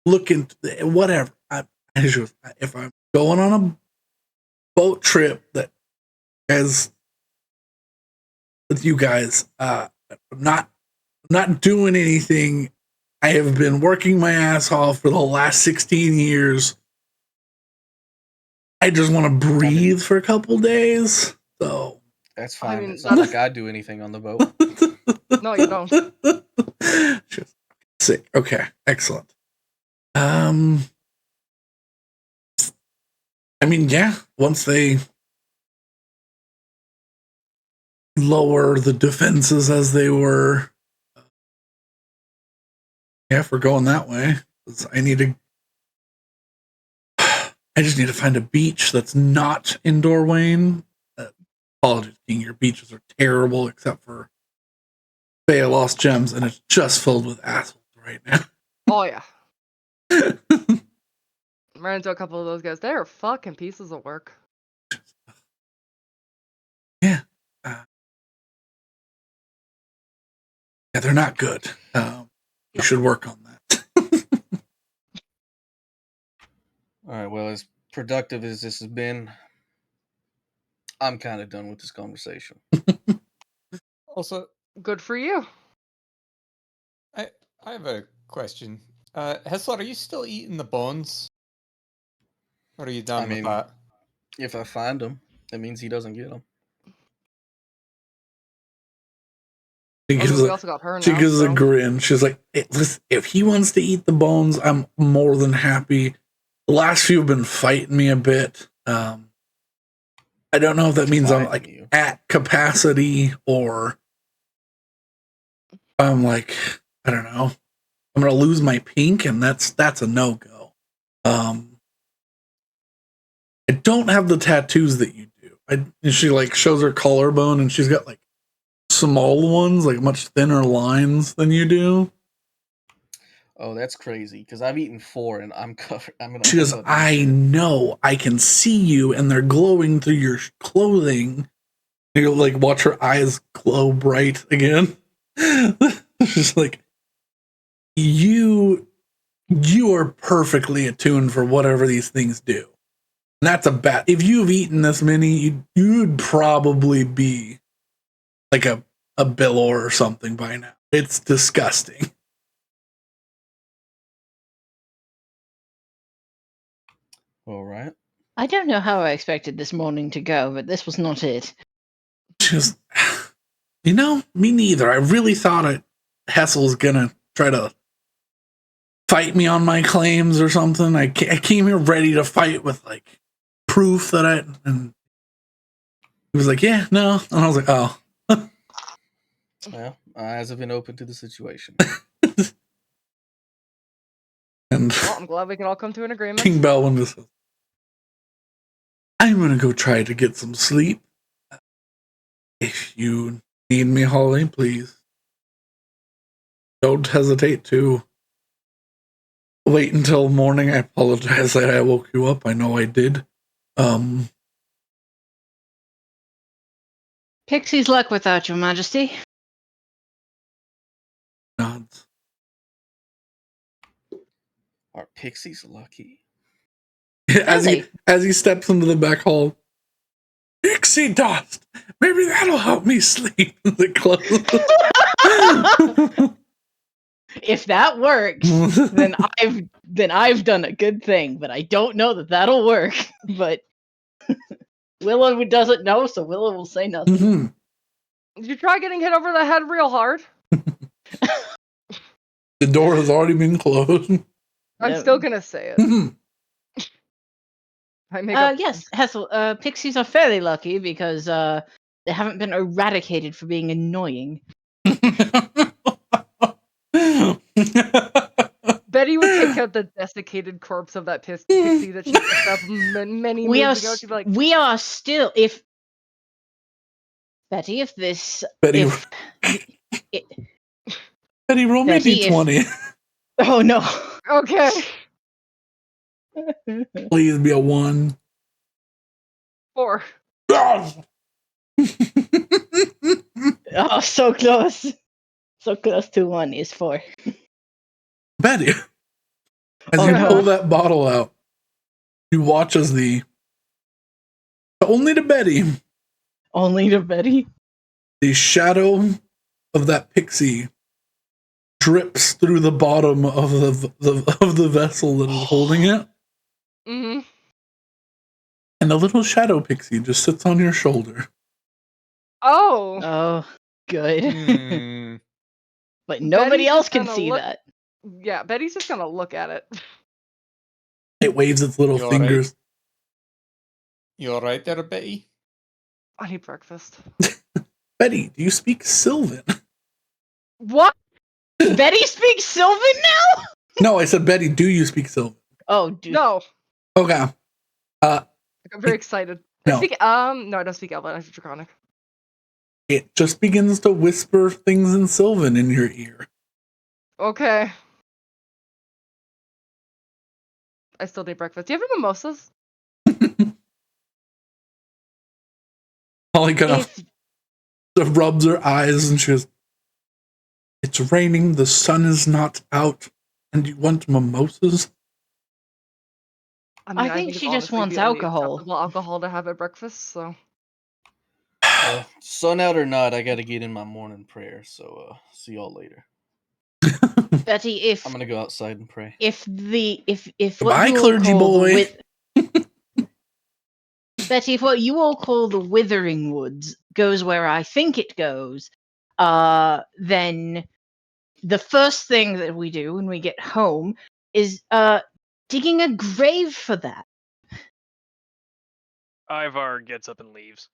Look into whatever. If I'm going on a boat trip that has with you guys, I'm not doing anything. I have been working my ass off for the last 16 years. I just want to breathe for a couple days. So That's fine. mean, It's not like I do anything on the boat. No, you don't. Sick. Okay, excellent. I mean, yeah, once they lower the defenses as they were, yeah, if we're going that way, I just need to find a beach that's not in Dorwayne. apologies, King. Your beaches are terrible, except for Bay of Lost Gems, and it's just filled with assholes right now. Oh yeah. Ran into a couple of those guys. They're fucking pieces of work. Yeah. Yeah, they're not good. You should work on that. All right. Well, as productive as this has been, I'm kind of done with this conversation. Also, Good for you. I have a question. Hessler, are you still eating the bones? Or are you done I with mean, that? if I find him, that means he doesn't get them. She Oh, gives, but we a, also got her she now. gives a So. grin. She's like, hey, listen, if he wants to eat the bones, I'm more than happy. The last few have been fighting me a bit. I don't know if that means I'm like you. at capacity or I'm like, I don't know. I'm gonna lose my pink, and that's a no-go. I don't have the tattoos that you do. And she like shows her collarbone, and she's got like small ones, like much thinner lines than you do. Oh, that's crazy. Because I've eaten 4 and I'm covered. I'm gonna. She goes, I know, I can see you, and they're glowing through your clothing. And you'll like watch her eyes glow bright again. She's like, you are perfectly attuned for whatever these things do. And that's a bad. If you've eaten this many, you'd probably be like a Billor or something by now. It's disgusting. All right. I don't know how I expected this morning to go, but this was not it. Just, me neither. I really thought Hessel's gonna try to fight me on my claims or something. I came here ready to fight with like proof that and he was like, yeah, no. And I was like, oh. Well, eyes have been open to the situation. And Well, I'm glad we can all come to an agreement. King Belwin just says, I'm gonna go try to get some sleep. If you need me, Holly, please don't hesitate to wait until morning. I apologize that I woke you up. I know I did. Pixie's luck without your majesty. Nods. Are pixies lucky? As Really? he steps into the back hall, pixie dust. Maybe that'll help me sleep. The clothes. If that works, then I've done a good thing, but I don't know that that'll work. But Willow doesn't know, so Willow will say nothing. Mm-hmm. Did you try getting hit over the head real hard? The door has already been closed. I'm still gonna say it. Mm-hmm. I make up. Yes, Hessel, pixies are fairly lucky because they haven't been eradicated for being annoying. Betty would take out the desiccated corpse of that pixie that she picked up many moons ago. She'd be like, We are still if Betty, if this Betty, if, Betty, roll me Betty, d20. Oh no. okay. Please be a 1. 4. Oh, so close. So close to 1 is 4. Betty, as Oh, you no. pull that bottle out, you watch as only to Betty, Only to Betty. the shadow of that pixie drips through the bottom of the vessel that is holding it. Mm-hmm. And the little shadow pixie just sits on your shoulder. Oh. Oh, good. Hmm. But nobody Betty's else just can gonna see look- that. Yeah, Betty's just gonna look at it. It waves its little You all right? fingers. You alright there, Betty? I need breakfast. Betty, do you speak Sylvan? What? Betty speaks Sylvan now? No, I said, Betty, do you speak Sylvan? Oh, dude. No. Okay. I got very excited. No. No, I don't speak Elven. I speak Draconic. It just begins to whisper things in Sylvan in your ear. Okay. I still need breakfast. Do you have any mimosas? Holly kind of rubs her eyes and she goes, "It's raining, the sun is not out, and you want mimosas?" I think it's she just honestly wants the only alcohol. acceptable alcohol to have at breakfast, so. Well, sun out or not, I gotta get in my morning prayer. So see y'all later. Betty, if I'm gonna go outside and pray. if what Goodbye, you all clergy call boy. Betty, if what you all call the Withering Woods goes where I think it goes, then the first thing that we do when we get home is digging a grave for that. Ivar gets up and leaves.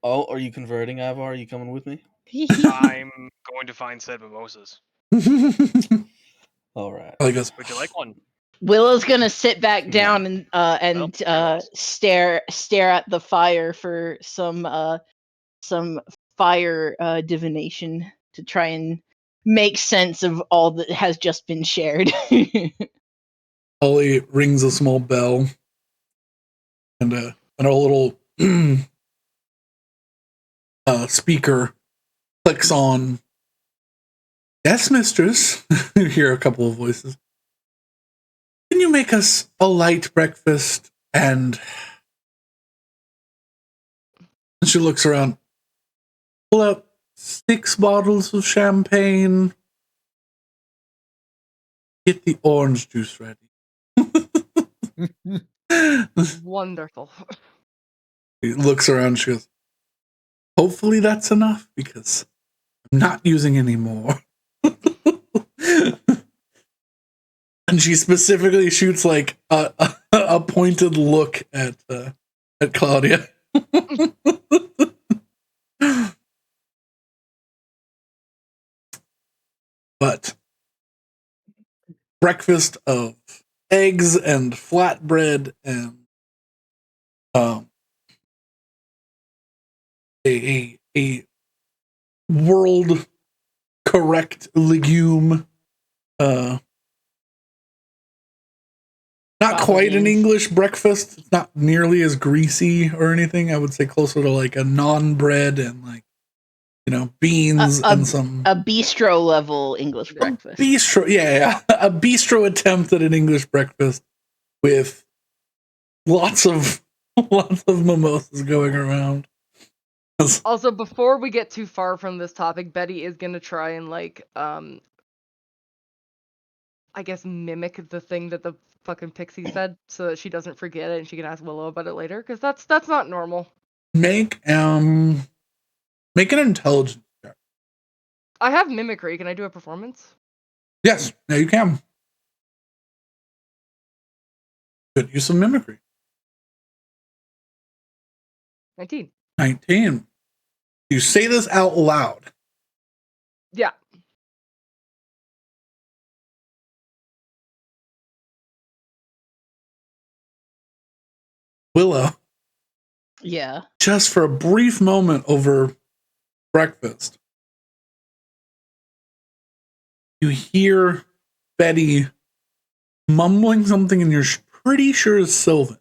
Oh, are you converting, Ivar? Are you coming with me? I'm going to find said mimosas. All right. Holly goes, Would you like one? Willow's gonna sit back No. down and Well, stare at the fire for some fire divination to try and make sense of all that has just been shared. Holly rings a small bell, and a little speaker clicks on. "Yes, mistress." You hear a couple of voices. "Can you make us a light breakfast?" And she looks around. "Pull out 6 bottles of champagne. Get the orange juice ready." Wonderful. She looks around. She goes, "Hopefully that's enough because I'm not using any more." And she specifically shoots like a pointed look at Claudia. But breakfast of eggs and flatbread and a world correct legume, not Fava quite an beans. English breakfast. It's not nearly as greasy or anything. I would say closer to like a non-bread and like, beans and some a bistro level English breakfast. bistro. Yeah, a bistro attempt at an English breakfast with lots of mimosas going around. Also, before we get too far from this topic, Betty is gonna try and I guess mimic the thing that the fucking pixie said, so that she doesn't forget it and she can ask Willow about it later, because that's not normal. Make an intelligence check. I have mimicry. Can I do a performance? Yes, now you can. Good use of mimicry. 19. 19. You say this out loud. Yeah. Willow, Yeah. just for a brief moment over breakfast, you hear Betty mumbling something and you're pretty sure it's Sylvan.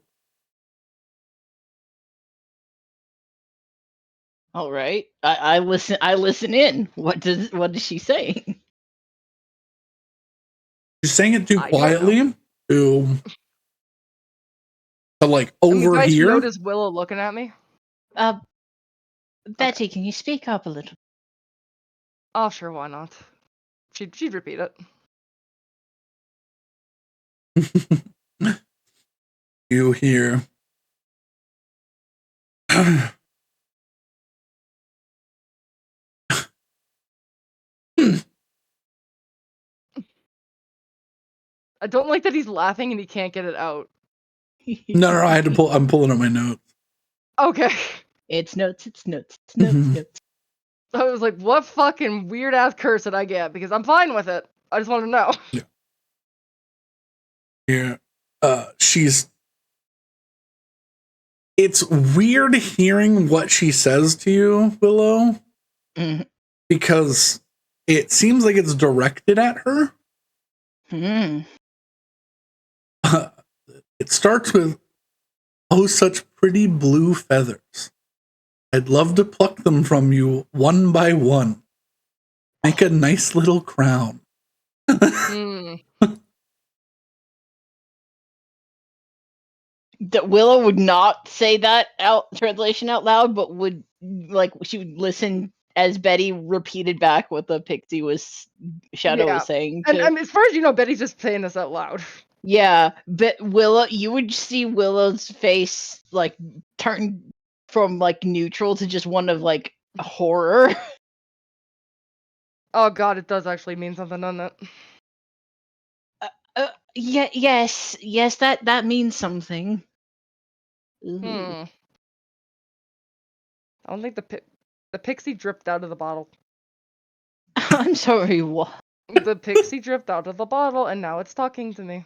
All right. I listen in. What is she saying? She's saying it too I don't quietly to like I mean, do I just overhear. notice Willow looking at me? Betty, can you speak up a little? Oh, sure, why not? She'd repeat it. You hear I don't like that he's laughing and he can't get it out. No, I had to I'm pulling up my notes. Okay. It's notes. Notes. I was like, what fucking weird ass curse did I get? Because I'm fine with it. I just want to know. Yeah. she's. It's weird hearing what she says to you, Willow, Mhm. because it seems like it's directed at her. Mhm. It starts with, "Oh, such pretty blue feathers. I'd love to pluck them from you one by one. Make a nice little crown." Hmm. That Willow would not say that translation out loud, but would she would listen as Betty repeated back what the pixie Shadow Yeah. was saying And to. I mean, as far as you know, Betty's just saying this out loud. Yeah, but Willow, you would see Willow's face turn from neutral to just one of horror. Oh god, it does actually mean something, doesn't it? Yeah, yes, that means something. Ooh. Hmm. I don't think the pixie dripped out of the bottle. I'm sorry, what? The pixie dripped out of the bottle, and now it's talking to me.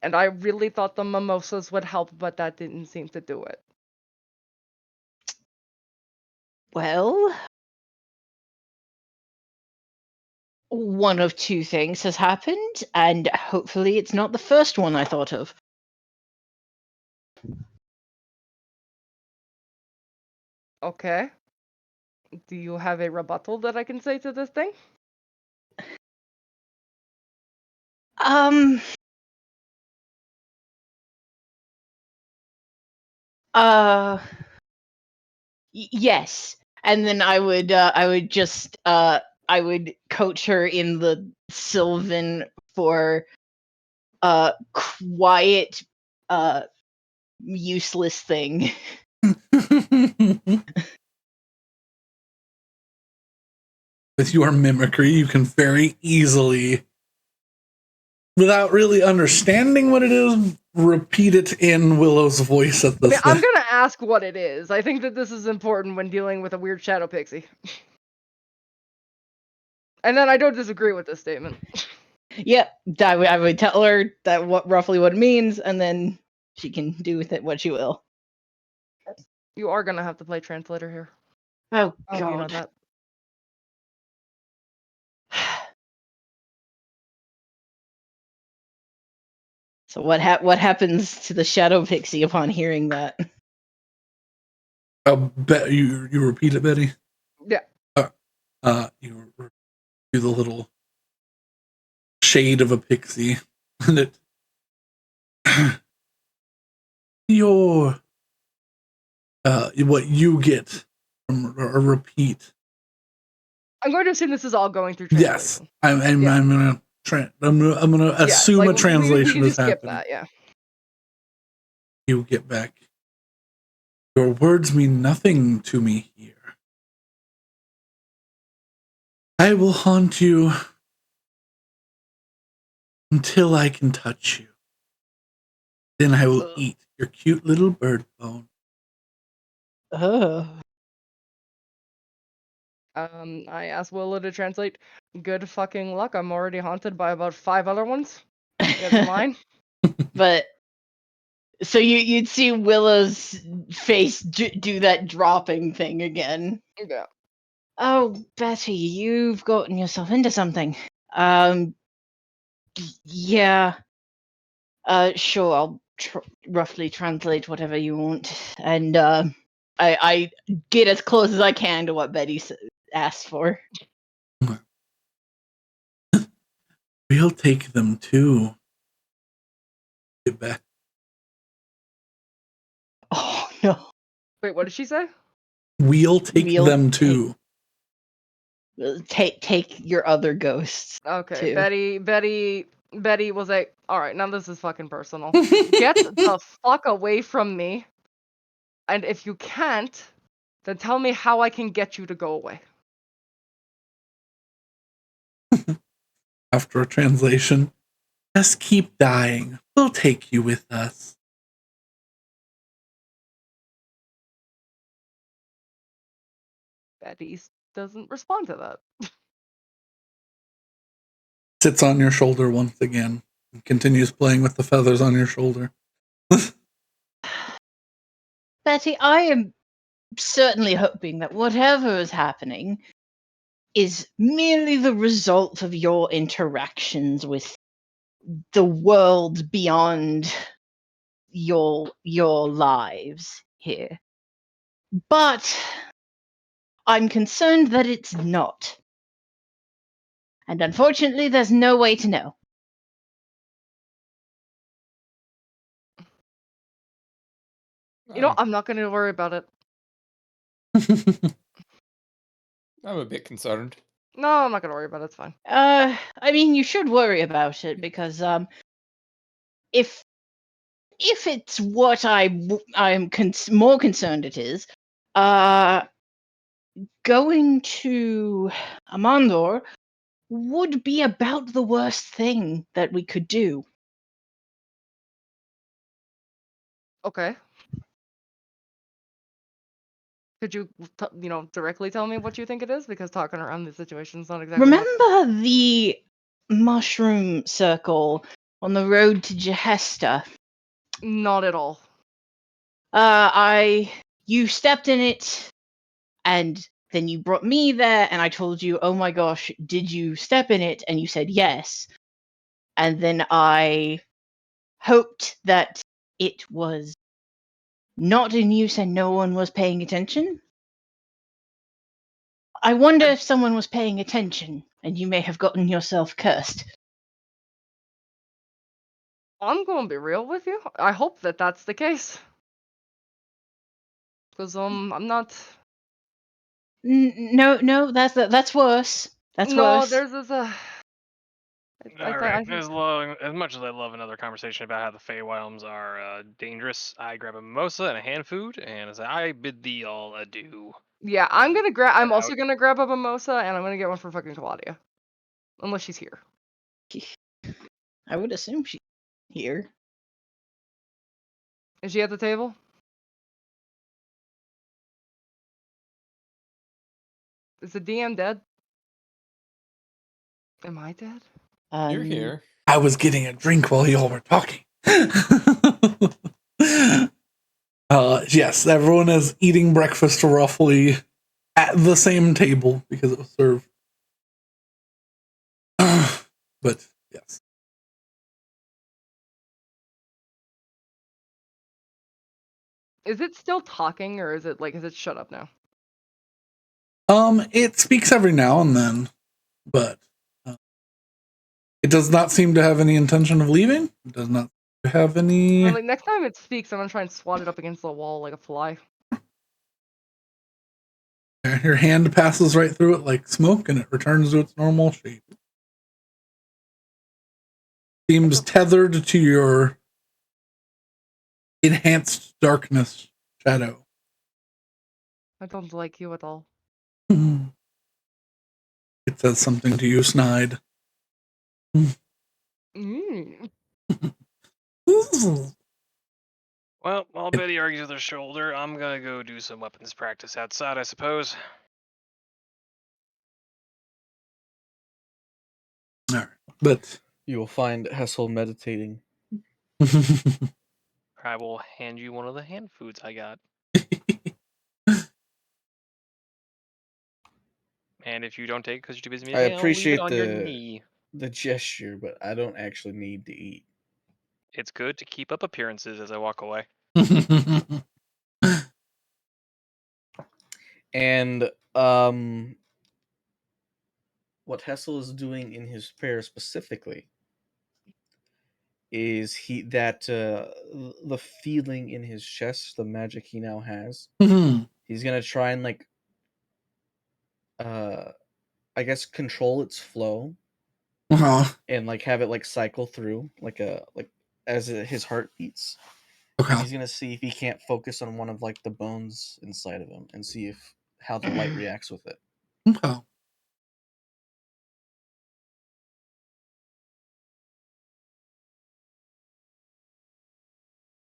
And I really thought the mimosas would help, but that didn't seem to do it. Well, one of two things has happened, and hopefully it's not the first one I thought of. Okay. Do you have a rebuttal that I can say to this thing? Um. Uh. Yes, and then I would just I would coach her in the Sylvan for quiet useless thing. With your mimicry, you can very easily, without really understanding what it is, repeat it in Willow's voice at I this mean, I'm thing. gonna ask what it is. I think that this is important when dealing with a weird shadow pixie. And then I don't disagree with this statement. Yep, I would tell her that roughly what it means, and then she can do with it what she will. You are gonna have to play translator here. Oh I hope you know God. that. So what happens to the shadow pixie upon hearing that? I'll bet you repeat it, Betty. Yeah. You do the little shade of a pixie, and it your what you get from a repeat. I'm going to assume this is all going through Yes, translation. I'm Yeah. I'm gonna assume like, a translation we is just skip happening. that, yeah. You get back. Your words mean nothing to me here. I will haunt you until I can touch you. Then I will eat your cute little bird bone. Oh. I asked Willow to translate. Good fucking luck. I'm already haunted by about 5 other ones. You guys mine? But so you'd see Willow's face do that dropping thing again. Yeah. Oh, Betty, you've gotten yourself into something. Yeah. Sure, I'll roughly translate whatever you want, and I get as close as I can to what Betty asked for. We'll take them too. Get back. Oh no. Wait, what did she say? We'll take We'll them too. Take your other ghosts Okay, too. Betty was like, alright, now this is fucking personal. Get the fuck away from me. And if you can't, then tell me how I can get you to go away. After a translation, just keep dying. We'll take you with us. Betty doesn't respond to that. sits on your shoulder once again and continues playing with the feathers on your shoulder. Betty, I am certainly hoping that whatever is happening is merely the result of your interactions with the world beyond your lives here. But I'm concerned that it's not. And unfortunately, there's no way to know. You know, I'm not going to worry about it. I'm a bit concerned. No, I'm not going to worry about it. It's fine. I mean, you should worry about it because if it's what I'm more concerned it is, going to Amandor would be about the worst thing that we could do. Okay. Could you, directly tell me what you think it is? Because talking around the situation's not exactly. Remember the mushroom circle on the road to Jehesta? Not at all. You stepped in it, and then you brought me there, and I told you, oh my gosh, did you step in it? And you said yes. And then I hoped that it was not in use and no one was paying attention. I wonder if someone was paying attention, and you may have gotten yourself cursed. I'm going to be real with you. I hope that that's the case. Because, I'm not... No, that's worse. That's worse. there's this, All right. As much as I love another conversation about how the Feywilds are dangerous, I grab a mimosa and a hand food, and as I bid thee all adieu. Yeah, I'm also out. gonna grab a mimosa, and I'm gonna get one for fucking Claudia. Unless she's here. I would assume she's here. Is she at the table? Is the DM dead? Am I dead? You're here. I was getting a drink while y'all were talking. Yes, everyone is eating breakfast roughly at the same table because it was served. But yes. Is it still talking, or is it shut up now? It speaks every now and then, but it does not seem to have any intention of leaving. It does not have any. Well, next time it speaks, I'm gonna try and swat it up against the wall like a fly. Your hand passes right through it like smoke, and it returns to its normal shape. Seems tethered to your enhanced darkness shadow. I don't like you at all. It says something to you, Snide. Mm. Well, while Betty argues with her shoulder, I'm gonna go do some weapons practice outside, I suppose. All right, but You will find Hessel meditating. I will hand you one of the hand foods I got. And if you don't take it because you're too busy I eating, I'll leave appreciate it on your knee. the gesture, but I don't actually need to eat. It's good to keep up appearances as I walk away. And what Hessel is doing in his prayer specifically is the feeling in his chest, the magic he now has. He's gonna try and I guess control its flow and have it cycle through as his heart beats. Okay. He's gonna see if he can't focus on one of the bones inside of him and see how the light reacts with it. Okay.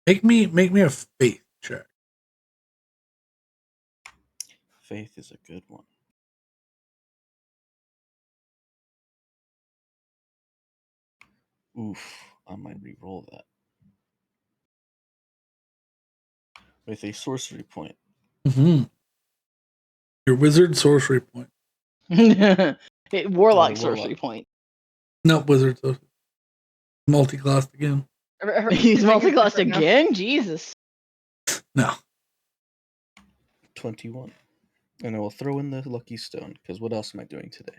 Make me a faith check. Faith is a good one. Oof, I might re-roll that with a sorcery point. Mm-hmm. Your wizard sorcery point. Warlock sorcery point. No, wizard sorcery. Multi-classed again. He's Everything is multi-classed different now. again? Jesus. No. 21. And I will throw in the lucky stone, because what else am I doing today?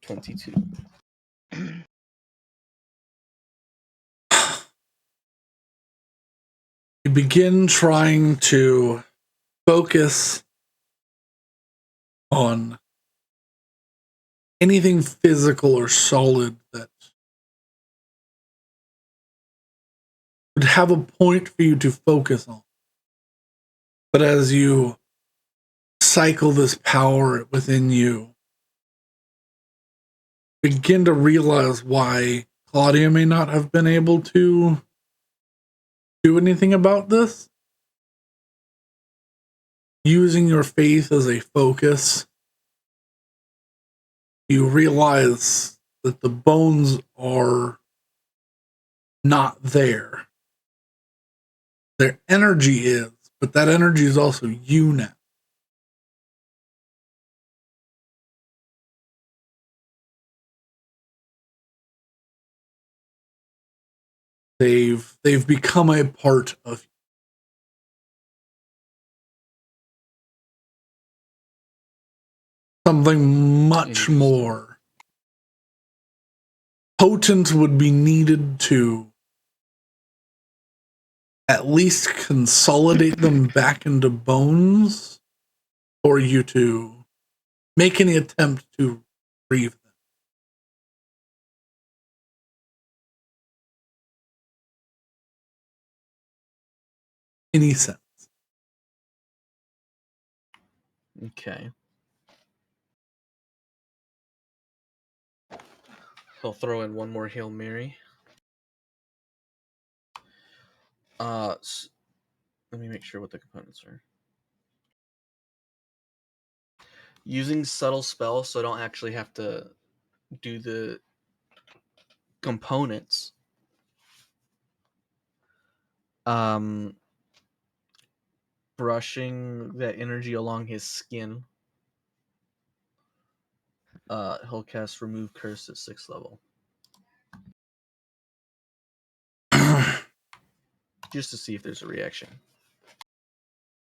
22. You begin trying to focus on anything physical or solid that would have a point for you to focus on. But as you cycle this power within you, begin to realize why Claudia may not have been able to do anything about this. Using your faith as a focus, you realize that the bones are not there. Their energy is, but that energy is also you now. They've become a part of you. Something much more potent would be needed to at least consolidate them back into bones for you to make any attempt to retrieve them. Any sense. Okay. He'll throw in one more Hail Mary. Let me make sure what the components are. Using subtle spell, so I don't actually have to do the components. Brushing that energy along his skin. He'll cast Remove Curse at 6th level. Just to see if there's a reaction.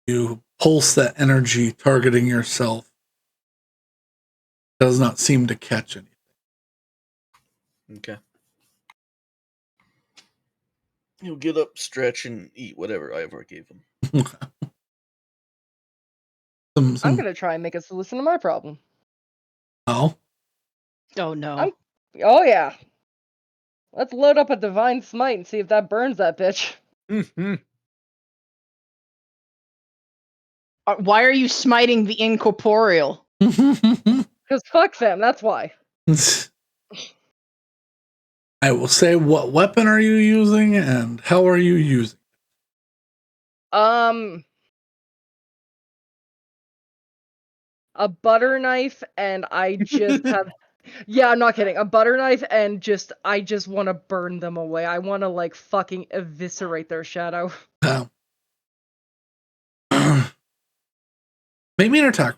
You pulse that energy targeting yourself. Does not seem to catch anything. Okay. He'll get up, stretch, and eat whatever Ivor gave him. I'm gonna try and make a solution to my problem. Oh. Oh no. Oh yeah. Let's load up a divine smite and see if that burns that bitch. Why are you smiting the incorporeal? Because fuck them, that's why. I will say, what weapon are you using and how are you using A butter knife, and I just have. Yeah, I'm not kidding. A butter knife, and I just want to burn them away. I want to like fucking eviscerate their shadow. Make me an attack.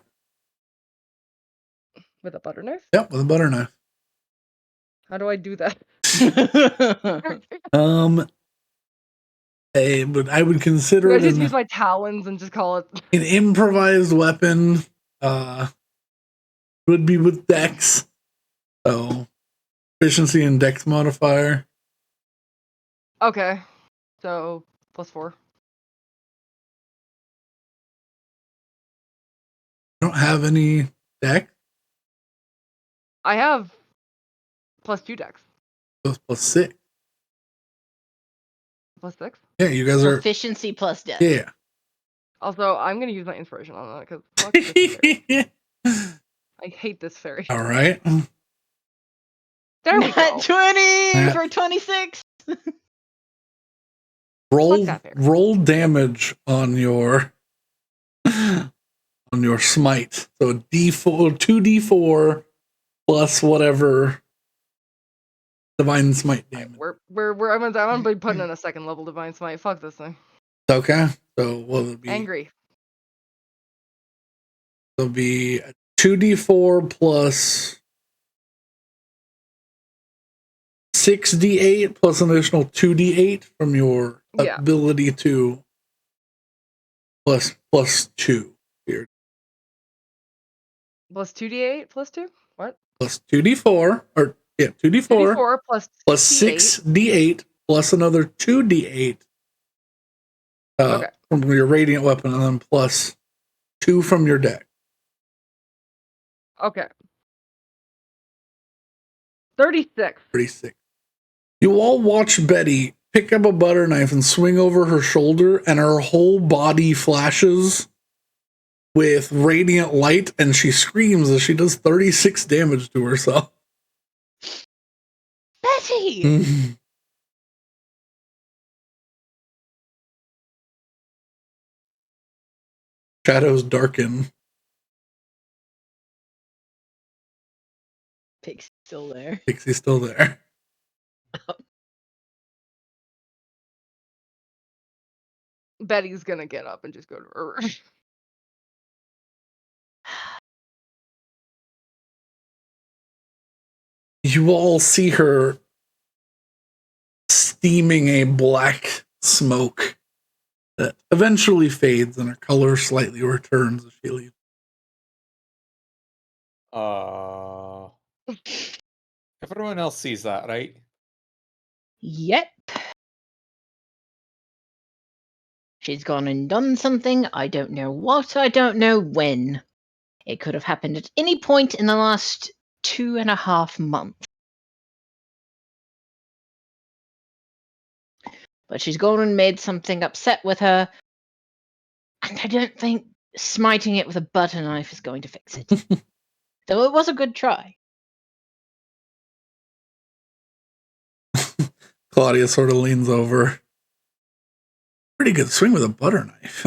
With a butter knife? Yep, with a butter knife. How do I do that? I would consider Do I it just use my talons and just call it an improvised weapon. Would be with Dex. So efficiency and Dex modifier. Okay. So +4. I don't have any Dex. I have +2 Dex. So it's +6. +6? Yeah, you guys are Proficiency plus death. Yeah. Also, I'm gonna use my inspiration on that because fuck this fairy. I hate this fairy. All right. There we go. 20 for 26. Roll damage on your on your smite. So D4, 2d4 plus whatever divine smite damage. I'm gonna be putting in a second level divine smite. Fuck this thing. Okay, so what would it be? Angry. It'll be 2d4 plus 6d8 plus an additional 2d8 from your Yeah. ability to plus 2 here. Plus 2d8 plus 2? What? Plus 2d4 or 2d4 2d4 plus plus 6d8 plus another 2d8 Okay. from your radiant weapon, and then plus 2 from your deck. Okay. 36. 36. You all watch Betty pick up a butter knife and swing over her shoulder, and her whole body flashes with radiant light, and she screams as she does 36 damage to herself. Betty! Shadows darken. Pixie's still there. Pixie's still there. Betty's gonna get up and just go to her room. You all see her steaming a black smoke that eventually fades and her color slightly returns as she leaves. Everyone else sees that, right? Yep. She's gone and done something. I don't know what. I don't know when. It could have happened at any point in the last 2.5 months. But she's gone and made something upset with her. And I don't think smiting it with a butter knife is going to fix it. Though it was a good try. Claudia sort of leans over. Pretty good swing with a butter knife.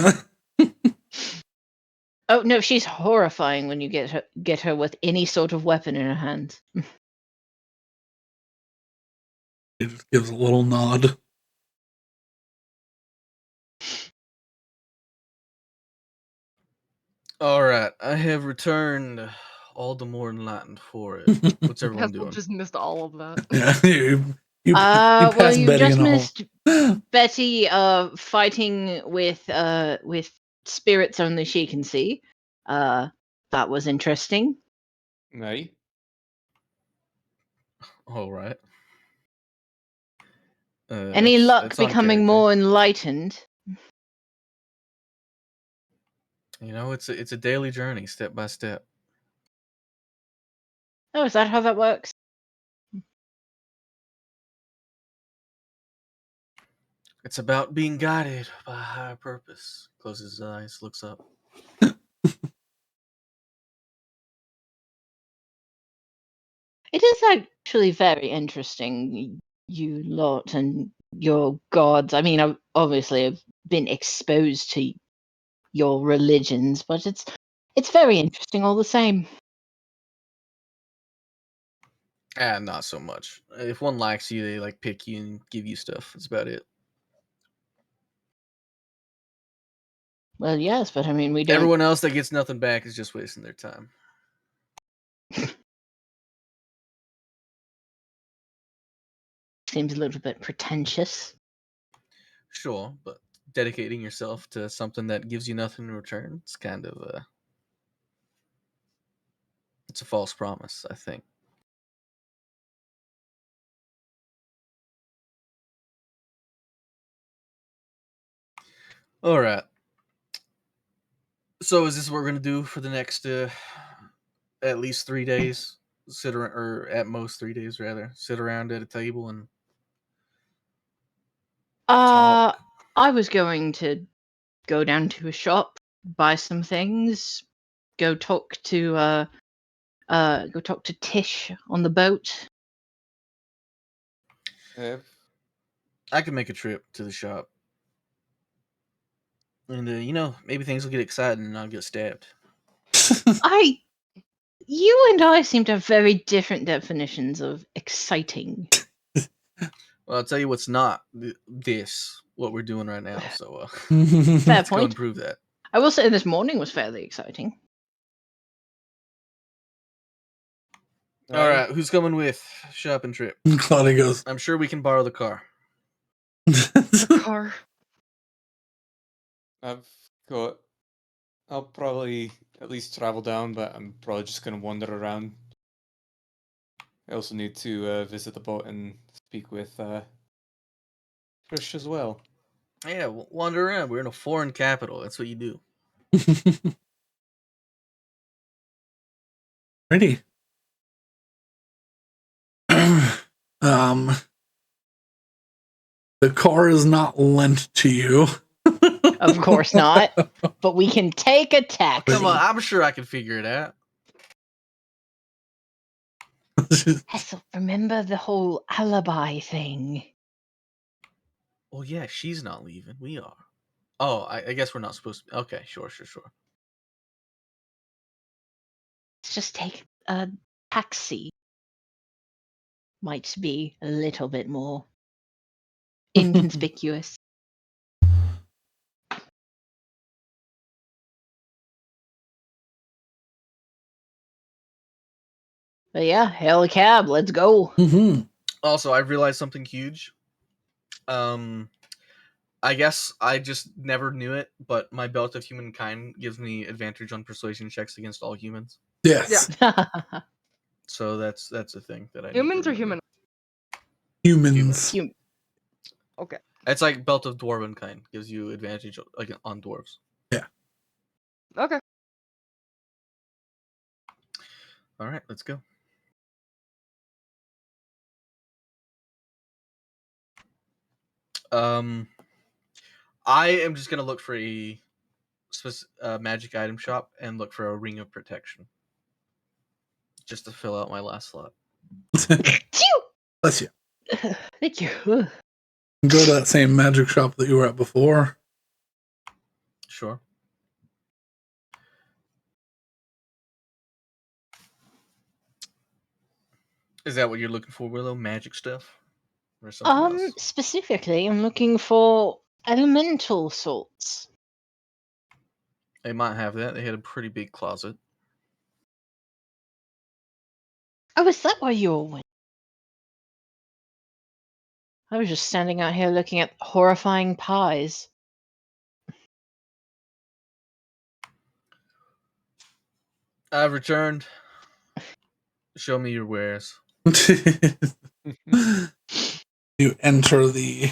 Oh no, she's horrifying when you get her with any sort of weapon in her hands. He just gives a little nod. All right, I have returned all the more enlightened for it. What's everyone Pestle doing? just missed all of that. Yeah, you Well, passed you Betty just in a missed hole. Betty fighting with spirits only she can see. That was interesting. Right. All right. Any luck that's on becoming character. more enlightened? You know, it's a daily journey, step by step. Oh, is that how that works? It's about being guided by a higher purpose. Closes his eyes, looks up. It is actually very interesting, you lot and your gods. I mean, obviously I've been exposed to your religions, but it's very interesting all the same. Not so much. If one likes you, they like pick you and give you stuff. That's about it. Well, yes, but I mean, we don't. Everyone else that gets nothing back is just wasting their time. Seems a little bit pretentious. Sure, but dedicating yourself to something that gives you nothing in return, it's kind of it's a false promise, I think. All right. So is this what we're gonna do for the next at least 3 days? Sit around, or at most 3 days rather. Sit around at a table and talk. I was going to go down to a shop, buy some things, go talk to Tish on the boat. I can make a trip to the shop, and you know, maybe things will get exciting and I'll get stabbed. You and I seem to have very different definitions of exciting. Well, I'll tell you what's not what we're doing right now. So Fair let's go point. and prove that. I will say this morning was fairly exciting. All right, who's coming with shopping trip? Claudia goes. I'm sure we can borrow the car. The car. I'll probably at least travel down, but I'm probably just gonna wander around. I also need to visit the boat and speak with Trish as well. Yeah, wander around. We're in a foreign capital. That's what you do. Ready. The car is not lent to you. Of course not. But we can take a taxi. Come on, I'm sure I can figure it out. Hessel, remember the whole alibi thing? Well, yeah, she's not leaving. We are. Oh, I guess we're not supposed to. Okay, sure. Let's just take a taxi. Might be a little bit more inconspicuous. But yeah, hail a cab. Let's go. Mm-hmm. Also, I realized something huge. I guess I just never knew it, but my belt of humankind gives me advantage on persuasion checks against all humans. Yes. So that's a thing that I need Humans to or remember. Humans. Okay. It's like belt of dwarven kind gives you advantage like on dwarves. Yeah. Okay. All right, let's go. I am just gonna look for a magic item shop and look for a ring of protection, just to fill out my last slot. Bless you. Thank you. Go to that same magic shop that you were at before. Sure. Is that what you're looking for, Willow? Magic stuff? Or something else? Specifically, I'm looking for elemental salts. They might have that. They had a pretty big closet. Oh, is that why you all went? I was just standing out here looking at horrifying pies. I've returned. Show me your wares. You enter the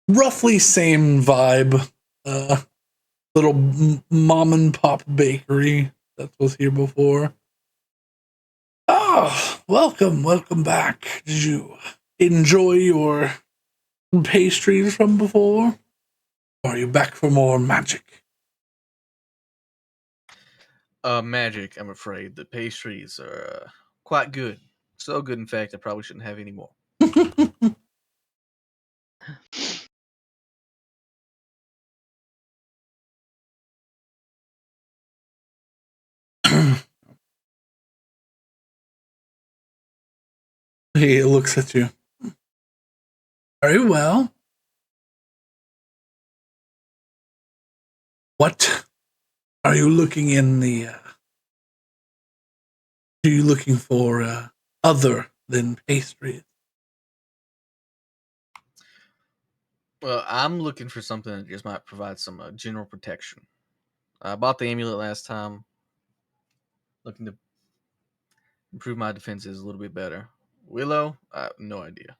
roughly same vibe little mom and pop bakery that was here before. Welcome back. Did you enjoy your pastries from before? Or are you back for more magic? Magic, I'm afraid. The pastries are quite good. So good, in fact, I probably shouldn't have any more. He looks at you. Very well. What are you looking in the... are you looking for other than pastries? Well, I'm looking for something that just might provide some general protection. I bought the amulet last time. Looking to improve my defenses a little bit better. Willow, I have no idea.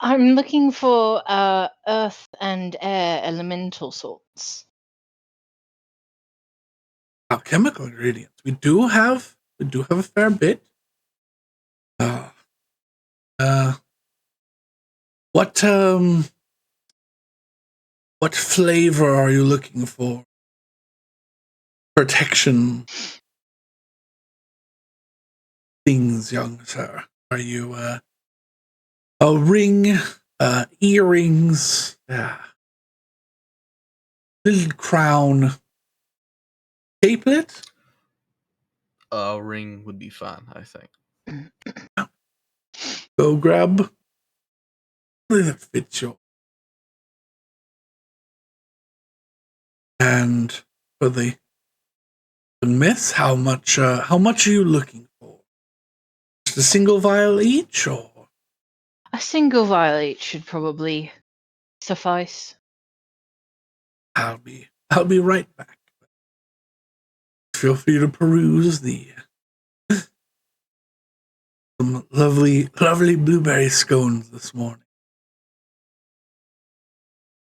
I'm looking for earth and air elemental salts. Alchemical ingredients. We do have a fair bit. What flavor are you looking for? Protection things, young sir. Are you a ring, earrings? Yeah. little crown capelet. A ring would be fine, I think. Go grab something that fits you. And for the miss, how much are you looking for? Just a single vial each, or A single vial each should probably suffice. I'll be right back. Feel free to peruse some lovely blueberry scones this morning.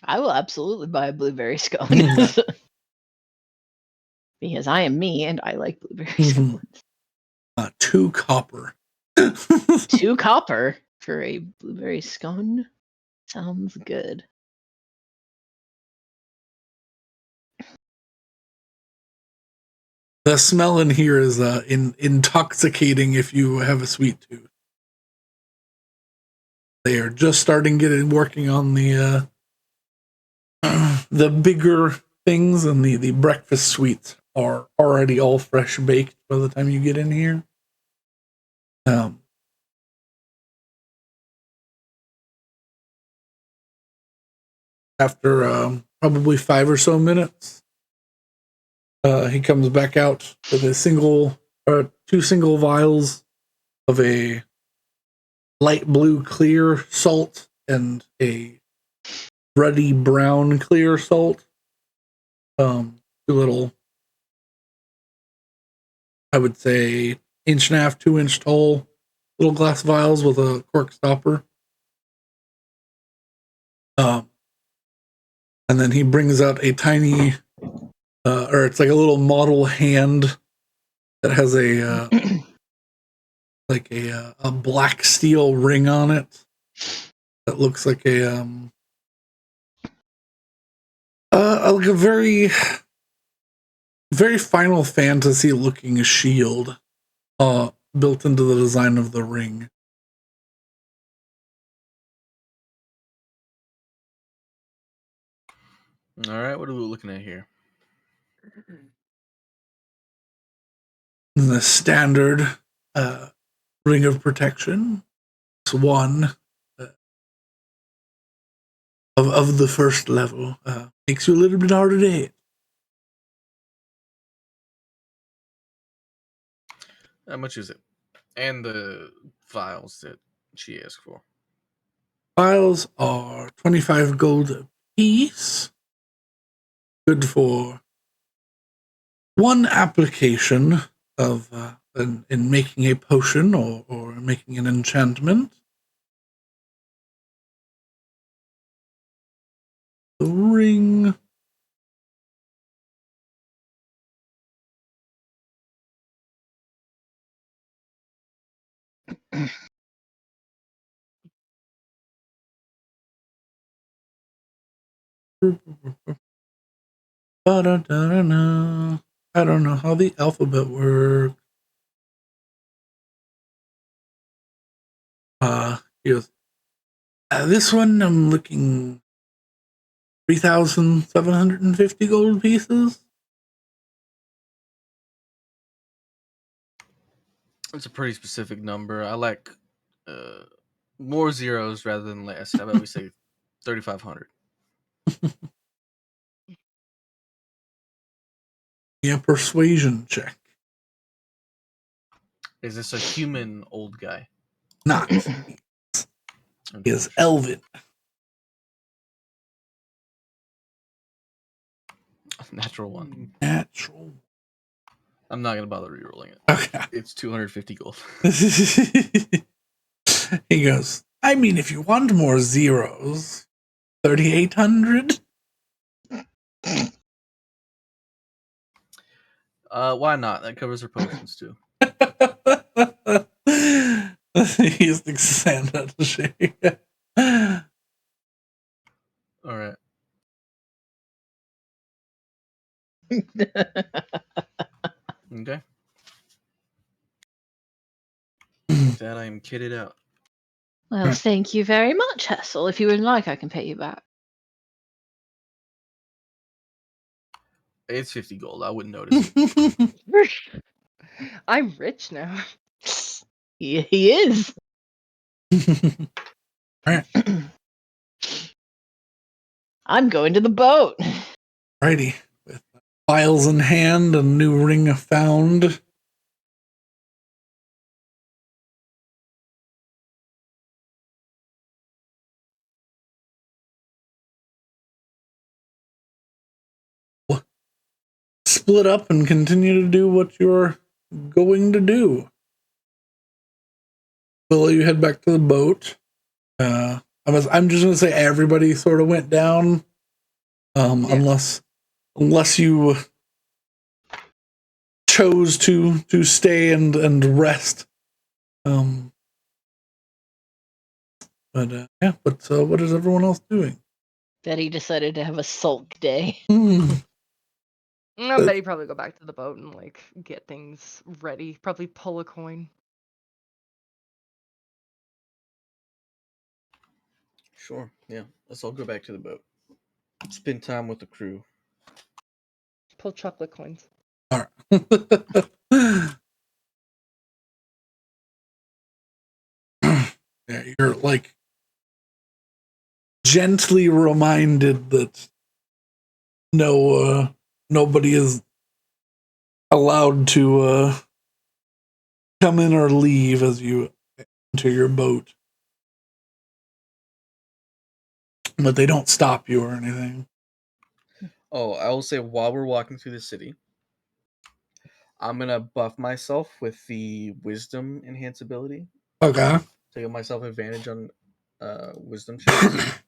I will absolutely buy a blueberry scone. Because I am me and I like blueberry scones. 2 copper. 2 copper for a blueberry scone? Sounds good. The smell in here is intoxicating if you have a sweet tooth. They are just starting working on the bigger things, and the breakfast sweets are already all fresh baked by the time you get in here. After probably 5 or so minutes, he comes back out with a 2 single vials of a light blue clear salt and a ruddy brown clear salt. 2 little, I would say, 1.5 to 2-inch tall little glass vials with a cork stopper. And then he brings out a tiny, or it's like a little model hand that has a like a black steel ring on it that looks like like a very Final Fantasy looking shield built into the design of the ring. All right, what are we looking at here? The standard ring of protection. It's one of the first level. Makes you a little bit harder to hit. How much is it? And the vials that she asked for. Vials are 25 gold a piece. Good for 1 application of in making a potion or making an enchantment. The ring. I don't know how the alphabet works. Here's this one. I'm looking 3,750 gold pieces. It's a pretty specific number. I like more zeros rather than less. How about we say 3,500? Yeah, persuasion check. Is this a human old guy? Not. He is elven. Natural 1. Natural. I'm not gonna bother rerolling it. Okay. It's 250 gold. He goes, I mean, if you want more zeros, 3,800. Why not? That covers her potions too. He's the Santa shake. All right. Okay. With that, I am kitted out. Well, thank you very much, Hessel. If you would like, I can pay you back. It's 50 gold. I wouldn't notice. I'm rich now. He is. Alright. I'm going to the boat. Righty. With files in hand, a new ring found. Split up and continue to do what you're going to do. Will you head back to the boat? I'm just gonna say everybody sort of went down, Yeah. unless you chose to stay and rest. But what is everyone else doing? Betty decided to have a sulk day. No, Betty probably go back to the boat and like get things ready. Probably pull a coin. Sure. Yeah. Let's all go back to the boat. Spend time with the crew. Pull chocolate coins. All right. Yeah, you're like gently reminded that nobody is allowed to come in or leave as you enter your boat. But they don't stop you or anything. Oh, I will say while we're walking through the city, I'm gonna buff myself with the wisdom enhance ability Okay. to give myself advantage on wisdom checks,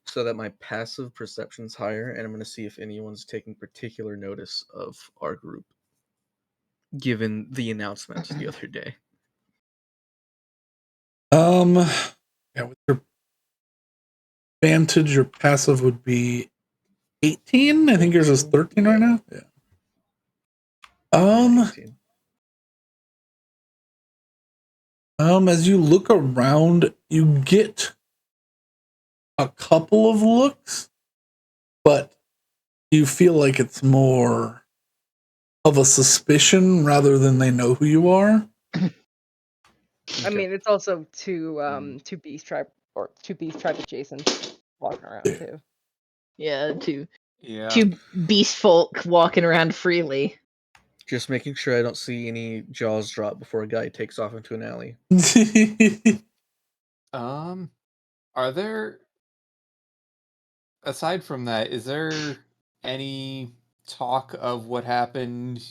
so that my passive perception's higher, and I'm gonna see if anyone's taking particular notice of our group, given the announcement the other day. Yeah, with your advantage, your passive would be 18. I think yours is 13 right now. Yeah. 18. As you look around, you get a couple of looks, but you feel like it's more of a suspicion rather than they know who you are. I mean, it's also two beast tribe adjacent walking around Yeah. too. Yeah, Yeah. two beast folk walking around freely. Just making sure I don't see any jaws drop before a guy takes off into an alley. Are there, aside from that, is there any talk of what happened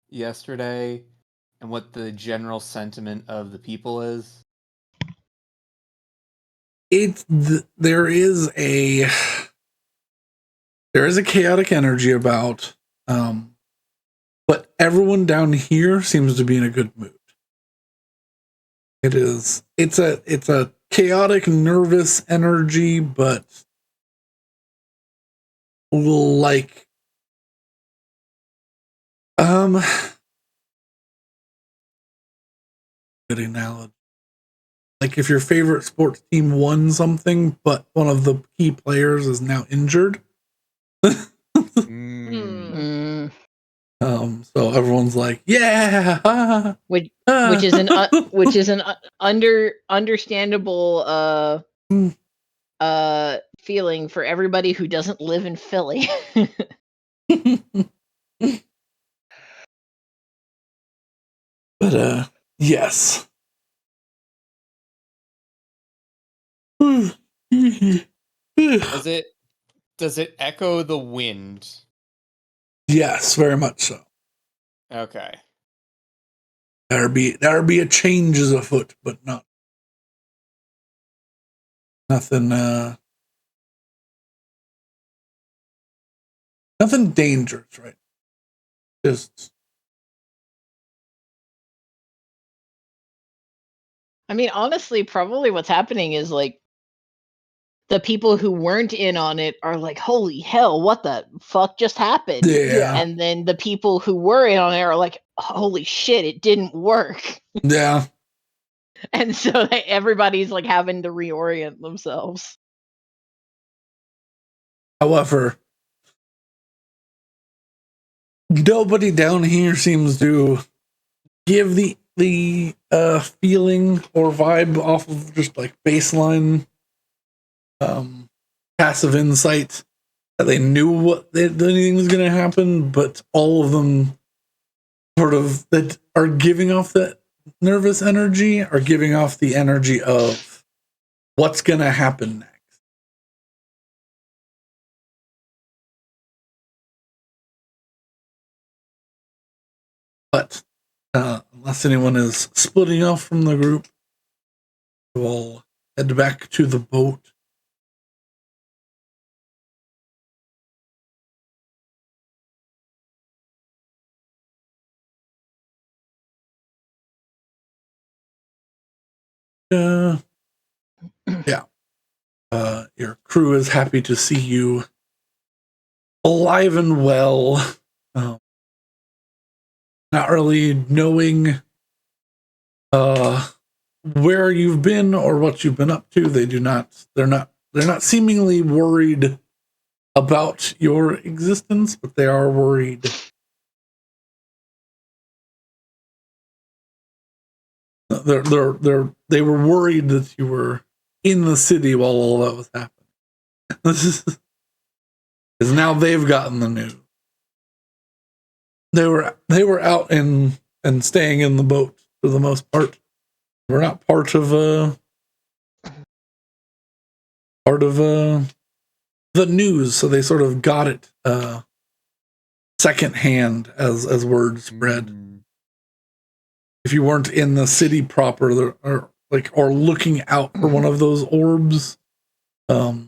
yesterday and what the general sentiment of the people is? There is a chaotic energy about, but everyone down here seems to be in a good mood. It's a chaotic, nervous energy, but like good analogy. Like if your favorite sports team won something, but one of the key players is now injured. Mm. So everyone's like, yeah, Which is an understandable feeling for everybody who doesn't live in Philly. But yes. Does it echo the wind? Yes, very much so. Okay. There be a changes afoot, but nothing nothing dangerous, right? Just I mean, honestly, probably what's happening is like the people who weren't in on it are like, holy hell, what the fuck just happened? yeah. And then the people who were in on it are like, holy shit, it didn't work. Yeah. And so everybody's like having to reorient themselves. However, nobody down here seems to give the feeling or vibe off of just like baseline passive insight that they knew that anything was going to happen, but all of them sort of that are giving off that nervous energy are giving off the energy of what's going to happen next. But unless anyone is splitting off from the group, we'll head back to the boat. Yeah. Your crew is happy to see you alive and well. Not really knowing where you've been or what you've been up to. They're not seemingly worried about your existence, but they are worried. They were worried that you were in the city while all that was happening. Because now they've gotten the news. They were out and staying in the boat for the most part. We're not part of the news, so they sort of got it secondhand as word spread. If you weren't in the city proper, or looking out for one of those orbs, you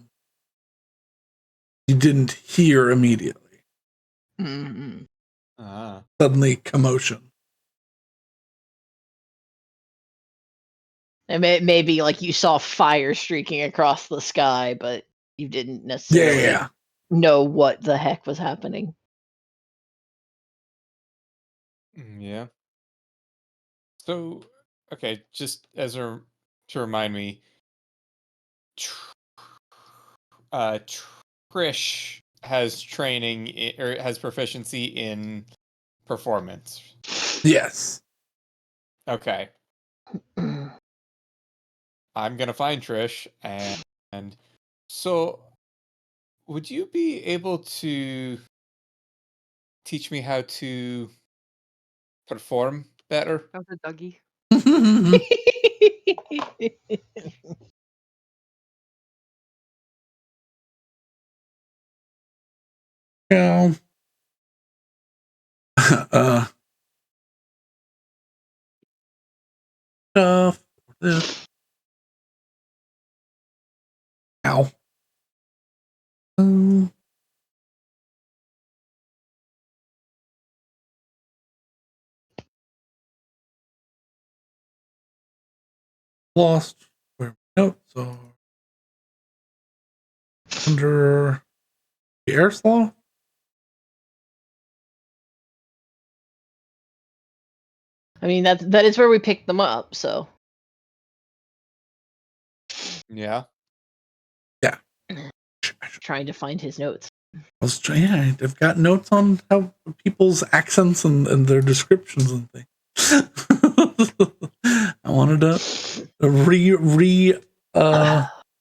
didn't hear immediately. Mm-hmm. Suddenly, commotion. And maybe like you saw fire streaking across the sky, but you didn't necessarily know what the heck was happening. Yeah. So, okay, just to remind me, Trish has training or has proficiency in performance. Yes. Okay. I'm gonna find Trish, and so would you be able to teach me how to perform better? That was a Dougie. Yeah. Ow. Lost where notes are under the air slow. I mean that is where we picked them up, so Yeah. Yeah. Trying to find his notes. I've got notes on how people's accents and their descriptions and things. I wanted to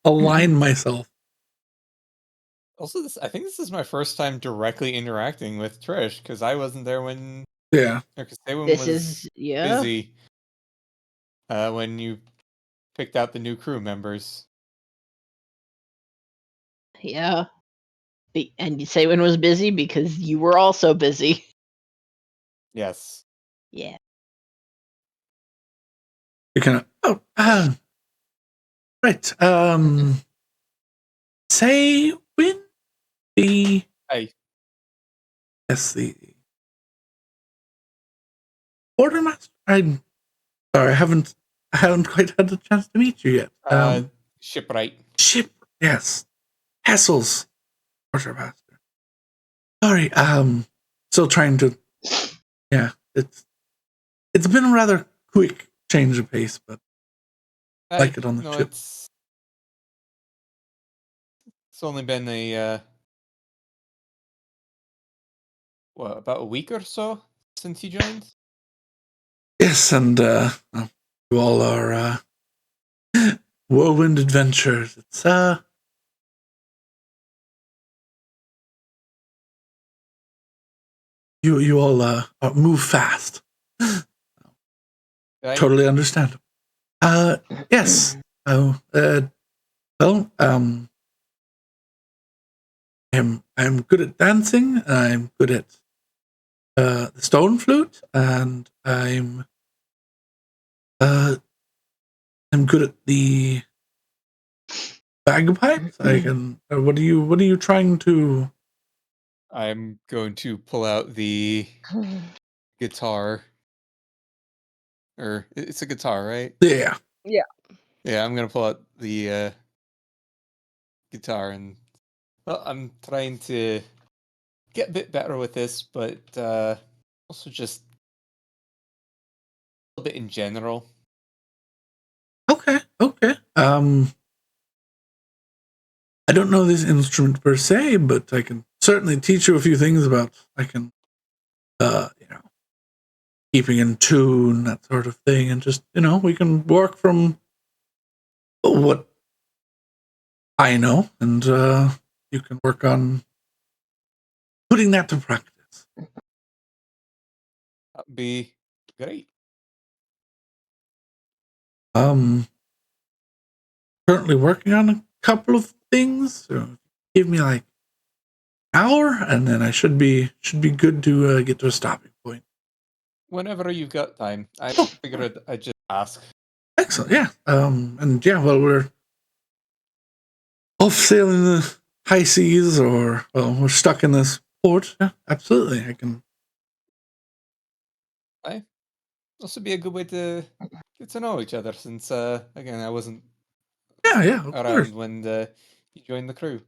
align myself. Also, I think this is my first time directly interacting with Trish because I wasn't there when. Yeah. Because Saywin This was is busy when you picked out the new crew members. Yeah. And Saywin was busy because you were also busy. Yes. Yeah. You're kind of right. Say when the Hey. yes, the quartermaster. I'm sorry, I haven't quite had the chance to meet you yet. Shipwright. Ship, yes, Hassel's quartermaster. Sorry, still trying to. Yeah, it's been a rather quick change of pace, but I like it on the ship. It's only been a about a week or so since you joined? Yes, and you all are whirlwind adventures. It's you all move fast. Right? Totally understandable. Yes. Oh, well, I'm good at dancing. I'm good at the stone flute, and I'm good at the bagpipes. I can. What are you trying to? I'm going to pull out the guitar. Or it's a guitar, right? Yeah. Yeah, I'm gonna pull out the guitar and well, I'm trying to get a bit better with this, but also just a bit in general. Okay. I don't know this instrument per se, but I can certainly teach you a few things about. I can, keeping in tune, that sort of thing, and just we can work from what I know, and you can work on putting that to practice. That'd be great. Currently working on a couple of things. So give me like an hour, and then I should be good to get to a stopping point. Whenever you've got time. I figured I'd just ask. Excellent, yeah. And yeah, well, we're off sailing the high seas, or we're stuck in this port. Yeah, absolutely, I can. This would be a good way to get to know each other since again I wasn't Yeah, of course. around when you joined the crew.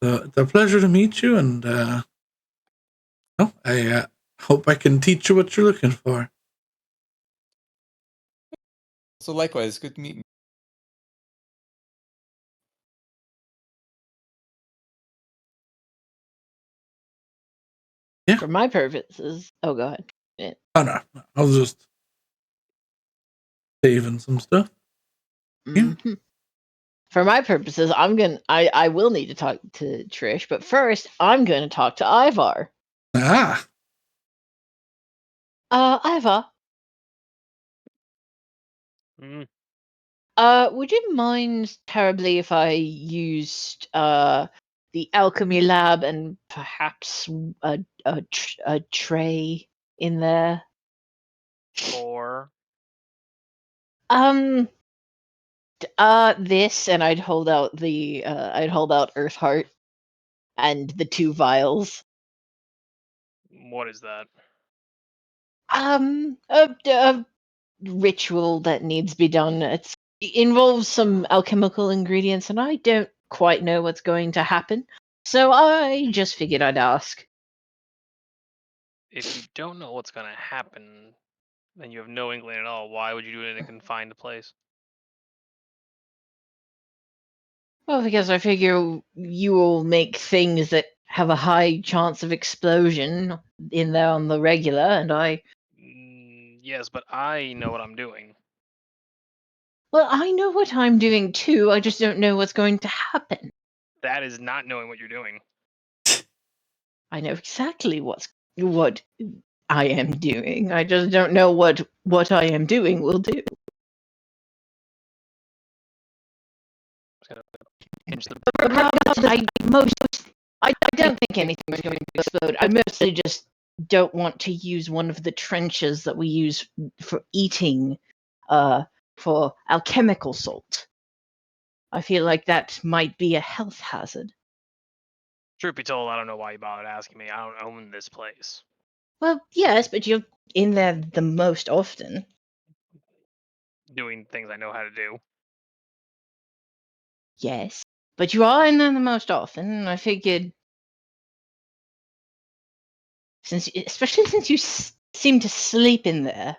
It's a pleasure to meet you, and I hope I can teach you what you're looking for. So likewise, good meeting you. Yeah. For my purposes, oh, go ahead. Yeah. Oh no, I was just saving some stuff. Yeah. Mhm. For my purposes, I will need to talk to Trish, but first I'm going to talk to Ivar. Ah, Ivar, Mm. would you mind terribly if I used the alchemy lab and perhaps a tray in there? Or This, and I'd hold out Earthheart and the two vials. what is that? A ritual that needs to be done. It involves some alchemical ingredients, and I don't quite know what's going to happen. So I just figured I'd ask. If you don't know what's gonna happen, then you have no inkling at all. Why would you do it in a confined place? Well, because I figure you will make things that have a high chance of explosion in there on the regular, and Yes, but I know what I'm doing. well, I know what I'm doing too. I just don't know what's going to happen. That is not knowing what you're doing. I know exactly what I am doing. I just don't know what I am doing will do. Pinch the I don't think anything is going to explode. I mostly just don't want to use one of the trenches that we use for eating, for alchemical salt. I feel like that might be a health hazard. Truth be told, I don't know why you bothered asking me. I don't own this place. Well, yes, but you're in there the most often. Doing things I know how to do. Yes, but you are in there the most often. And I figured, especially since you seem to sleep in there.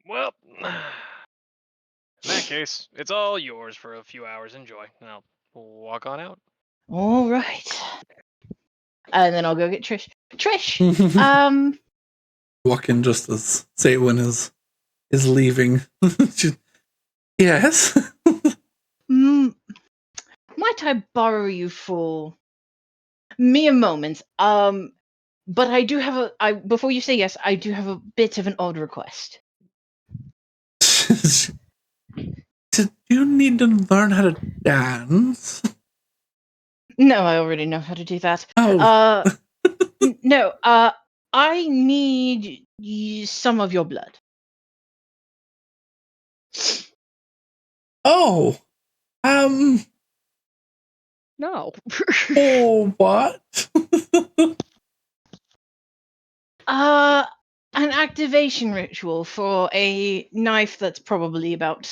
Well, in that case, it's all yours for a few hours. Enjoy. Now, walk on out. All right. And then I'll go get Trish. Trish, Walk in just as Saywin is leaving. Yes. might I borrow you for mere moments? But I do have before you say yes, I do have a bit of an odd request. Do you need to learn how to dance? No, I already know how to do that. Oh. No, I need some of your blood. Oh. No. Oh, what? An activation ritual for a knife that's probably about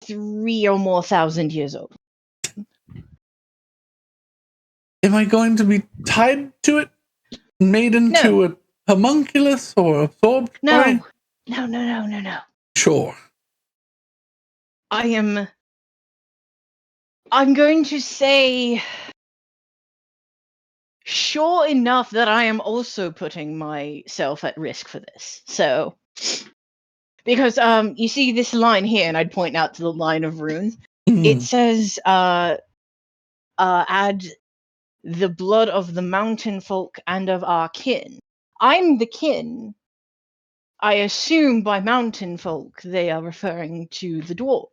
3,000 or more years old. Am I going to be tied to it? Made into a homunculus or absorbed by? No. Sure. I'm going to say sure enough that I am also putting myself at risk for this. So, because you see this line here, and I'd point out to the line of runes. It says add the blood of the mountain folk and of our kin. I'm the kin. I assume by mountain folk they are referring to the dwarves.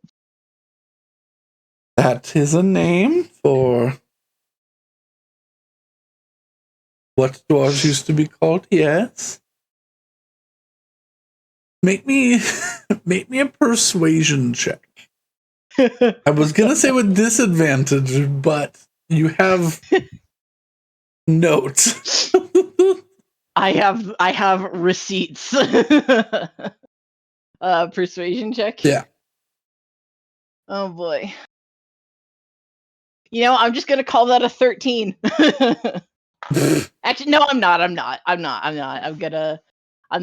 That is a name for what dwarves used to be called, yes. Make me a persuasion check. I was gonna say with disadvantage, but you have notes. I have receipts. Persuasion check. Yeah. Oh boy. You know, I'm just gonna call that a 13. Actually, no, I'm not. I'm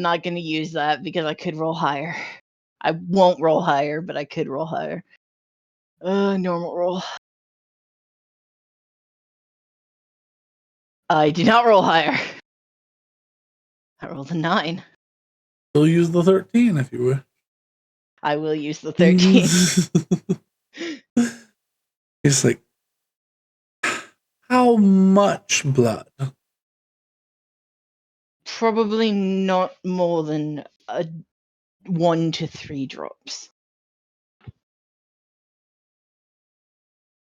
not gonna use that because I could roll higher. I won't roll higher, but I could roll higher. Normal roll. I do not roll higher. I rolled a 9. We'll use the 13 if you wish. I will use the 13. It's like, how much blood? Probably not more than 1 to 3 drops.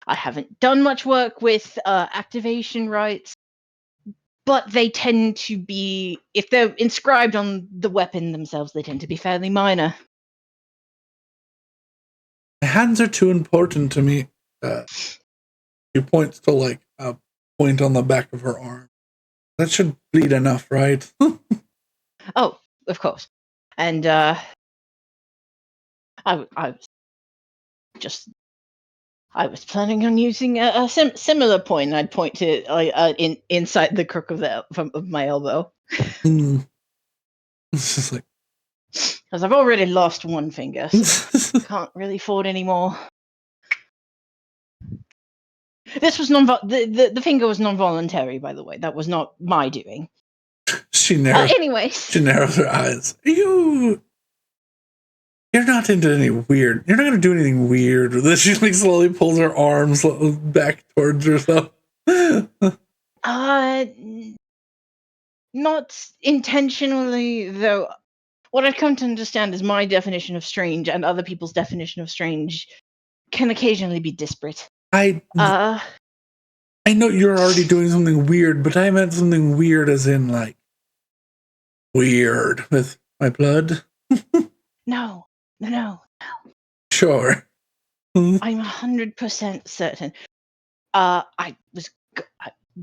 I haven't done much work with activation rites, but they tend to be, if they're inscribed on the weapon themselves, they tend to be fairly minor. My hands are too important to me. She points to like a point on the back of her arm. That should bleed enough, right? Oh, of course. And I was planning on using a similar point. I'd point to inside the crook of my elbow. It's just like, Because I've already lost one finger, so can't really afford any more. This was the finger was non-voluntary, by the way. That was not my doing. she narrows her eyes. You're not into any weird. You're not going to do anything weird with this. She like slowly pulls her arms back towards herself. Not intentionally, though. What I've come to understand is my definition of strange and other people's definition of strange can occasionally be disparate. I know you're already doing something weird, but I meant something weird as in like weird with my blood. No. Sure. I'm 100% certain. I was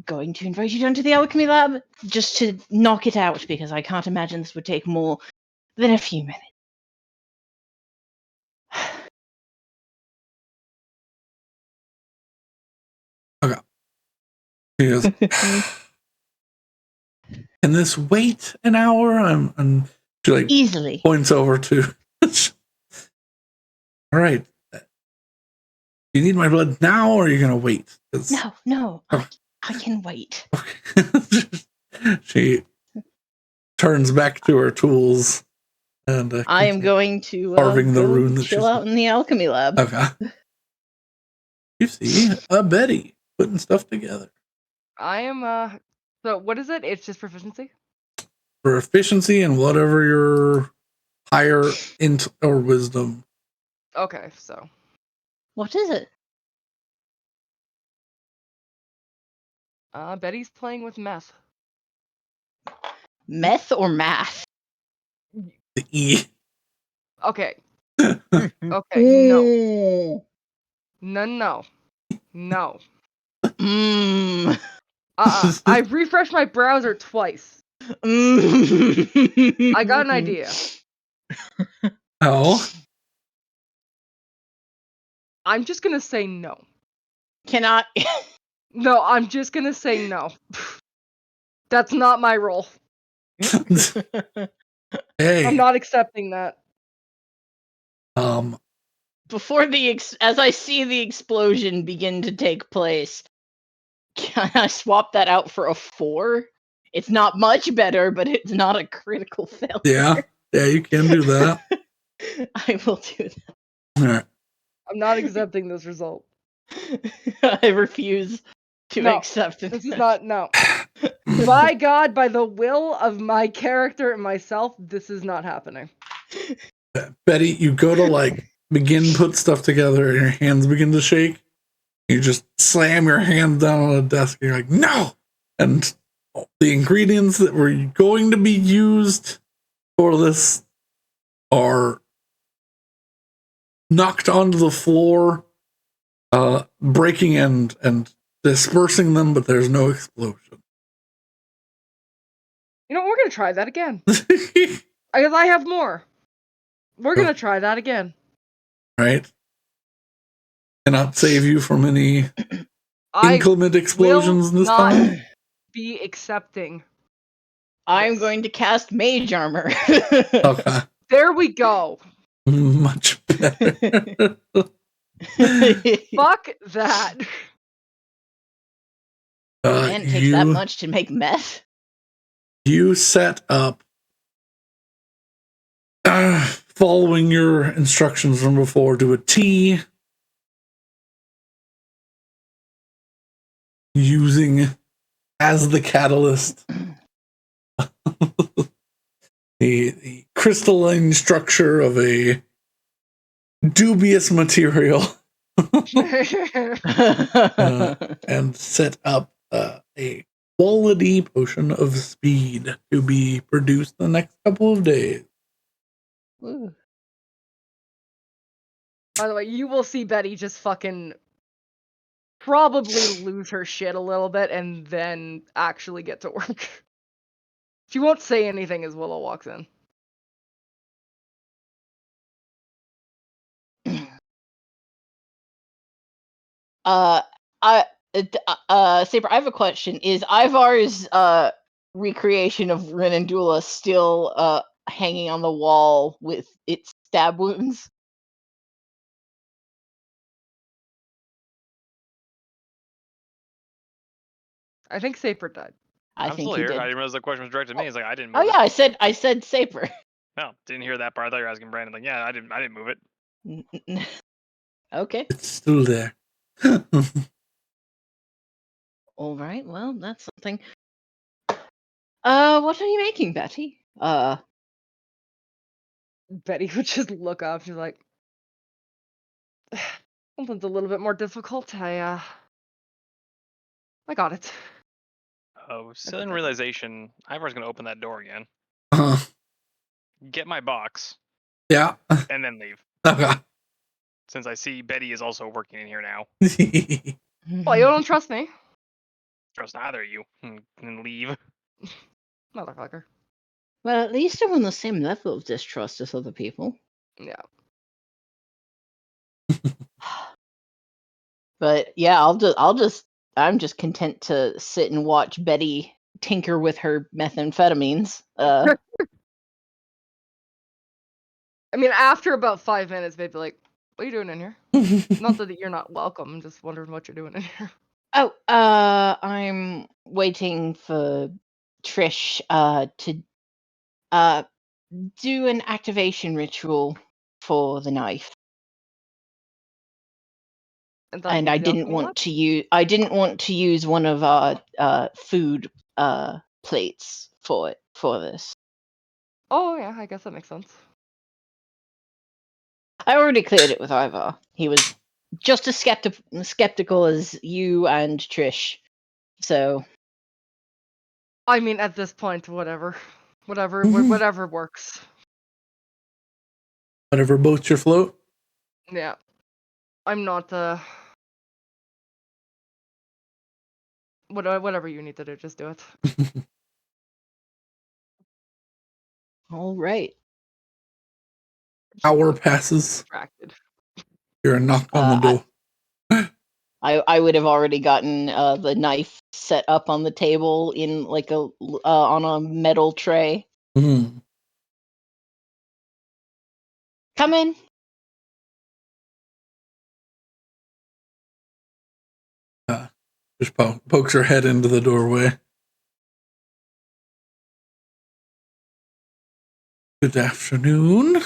going to invite you down to the alchemy lab just to knock it out because I can't imagine this would take more than a few minutes. Okay. She goes, can this wait an hour? I'm she like easily points over to All right. Do you need my blood now, or are you gonna wait? No, I can wait. She turns back to her tools and I am going to carving the go rune that chill she's out in the alchemy lab. Okay. You see, Betty putting stuff together. I am so what is it? It's just proficiency? For efficiency and whatever your higher int or wisdom. Okay, so What is it? Betty's playing with meth. Meth or math? The E. Okay. Okay, no. Ooh. No. Mm. I refreshed my browser twice. Mm. I got an idea. Oh. I'm just gonna say no. Cannot. No, I'm just gonna say no. That's not my role. Hey. I'm not accepting that. Before as I see the explosion begin to take place, can I swap that out for a 4? It's not much better, but it's not a critical failure. Yeah, you can do that. I will do that. All right. I'm not accepting this result. I refuse to No, accept it. This is not no. By God, by the will of my character and myself, this is not happening. Betty, you go to begin put stuff together and your hands begin to shake. You just slam your hand down on the desk and you're like, no! And the ingredients that were going to be used for this are knocked onto the floor, breaking and dispersing them, but there's no explosion. You know, we're gonna try that again. Because I have more. We're gonna try that again. Right? Cannot save you from any inclement explosions will this not time. Be accepting. I'm going to cast Mage Armor. Okay. There we go. Much better. Fuck that. Man, it takes that much to make meth. You set up, following your instructions from before to a T, using as the catalyst the crystalline structure of a dubious material, and set up a quality potion of speed to be produced the next couple of days. Ooh. By the way, you will see Betty just fucking probably lose her shit a little bit and then actually get to work. She won't say anything as Willow walks in. Saber, I have a question. Is Ivar's recreation of Renandula still hanging on the wall with its stab wounds? I think Saper died. I I'm think still he here. did. I didn't realize the question was directed to me. It's like I didn't Oh move yeah, I said Saber. No, didn't hear that part. I thought you were asking Brandon. Like, yeah, I didn't move it. Okay. It's still there. All right. Well, that's something. What are you making, Betty? Betty would just look up. She's like, something's a little bit more difficult. I got it. Oh, sudden realization. Ivar's gonna open that door again. Get my box. Yeah. And then leave. Okay. Since I see Betty is also working in here now. Well, you don't trust me. Trust neither of you. And leave. Motherfucker. Well, at least I'm on the same level of distrust as other people. Yeah. But yeah, I'm just content to sit and watch Betty tinker with her methamphetamines. I mean, after about 5 minutes, they'd be like, What are you doing in here? Not that you're not welcome. I'm just wondering what you're doing in here. Oh, I'm waiting for Trish to do an activation ritual for the knife. that And was I the didn't alchemy want lab? to use one of our food plates for this. Oh yeah, I guess that makes sense. I already cleared it with Ivar. He was just as skeptical as you and Trish. So I mean, at this point, whatever works. Whatever boats your float. Yeah, I'm not whatever you need to do, just do it. all right. Hour passes. Distracted. You're a knock on the door. I would have already gotten the knife set up on the table in like on a metal tray. Mhm. Come in. Just pokes her head into the doorway. Good afternoon.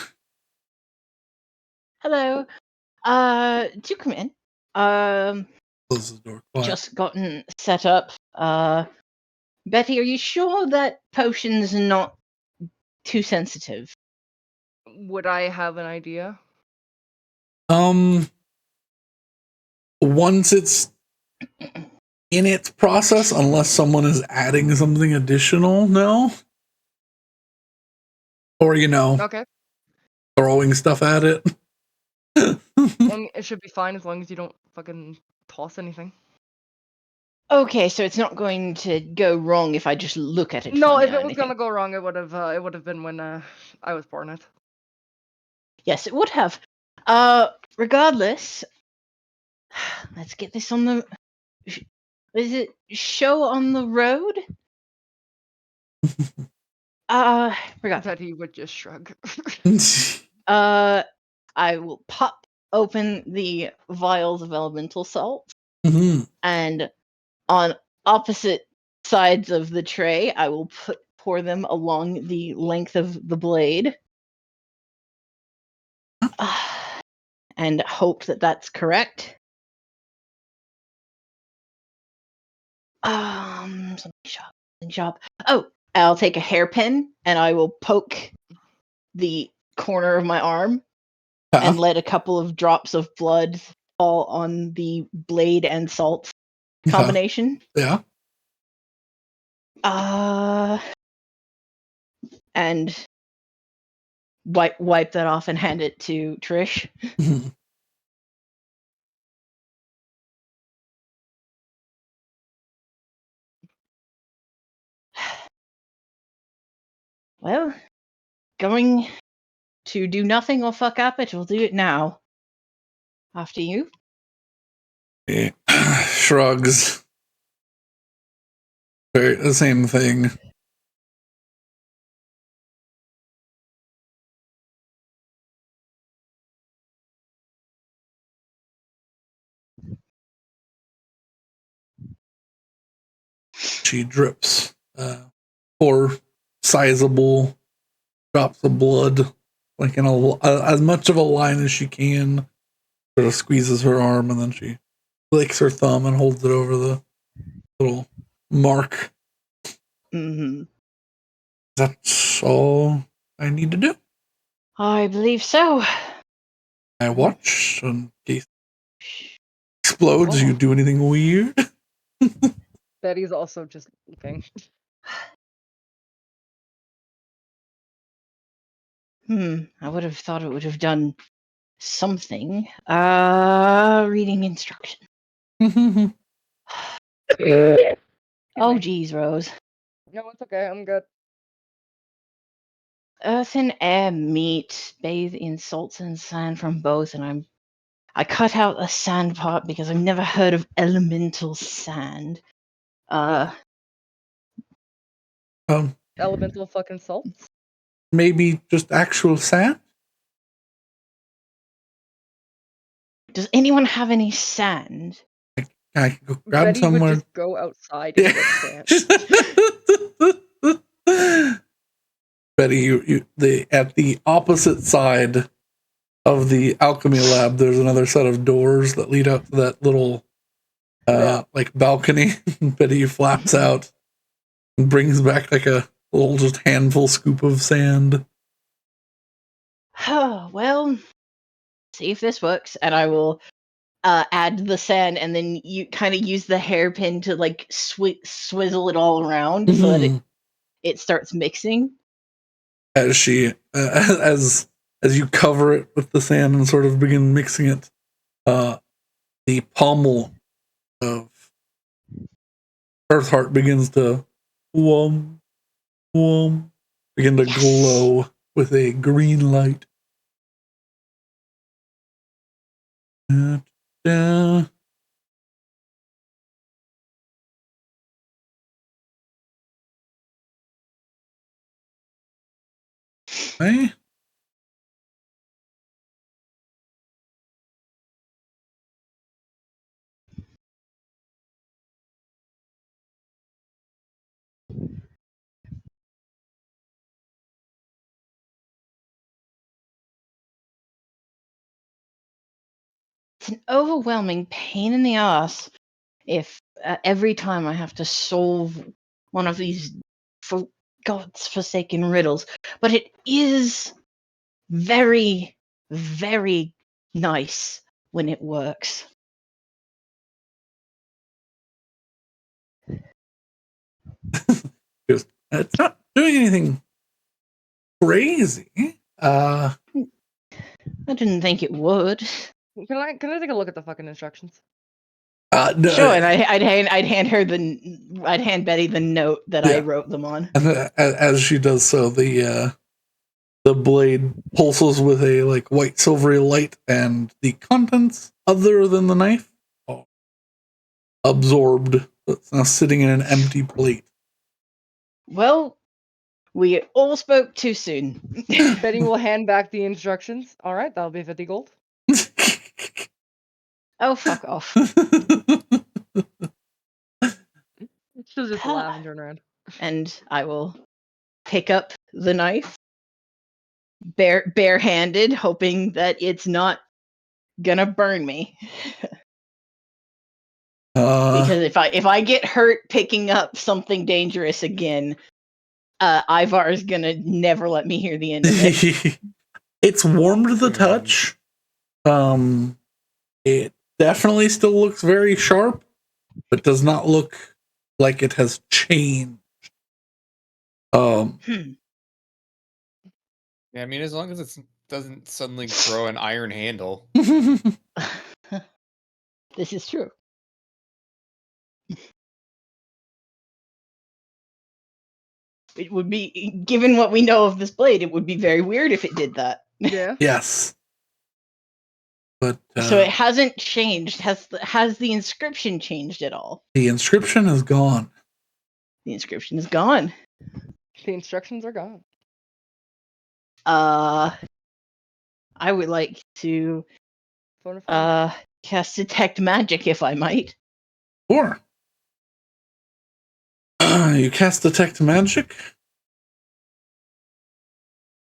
Hello. Do come in. Closes the door quiet. Just gotten set up. Betty, are you sure that potion's not too sensitive? Would I have an idea? Once it's in its process, unless someone is adding something additional, no. Or, Okay. throwing stuff at it. It should be fine as long as you don't fucking toss anything. Okay, so it's not going to go wrong if I just look at it. No, funny if or it was anything. gonna go wrong, it would have been when I was pouring it. Yes, it would have. Regardless, let's get this on the. Is it show on the road? Regardless. That he would just shrug. I will pop open the vials of elemental salt, Mhm. and on opposite sides of the tray, I will pour them along the length of the blade, and hope that that's correct. Something shop. Oh, I'll take a hairpin and I will poke the corner of my arm and let a couple of drops of blood fall on the blade and salt combination. Yeah. And wipe that off and hand it to Trish. Mhm. Well, going to do nothing or fuck up it, we'll do it now. After you. He shrugs. The same thing. She drips 4 sizable drops of blood, like in as much of a line as she can. Sort of squeezes her arm, and then she licks her thumb and holds it over the little mark. Mm-hmm. That's all I need to do. I believe so. I watch in case it explodes. You do anything weird? Betty's also just looking. I would have thought it would have done something. Reading instruction. Oh, geez, Rose. No, it's okay. I'm good. Earth and air meet, bathe in salts and sand from both, and I cut out a sand part because I've never heard of elemental sand. Elemental fucking salts? Maybe just actual sand? Does anyone have any sand? I can go grab Betty somewhere. would just go outside and get sand. Betty, at the opposite side of the alchemy lab, there's another set of doors that lead up to that little like balcony. Betty flaps out and brings back like a little just handful scoop of sand. Oh, well, see if this works. And I will add the sand, and then you kind of use the hairpin to like swizzle it all around so that it starts mixing. As she as you cover it with the sand and sort of begin mixing it, the pommel of Earthheart begins to begin to glow with a green light. Hey. It's an overwhelming pain in the ass if every time I have to solve one of these for God's forsaken riddles, but it is very, very nice when it works. It's not doing anything crazy. I didn't think it would. Can I take a look at the fucking instructions? No, Sure, and I'd hand Betty the note that I wrote them on. And as she does so, the blade pulses with a like white silvery light, and the contents other than the knife are absorbed. It's now sitting in an empty plate. Well, we all spoke too soon. Betty will hand back the instructions. All right, that'll be 50 gold. Oh, fuck off. She'll just laugh and turn around. And I will pick up the knife, barehanded, hoping that it's not gonna burn me. Because if I get hurt picking up something dangerous again, Ivar is gonna never let me hear the end of it. It's warm to the touch. It definitely still looks very sharp, but does not look like it has changed. Yeah, I mean, as long as it doesn't suddenly grow an iron handle. This is true. It would be, given what we know of this blade, it would be very weird if it did that. Yeah. Yes. But so it hasn't changed. Has the inscription changed at all? The inscription is gone. The inscription is gone. The instructions are gone. I would like to cast detect magic, if I might. Sure. You cast detect magic.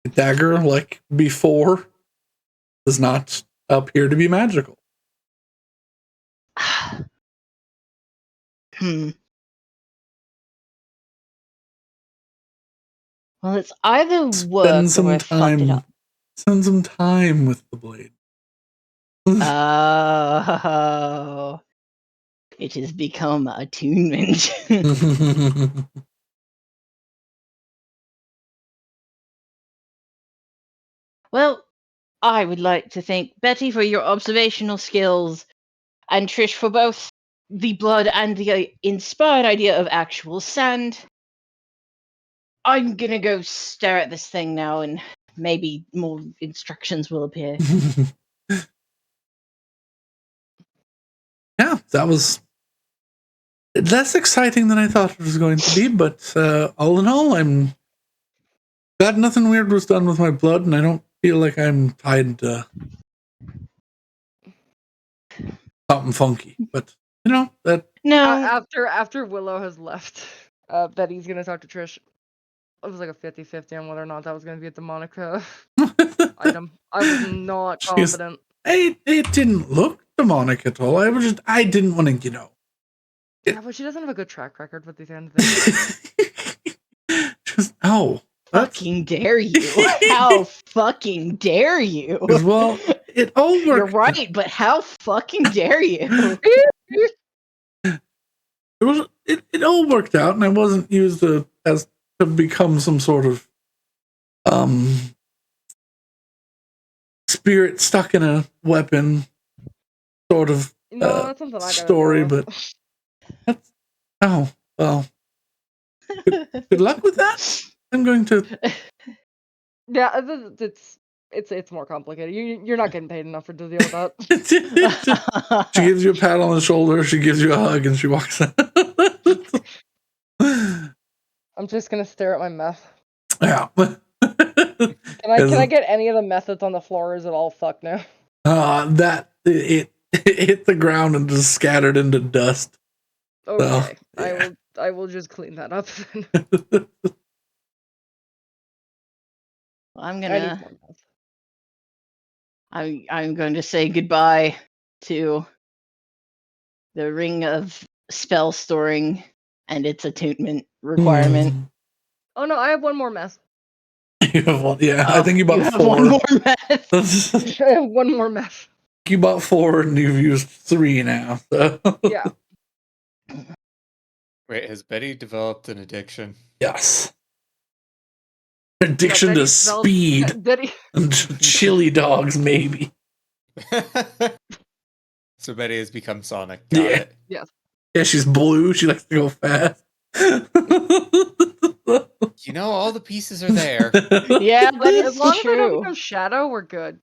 The dagger, like before, does not appear to be magical. Well, it's either work or I fucked it up. Spend some time with the blade. Oh, it has become attunement. Well, I would like to thank Betty for your observational skills, and Trish for both the blood and the inspired idea of actual sand. I'm gonna go stare at this thing now, and maybe more instructions will appear. Yeah, that was less exciting than I thought it was going to be, but all in all, I'm glad nothing weird was done with my blood, and I don't feel like I'm tied to something funky. But that No. After Willow has left, Betty's gonna talk to Trish. It was like a 50-50 on whether or not that was gonna be a demonic item. I was not She goes, confident. it didn't look demonic at all. I didn't want to, Yeah, but she doesn't have a good track record with these kind of things. just that's Fucking dare you? How fucking dare you? well, it all worked. You're right, but how fucking dare you? It all worked out, and I wasn't used as to become some sort of spirit stuck in a weapon sort of No, that's something I gotta story, deal with. but that's well. Good luck with that. I'm going to. Yeah, it's more complicated. You're not getting paid enough to deal with that. She gives you a pat on the shoulder, she gives you a hug, and she walks out. I'm just gonna stare at my meth. Yeah. Can I get any of the meth that's on the floor? Or is it all fucked now? That it hit the ground and just scattered into dust. Okay, yeah. I will just clean that up then. I'm I need gonna. more meth. I'm going to say goodbye to the ring of spell storing and its attunement requirement. Oh no, I have one more meth. You have one, yeah. I think you You bought have 4. one more meth. I have one more meth. You bought 4 and you've used 3 now. So. Yeah. Wait, has Betty developed an addiction? Yes. Addiction to speed Betty. and chili dogs, maybe. So Betty has become Sonic. Got Yeah. it. Yes. Yeah, she's blue. She likes to go fast. You know, all the pieces are there. Yeah, that Betty, is as long as I don't true. become Shadow, we're good.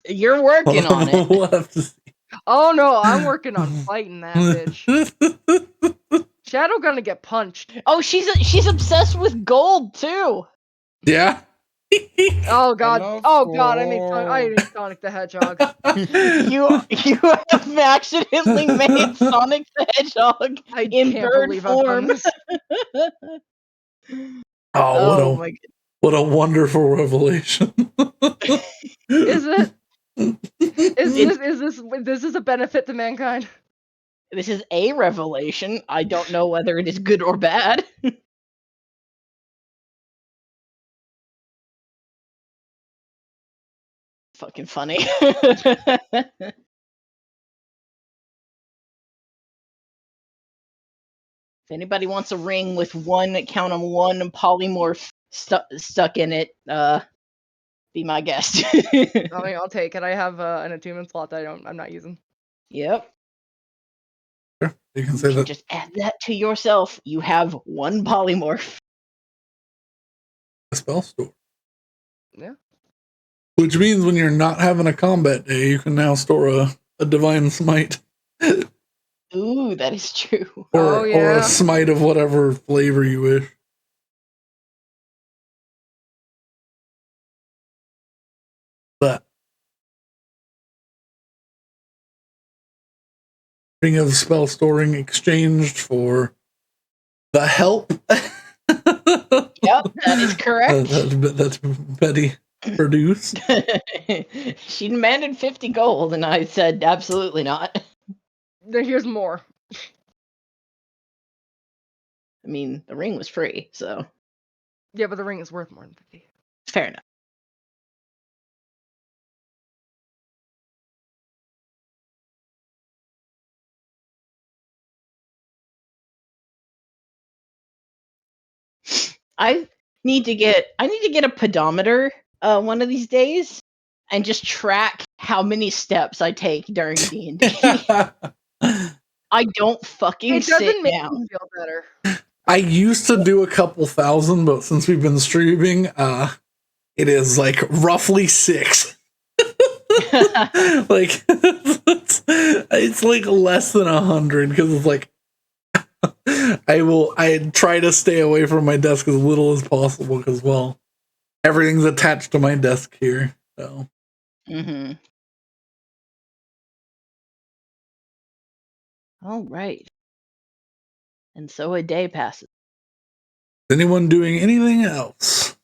You're working on it. We'll have to see. Oh no, I'm working on fighting that bitch. Shadow gonna get punched. Oh, she's obsessed with gold too. Yeah. Oh god. love Oh god, I gold. made Sonic the Hedgehog. You have accidentally made Sonic the Hedgehog I in can't bird believe I've done form. this. Oh, my god. what a wonderful revelation. Is it? Is this a benefit to mankind? This is a revelation. I don't know whether it is good or bad. Fucking funny. If anybody wants a ring with one polymorph stuck in it, be my guest. I mean, I'll take it. I have an attunement slot that I'm not using. Yep. You can You say can that. just add that to yourself. You have one polymorph. A spell store. Yeah. Which means when you're not having a combat day, you can now store a divine smite. Ooh, that is true. Oh, Or yeah. a smite of whatever flavor you wish. But ring of spell storing exchanged for the help. Yep, that is correct. That's Betty produced. She demanded 50 gold, and I said absolutely not. Here's more. I mean, the ring was free, so Yeah, but the ring is worth more than 50. fair enough. I need to get a pedometer one of these days and just track how many steps I take during D&D. I don't fucking It sit doesn't make down. me feel better. I used to do a couple thousand, but since we've been streaming, it is like roughly 6. Like it's like less than 100 because it's like I try to stay away from my desk as little as possible because well everything's attached to my desk here. So Mm-hmm. All right. And so a day passes. Is anyone doing anything else?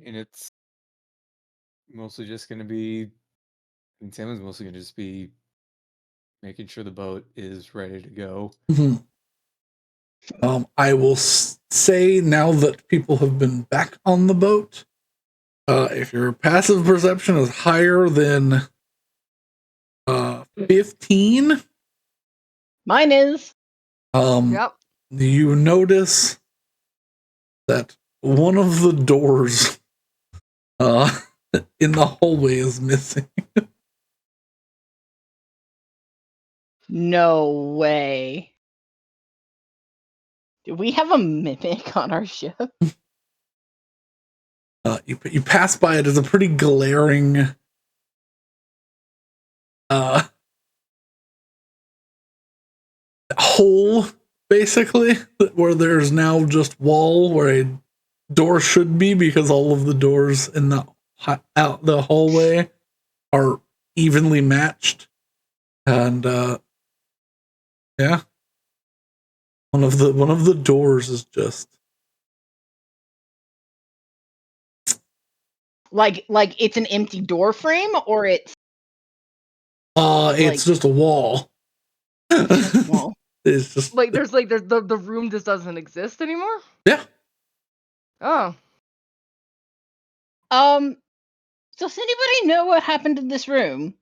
And it's mostly just going to be. Samon's mostly going to just be making sure the boat is ready to go. Mhm. I will say now that people have been back on the boat, if your passive perception is higher than 15, Mine is. Yep. you notice that one of the doors in the hallway is missing. No way. Do we have a mimic on our ship? You pass by it as a pretty glaring hole, basically, where there's now just wall where a door should be, because all of the doors in the hallway are evenly matched. And yeah, one of the doors is just Like it's an empty door frame, or it's it's just a wall. well, It's just there's the room just doesn't exist anymore. yeah. Oh, does anybody know what happened in this room?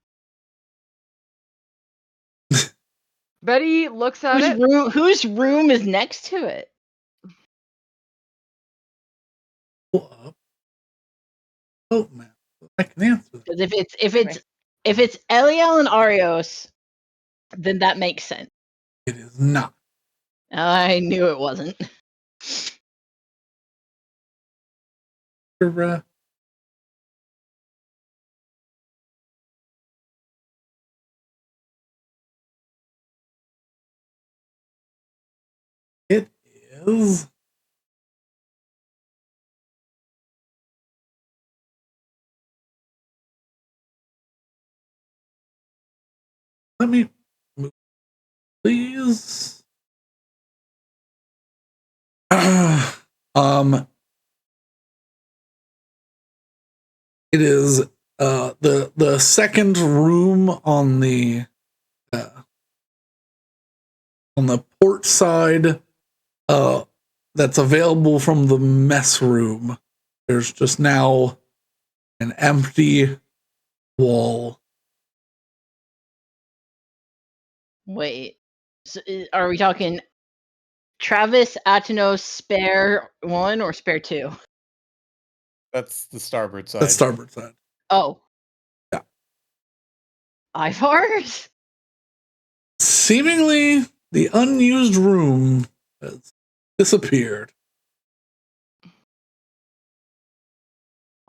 Betty looks at it. Whose room is next to it? Oh man, I can answer that. Because if it's Eliel and Arios, then that makes sense. It is not. I knew it wasn't. It is. Let me move, please. It is the second room on the port side that's available from the mess room. There's just now an empty wall. Wait, so, are we talking Travis Atanos spare 1 or spare 2? That's the starboard side. That's starboard side. Oh. Yeah. Ivar's? Seemingly, the unused room has disappeared.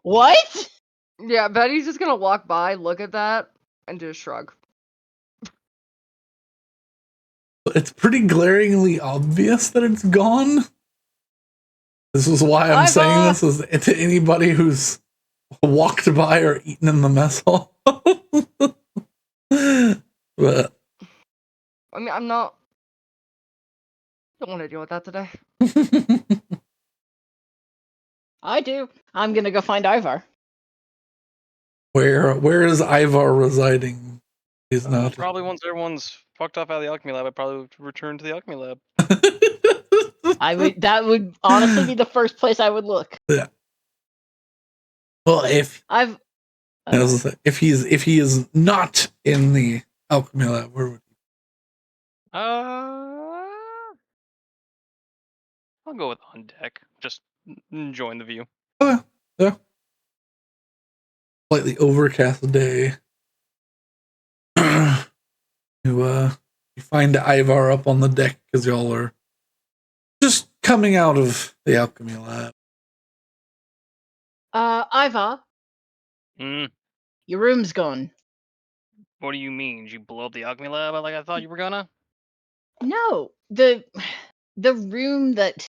What? Yeah, Betty's just gonna walk by, look at that, and just shrug. It's pretty glaringly obvious that it's gone. This is why I'm saying this is to anybody who's walked by or eaten in the mess hall. But I mean, I'm not. Don't want to deal with that today. I do. I'm gonna go find Ivar. Where is Ivar residing? He's not. Probably once everyone's fucked up out of the alchemy lab, I'd probably return to the alchemy lab. That would honestly be the first place I would look. Yeah. Well, if he is not in the alchemy lab, where would he? I'll go with on deck. Just enjoying the view. Oh, yeah. Slightly overcast day. You find Ivar up on the deck because y'all are just coming out of the alchemy lab. Ivar, your room's gone. What do you mean? Did you blow up the alchemy lab like I thought you were gonna? No, the room that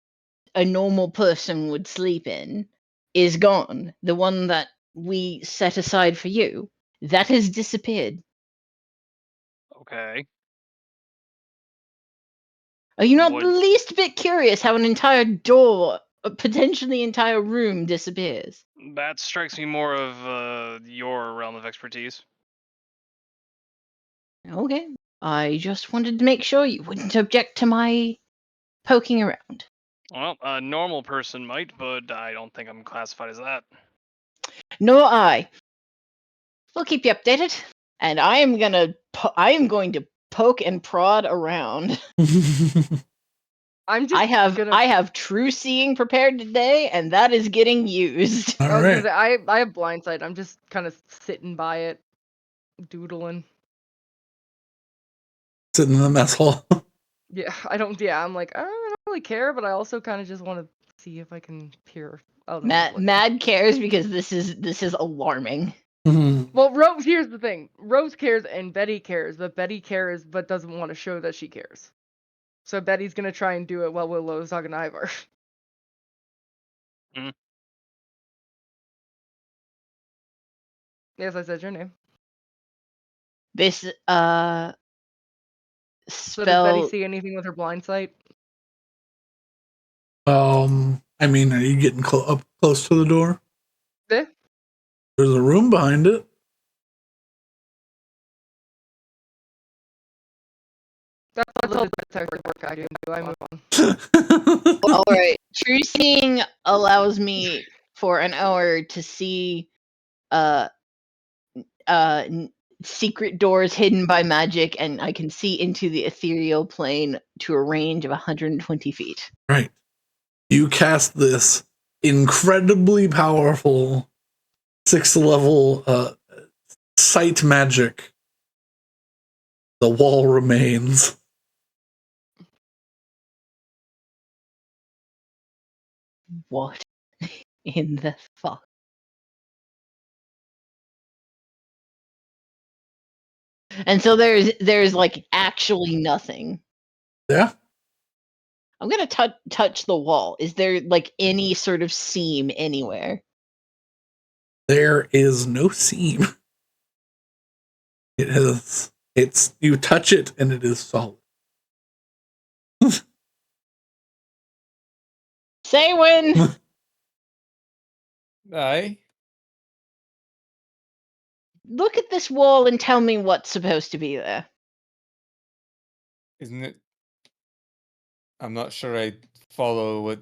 a normal person would sleep in is gone. The one that we set aside for you. That has disappeared. Okay. Are you not Would- the least bit curious how an entire door, a potentially entire room, disappears? That strikes me more of your realm of expertise. Okay. I just wanted to make sure you wouldn't object to my poking around. Well, a normal person might, but I don't think I'm classified as that. Nor I. We'll keep you updated, and I am going to poke and prod around. I'm just I gonna. have true seeing prepared today, and that is getting used. I All was gonna right. say, I have blind sight. I'm just kind of sitting by it, doodling. Sitting in the mess hall. Yeah, I don't. Yeah, I'm like, I don't really care, but I also kind of just want to see if I can peer out. Mad cares because this is alarming. Mhm. Well, Rose. Here's the thing: Rose cares and Betty cares, but Betty cares but doesn't want to show that she cares. So Betty's gonna try and do it while Willow's talking to Ivar. Mhm. Yes, I said your name. This So does Betty spell. see anything with her blind sight? I mean, are you getting up close to the door? Eh? There's a room behind it. That's all the detective work I do. I move on. All right, true seeing allows me for an hour to see uh secret doors hidden by magic, and I can see into the ethereal plane to a range of 120 feet. Right. You cast this incredibly powerful 6th level sight magic. The wall remains. What in the fuck? And so there's like actually nothing. Yeah. I'm gonna touch the wall. Is there like any sort of seam anywhere? There is no seam. It's you touch it and it is solid. Say when. Aye. Look at this wall and tell me what's supposed to be there. Isn't it? I'm not sure I follow what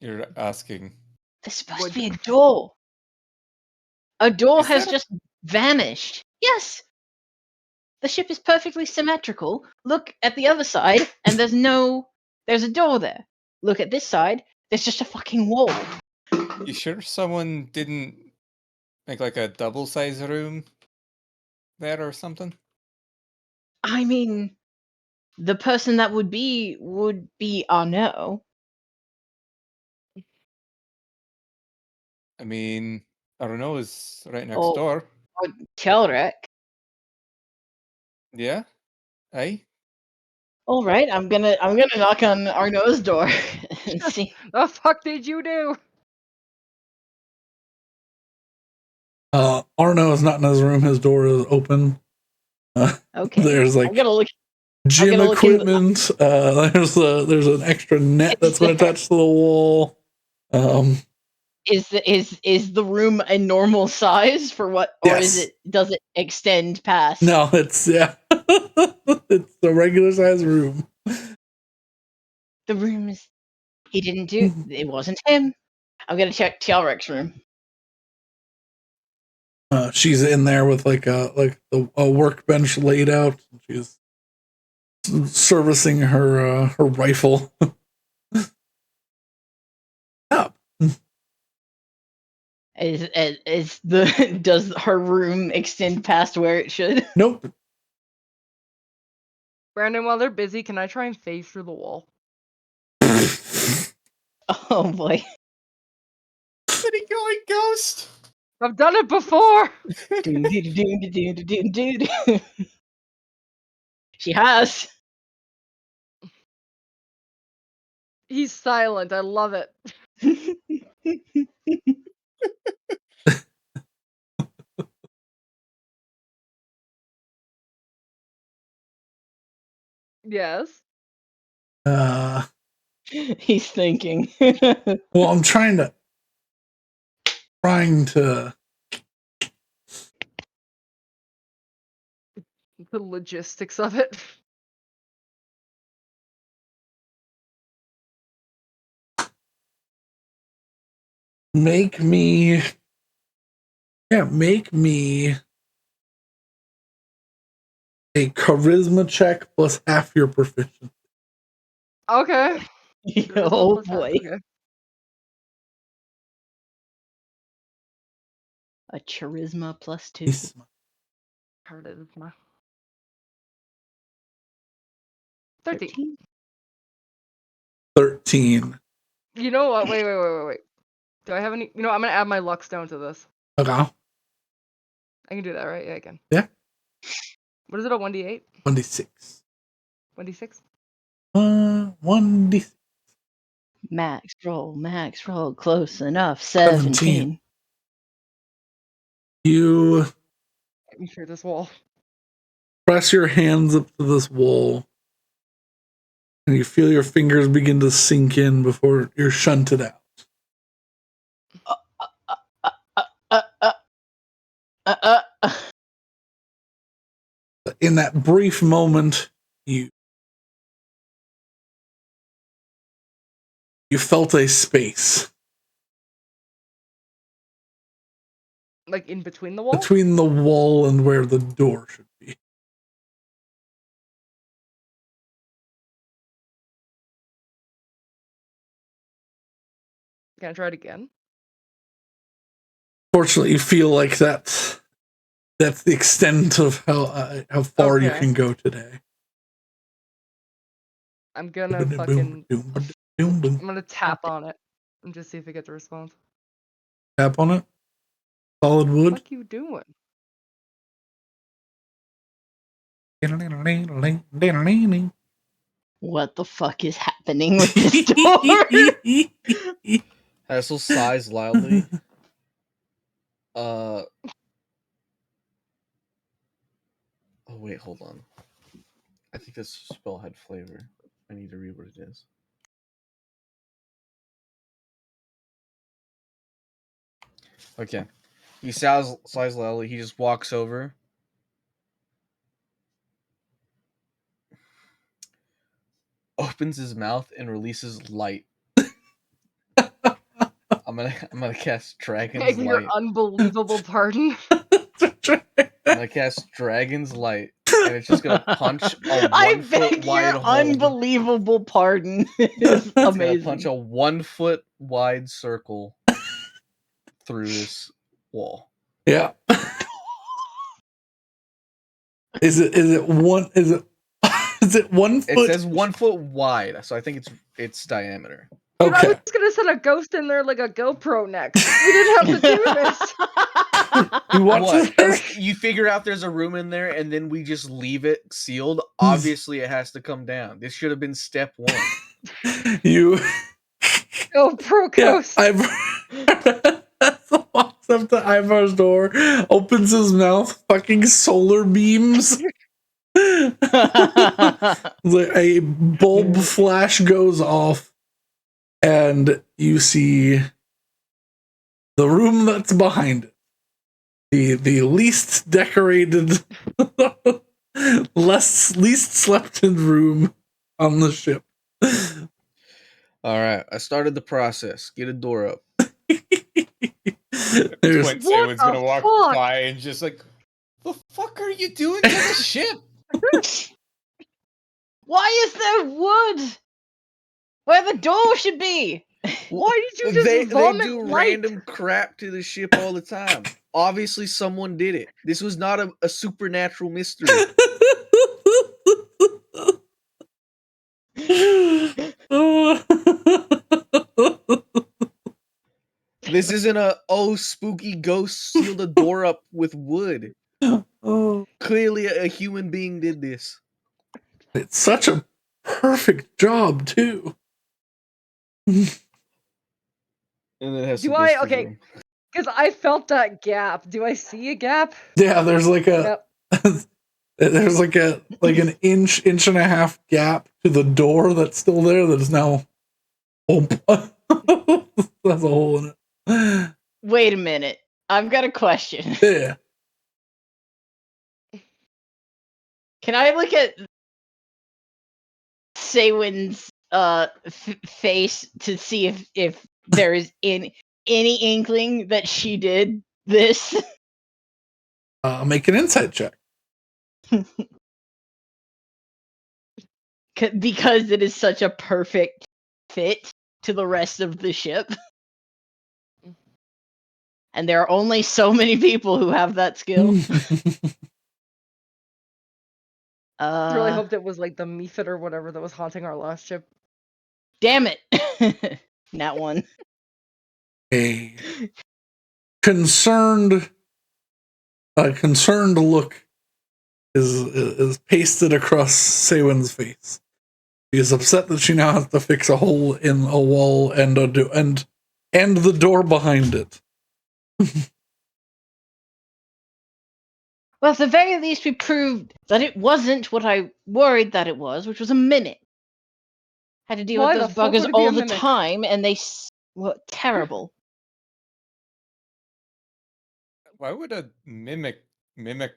you're asking. There's supposed Would- to be a door. A door Is has that a- just vanished. Yes. The ship is perfectly symmetrical. Look at the other side, and there's a door there. Look at this side, there's just a fucking wall. You sure someone didn't make like a double size room there or something? I mean, the person that would be Arno. I mean, I don't know, is right next Or door. or Telrek. Yeah? Aye? All right, I'm gonna knock on Arno's door and see. The fuck did you do? Arno is not in his room. His door is open. Okay, There's like I'm gonna look. gym gonna look in the- equipment. There's an extra net that's been attached to the wall. Is the room a normal size for what, or Yes. does it extend past? No, it's it's a regular size room. The room is. He didn't do. It wasn't him. I'm gonna check Telrek's room. She's in there with a workbench laid out. She's servicing her rifle. Up. Is the does her room extend past where it should? Nope. Brandon, while they're busy, can I try and phase through the wall? Oh boy. City going ghost! I've done it before! She has. He's silent. I love it. Yes. He's thinking. Well, I'm trying to The logistics of it. make me a charisma check plus half your proficiency. Okay. Charisma Oh plus half, boy. okay. A charisma plus 2. Charisma. 13. 13. You know what? Wait. Do I have any? You know, I'm gonna add my luck stone to this. Okay. I can do that, right? Yeah, I can. Yeah. What is it? A 1d8? 1d6. 1d6? 1d6. Max roll, close enough. 17. You Let me clear this wall. press your hands up to this wall, and you feel your fingers begin to sink in before you're shunted out. In that brief moment, you felt a space Like in between the wall? between the wall and where the door should be. Can I try it again? Fortunately, you feel like that's the extent of how far you Okay. can go today. I'm gonna fucking. I'm Tap gonna tap on it and just see if it gets a response. on it. Solid What wood. the fuck you doing? What the fuck is happening with this door? Hassel sighs loudly. Oh wait, hold on. I think this spell had flavor. I need to read what it is. Okay. He sighs loudly. He just walks over. Opens his mouth and releases light. I'm gonna cast Dragon's Beg your Light. unbelievable pardon. I'm gonna cast Dragon's Light, and it's just gonna punch a I 1 foot beg wide your hole. unbelievable pardon. It's It's gonna amazing. punch a 1 foot wide circle through this wall. Yeah. Is it 1 foot? It says 1 foot wide, so I think it's diameter. Dude, I Okay. was gonna set a ghost in there like a GoPro next. We didn't have to do this. You watch What? this? You figure out there's a room in there, and then we just leave it sealed. Obviously, it has to come down. This should have been step 1. You GoPro ghost. Ivor walks up to Ivar's door, opens his mouth, fucking solar beams. Like a bulb flash goes off, and you see the room that's behind it. The least decorated, least slept in room on the ship. All right, I started the process. Get a door up. There's Quint Saywood's gonna the walk fuck? by and just like, the fuck are you doing to the ship? Why is there wood where the door should be? Why did you just They vomit do light? random crap to the ship all the time. Obviously, someone did it. This was not a supernatural mystery. This isn't spooky ghost sealed a door up with wood. Oh, Clearly, a human being did this. it's such a perfect job too. And it has Do some I- visitors okay. room. Because I felt that gap. Do I see a gap? Yeah, there's like a Yep. There's like an inch and a half gap to the door that's still there that is now open. That's a hole in it. Wait a minute. I've got a question. Yeah. Can I look at Saywin's face to see if there is any inkling that she did this? Make an insight check. Because it is such a perfect fit to the rest of the ship. And there are only so many people who have that skill. I really hoped it was like the Mephit or whatever that was haunting our last ship. Damn it. That one. A concerned look is pasted across Saywin's face. She is upset that she now has to fix a hole in a wall and the door behind it. Well, at the very least, we proved that it wasn't what I worried that it was, which was a mimic. Had to deal Why with the those fuck buggers would it be a all the mimic? time, and they were terrible. Why would a mimic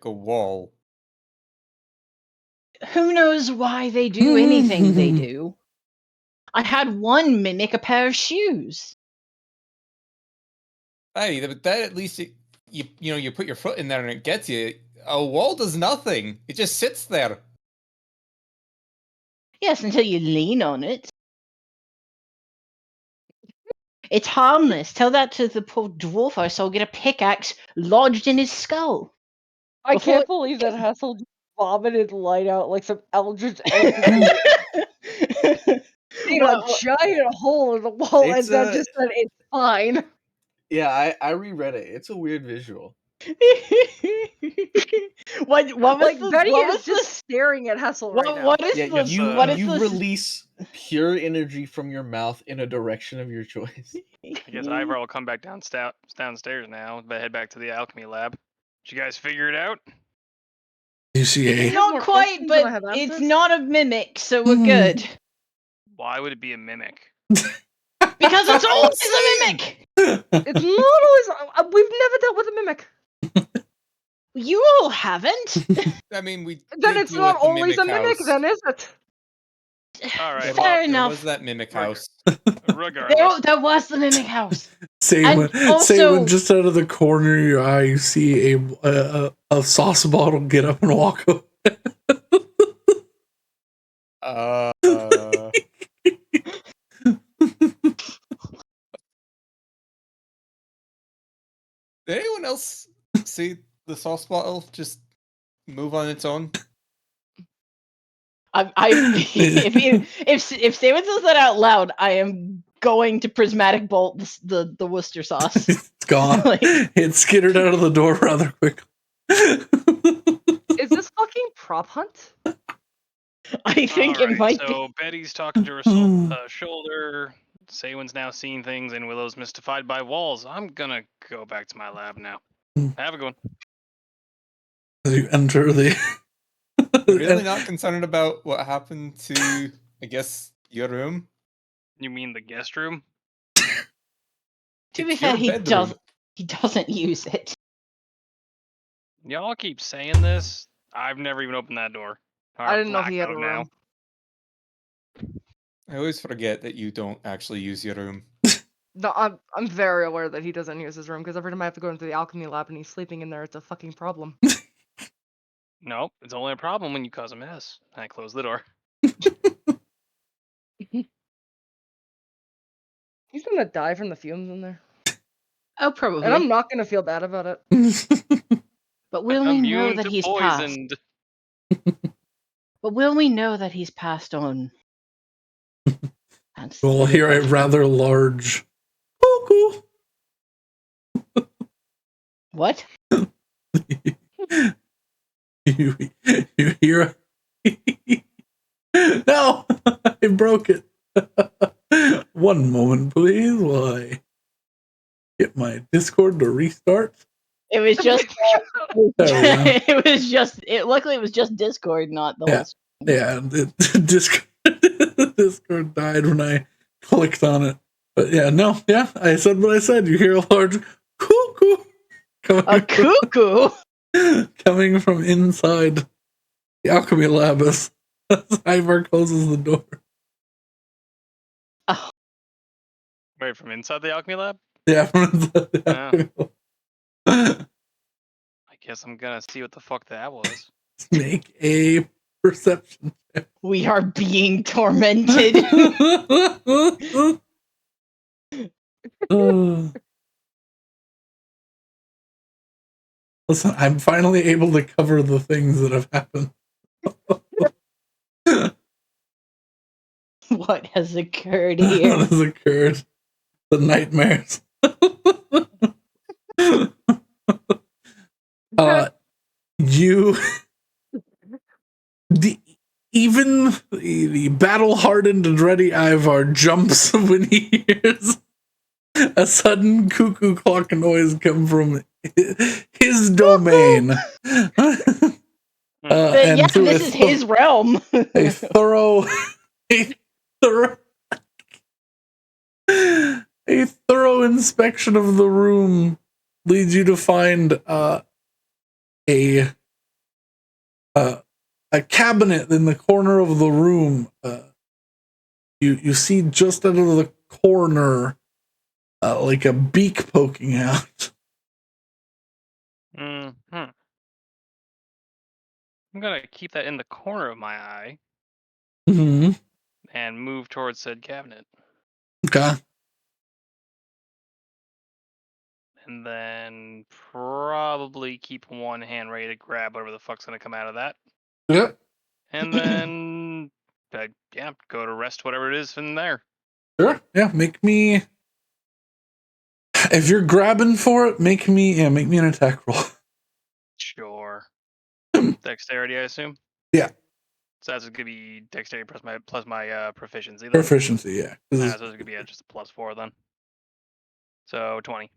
a wall? Who knows why they do anything they do? I had one mimic a pair of shoes. Hey, but that at least you put your foot in there and it gets you. A wall does nothing. It just sits there. Yes, until you lean on it. It's harmless. Tell that to the poor dwarf I saw get a pickaxe lodged in his skull. I Before- can't believe that Hassel just vomited light out like some eldritch entity. Made a Well, giant hole in the wall and It's then a- just said it's fine. Yeah, I reread it. It's a weird visual. what was Like the, Betty what is was just the, staring at Hassel what, right now. what is Yeah, the you what is you the release pure energy from your mouth in a direction of your choice. I guess Ivar will come back downstairs now, but head back to the alchemy lab. Did you guys figure it out? You see I a have not more quite, questions than I but have it's answers. not a mimic, so we're good. Why would it be a mimic? Because it's always a mimic. It's not always. We've never dealt with a mimic. You all haven't. I mean, we Then did it's deal not with the always a mimic, house. then, is it? All right, There Fair well, There enough. was that mimic Reg- house. regardless. There was the mimic house. Saywin, And also- just out of the corner of your eye, you see a sauce bottle get up and walk over. Did anyone else see the sauce bottle just move on its own? If Steven says that out loud, I am going to prismatic bolt the Worcester sauce. It's gone. Like- It skittered out of the door rather quickly. Is this fucking prop hunt? I think it Alright, might so Betty's talking to her shoulder. Saywin's now seeing things, and Willow's mystified by walls. I'm gonna go back to my lab now. Have a good one. As you enter the. Really not concerned about what happened to, I guess, your room? You mean the guest room? be. To be It's fair, your bedroom. he doesn't use it. Y'all keep saying this. I've never even opened that door. I didn't know Black he had a out room. I always forget that you don't actually use your room. No, I'm very aware that he doesn't use his room because every time I have to go into the alchemy lab and he's sleeping in there, it's a fucking problem. Nope, it's only a problem when you cause a mess. I close the door. He's gonna die from the fumes in there, Oh, probably. and I'm not gonna feel bad about it. But will we know Immune that to he's passed? poisoned. But will we know that he's passed on? That's We'll the hear a question. rather large cuckoo. What? You hear no, I broke it. One moment, please, while I get my Discord to restart. It was just. There we go. It was just. Luckily, it was just Discord, not the Yeah. whole. Yeah, Discord died when I clicked on it. But yeah, no, yeah, I said what I said. You hear a large cuckoo A cuckoo. coming from inside the alchemy lab as Ivar closes the door. Oh, Wait, from inside the alchemy lab? Yeah, from inside the alchemy lab. I guess I'm gonna see what the fuck that was. Make a perception. we are being tormented. Listen, I'm finally able to cover the things that have happened. What has occurred What here? has occurred? The nightmares. You even the battle-hardened and ready Ivar jumps when he hears a sudden cuckoo clock noise come from his domain. And Yeah, through this is his realm. a thorough inspection of the room leads you to find a cabinet in the corner of the room. You see just out of the corner like a beak poking out. I'm gonna keep that in the corner of my eye Mm-hmm. and move towards said cabinet. Okay. And then probably keep one hand ready to grab whatever the fuck's gonna come out of that. Yep. And then, yeah, go to rest whatever it is from there. Sure. Yeah. Make me. If you're grabbing for it, make me an attack roll. Sure. Dexterity, I assume. Yeah. So that's gonna be dexterity plus my proficiency. Then. Proficiency. Yeah. So it's gonna be just a +4 then. So 20.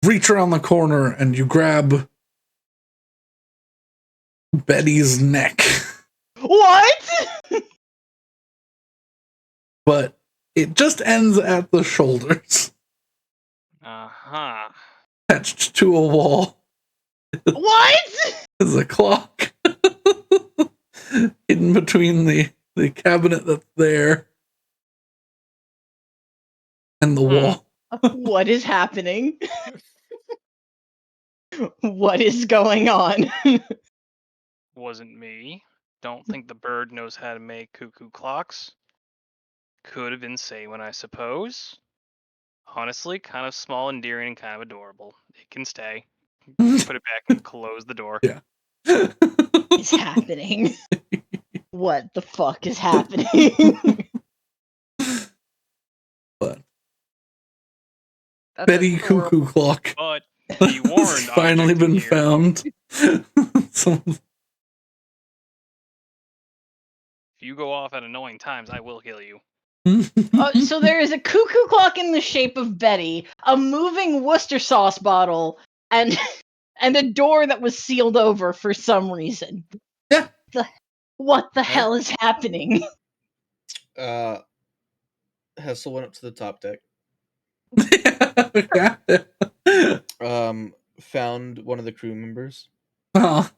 Reach around the corner and you grab Betty's neck. What? But it just ends at the shoulders, attached to a wall. What? Is a clock in between the cabinet that's there and the wall. What is happening? What is going on? Wasn't me. Don't think the bird knows how to make cuckoo clocks. Could have been Saywin, I suppose. Honestly, kind of small, endearing, and kind of adorable. It can stay. Put it back and close the door. Yeah. What is happening? What the fuck is happening? But That's Betty adorable. Cuckoo Clock But be warned, has finally object been here. found. If you go off at annoying times, I will kill you. So there is a cuckoo clock in the shape of Betty, a moving Worcester sauce bottle, and a door that was sealed over for some reason. Yeah. What the hell is happening? Hessel went up to the top deck. Found one of the crew members Oh.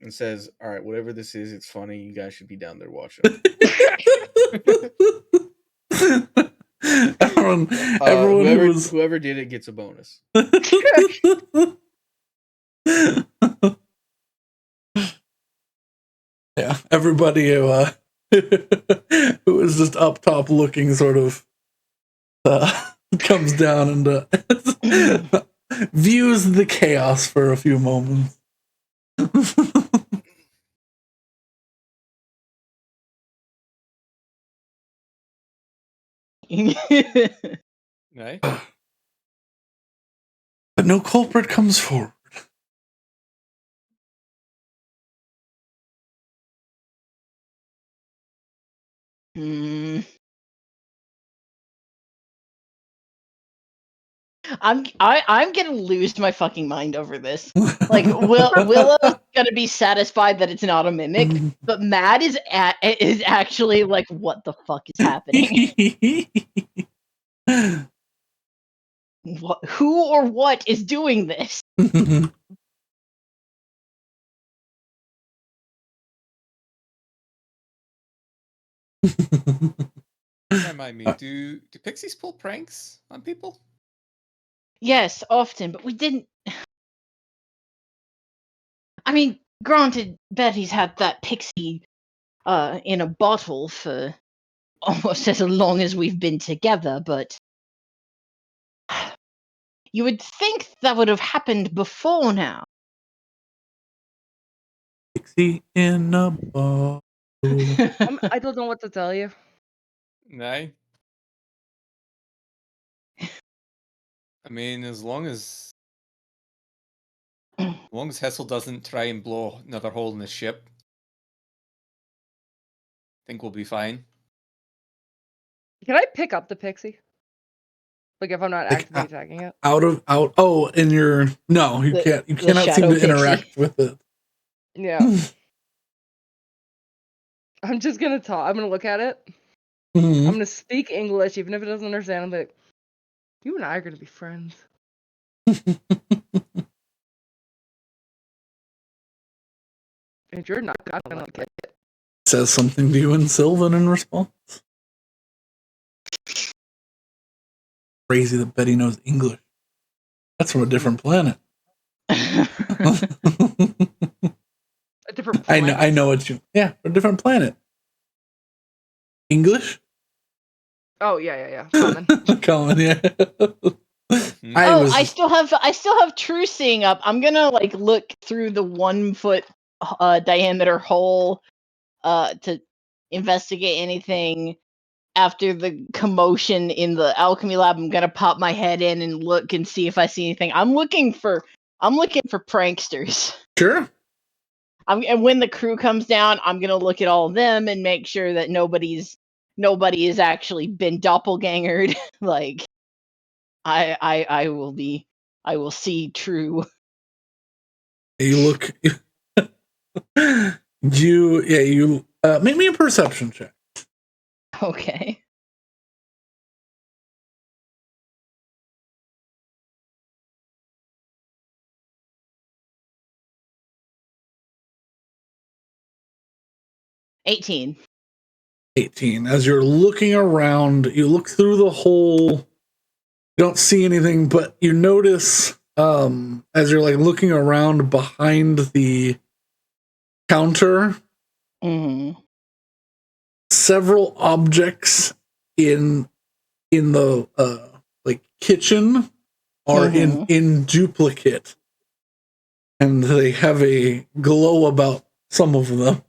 and says, "All right, whatever this is, it's funny. You guys should be down there watching." everyone whoever did it gets a bonus. Yeah, everybody who was just up top looking sort of comes down and views the chaos for a few moments. Right? But no culprit comes forward. I'm gonna lose my fucking mind over this. Like Willow's gonna be satisfied that it's not a mimic, but Matt is actually like, what the fuck is happening? Who or what is doing this? Remind me, do pixies pull pranks on people? Yes, often, but we didn't. I mean, granted, Betty's had that pixie in a bottle for almost as long as we've been together, but you would think that would have happened before now. Pixie in a bottle. I don't know what to tell you. Nay. I mean, as long as Hessel doesn't try and blow another hole in the ship, I think we'll be fine. Can I pick up the pixie? Like if I'm not Like, actively attacking it? Oh, in your no, you can't. You the cannot seem shadow to pixie. interact with it. Yeah. I'm just gonna talk. I'm gonna look at it. Mhm. I'm gonna speak English, even if it doesn't understand. I'm like, you and I are gonna be friends. And you're not gonna like it. Says something to you in Sylvan in response. Crazy that Betty knows English. That's from a different planet. A different planet. I know what you. Yeah, a different planet. English. Oh yeah. Common. Common, yeah. I still have true seeing up. I'm gonna like look through the 1 foot diameter hole to investigate anything. After the commotion in the alchemy lab, I'm gonna pop my head in and look and see if I see anything. I'm looking for pranksters. Sure. And when the crew comes down, I'm gonna look at all of them and make sure that nobody has actually been doppelgangered. Like I will see true. You look. You make me a perception check. Okay. $18. 18. As you're looking around, you look through the hole. You don't see anything, but you notice as you're like looking around behind the counter, several objects in the like kitchen are in duplicate, and they have a glow about some of them.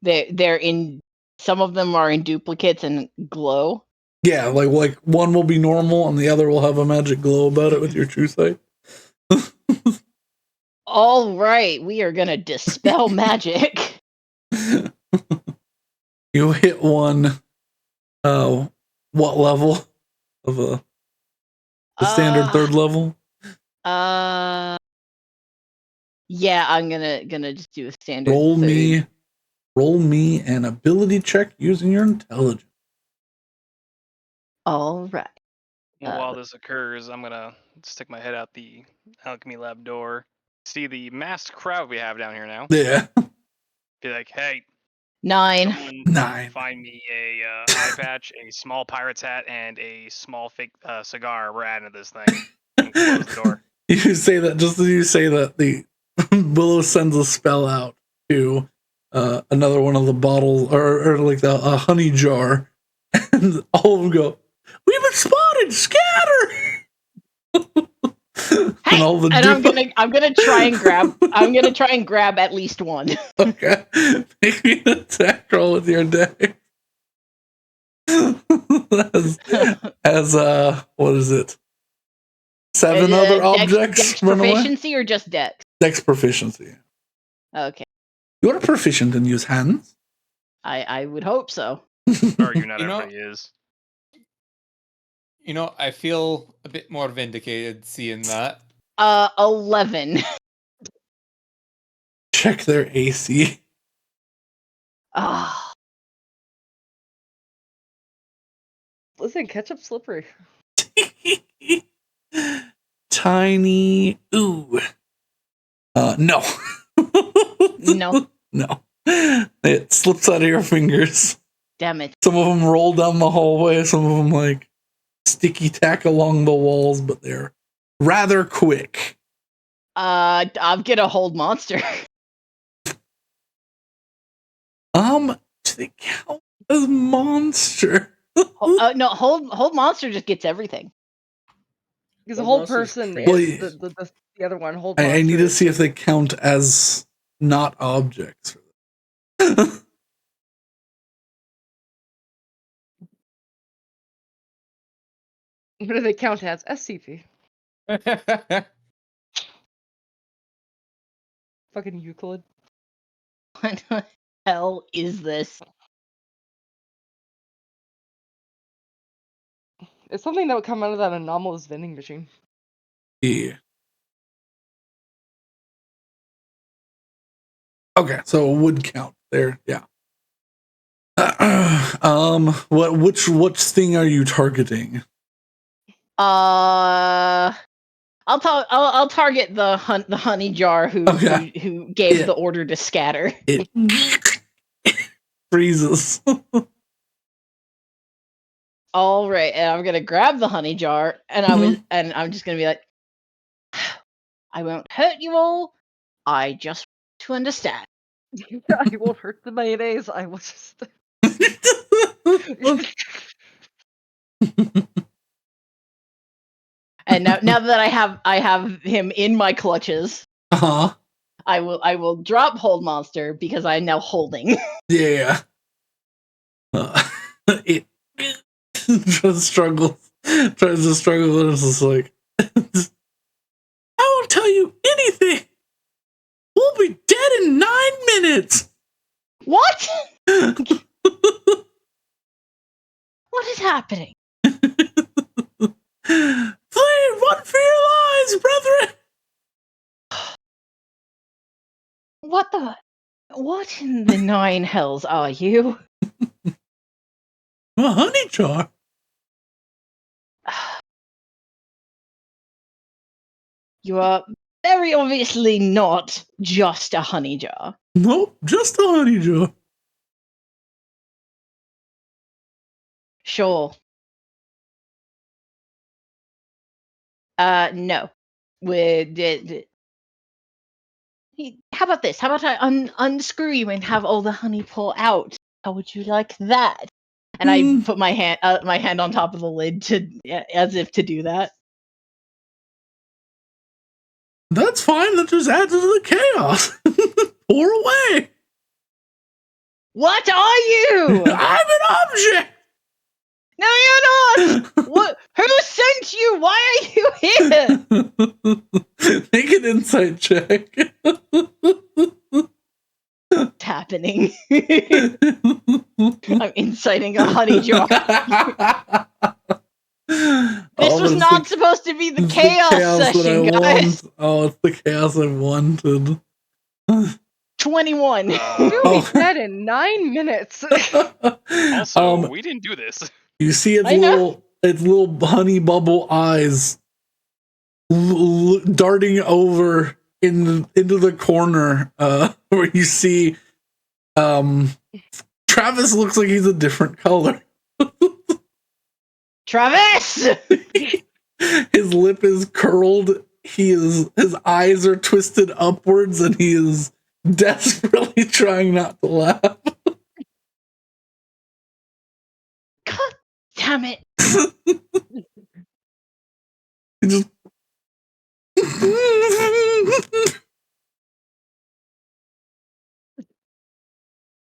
They're in. Some of them are in duplicates and glow. Yeah, like one will be normal and the other will have a magic glow about it with your true sight. All right, we are gonna dispel magic. You hit one. What level of the standard third level? Yeah, I'm gonna just do a standard. Roll me an ability check using your intelligence. All right. While this occurs, I'm gonna stick my head out the alchemy lab door. See the masked crowd we have down here now. Yeah. Be like, hey, 9. 9. Find me a eye patch, a small pirate's hat, and a small fake cigar. We're adding to this thing. And close the door. You say that just as you say that, the Willow sends a spell out to another one of the bottles, or like a honey jar, and all of them go, "We've been spotted! Scatter!" Hey, I'm gonna try and grab. I'm gonna try and grab at least one. Okay, make me an attack roll with your deck. as what is it? 7 other objects Dex run away? proficiency or just dex? Dex proficiency. Okay. You're proficient in use hands. I would hope so. Or not everybody is. You know, I feel a bit more vindicated seeing that. 11. Check their AC. Ah, Listen, ketchup's slippery. Tiny. Ooh. No. no, No. It slips out of your fingers. damn it. Some of them roll down the hallway. Some of them like sticky tack along the walls, but they're rather quick. I'll get a hold monster. Do they count as monster? No, hold monster just gets everything. Because the Hold whole monster's person crazy. is the other one. Hold I need to monster see if they count as not objects. What do they count as? SCP. Fucking Euclid. What the hell is this? It's something that would come out of that anomalous vending machine. Yeah. Okay, so it would count there. Yeah. Which thing are you targeting? I'll target the honey jar who gave Yeah. the order to scatter. It freezes. All right, and I'm gonna grab the honey jar, and I'm just gonna be like, I won't hurt you all. I just want to understand. I won't hurt the mayonnaise. I will just. And now that I have him in my clutches, Uh-huh. I will drop hold monster because I'm now holding. Yeah. It tries to struggle. And it's just like, I won't tell you anything. We'll be dead in 9 minutes. What? What is happening? Flee, run for your lives, brethren. What in the 9 hells are you? A honey jar. You are very obviously not just a honey jar. Nope, just a honey jar. Sure. No. How about this? How about I unscrew you and have all the honey pour out? How would you like that? And I put my hand on top of the lid as if to do that. That's fine. That just adds to the chaos. Pour away. What are you? I'm an object. No, you're not. What? Who sent you? Why are you here? Make an insight check. What's happening? I'm inciting a honey jar. This was not supposed to be the chaos session, guys. Oh, it's the chaos I wanted. 21. You'll be dead in 9 minutes. Also, we didn't do this. You see its little honey bubble eyes darting over into the corner where you see Travis looks like he's a different color. Travis! His lip is curled. His eyes are twisted upwards, and he is desperately trying not to laugh. God damn it. He just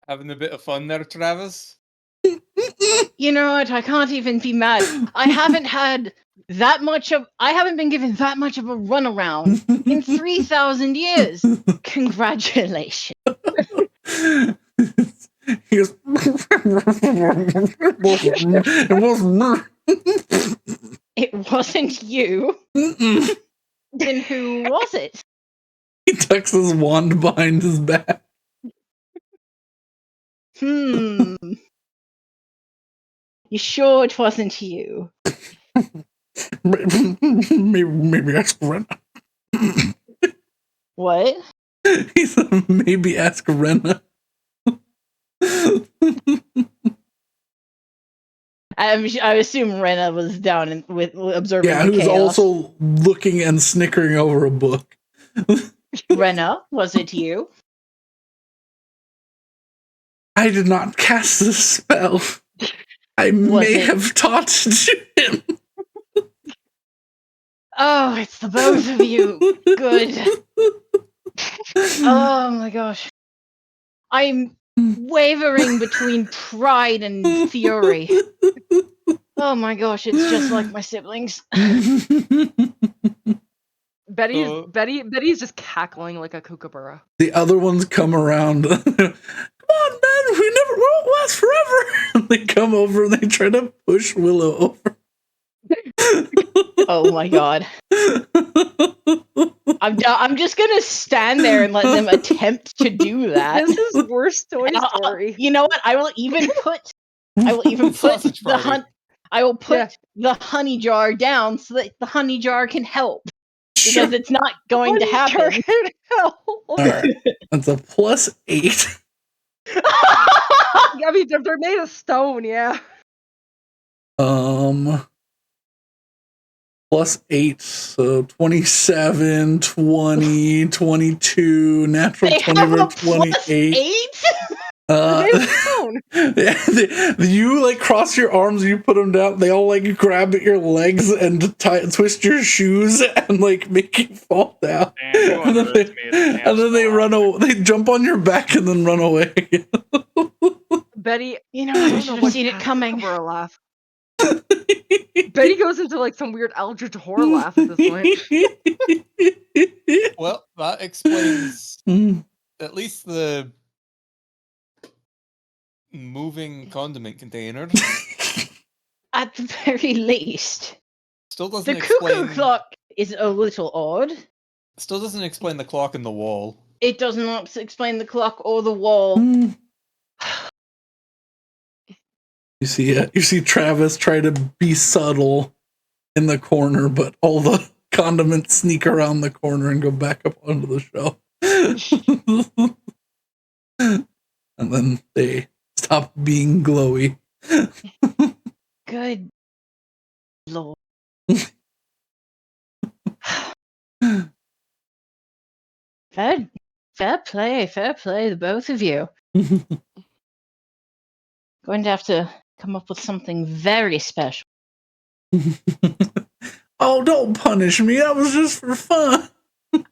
Having a bit of fun there, Travis? You know what? I can't even be mad. I haven't been given that much of a runaround in 3,000 years. Congratulations. He goes, it wasn't me. It wasn't you. Mm-mm. Then who was it? He tucks his wand behind his back. You sure it wasn't you? Maybe ask Renna. What? He said, maybe ask Renna. I assume Renna was down with observing Yeah, the who's chaos. also looking and snickering over a book. Renna, was it you? I did not cast the spell. I may have taught to him. Oh, it's the both of you. Good. Oh my gosh. I'm wavering between pride and fury. Oh my gosh, it's just like my siblings. Betty's just cackling like a kookaburra. The other ones come around. Come on, man, we won't last forever. And they come over and they try to push Willow over. Oh my god. I'm just gonna stand there and let them attempt to do that. This is worse Toy And Story. you know what? I will even put Sausage party. I will put the honey jar down so that the honey jar can help. Because it's not going to happen. All right. That's a +8. I mean, they're made of stone, yeah. +8, so 27, 20, 22, natural They 20 have over a 28. They're made of stone. You like cross your arms, you put them down. They all like grab at your legs and twist your shoes and like make you fall down. Damn, And then they run away. They jump on your back and then run away. Betty, You know, I should have seen it coming. Kookaburra laugh. Betty goes into like some weird Eldritch horror laugh at this point. Well, that explains at least the moving condiment container. At the very least. Still doesn't The explain. cuckoo clock is a little odd. Still doesn't explain the clock in the wall. It does not explain the clock or the wall. You see Travis try to be subtle in the corner, but all the condiments sneak around the corner and go back up onto the shelf. And then they stop being glowy. Good lord. Fair play, the both of you. Going to have to come up with something very special. Oh, don't punish me. That was just for fun.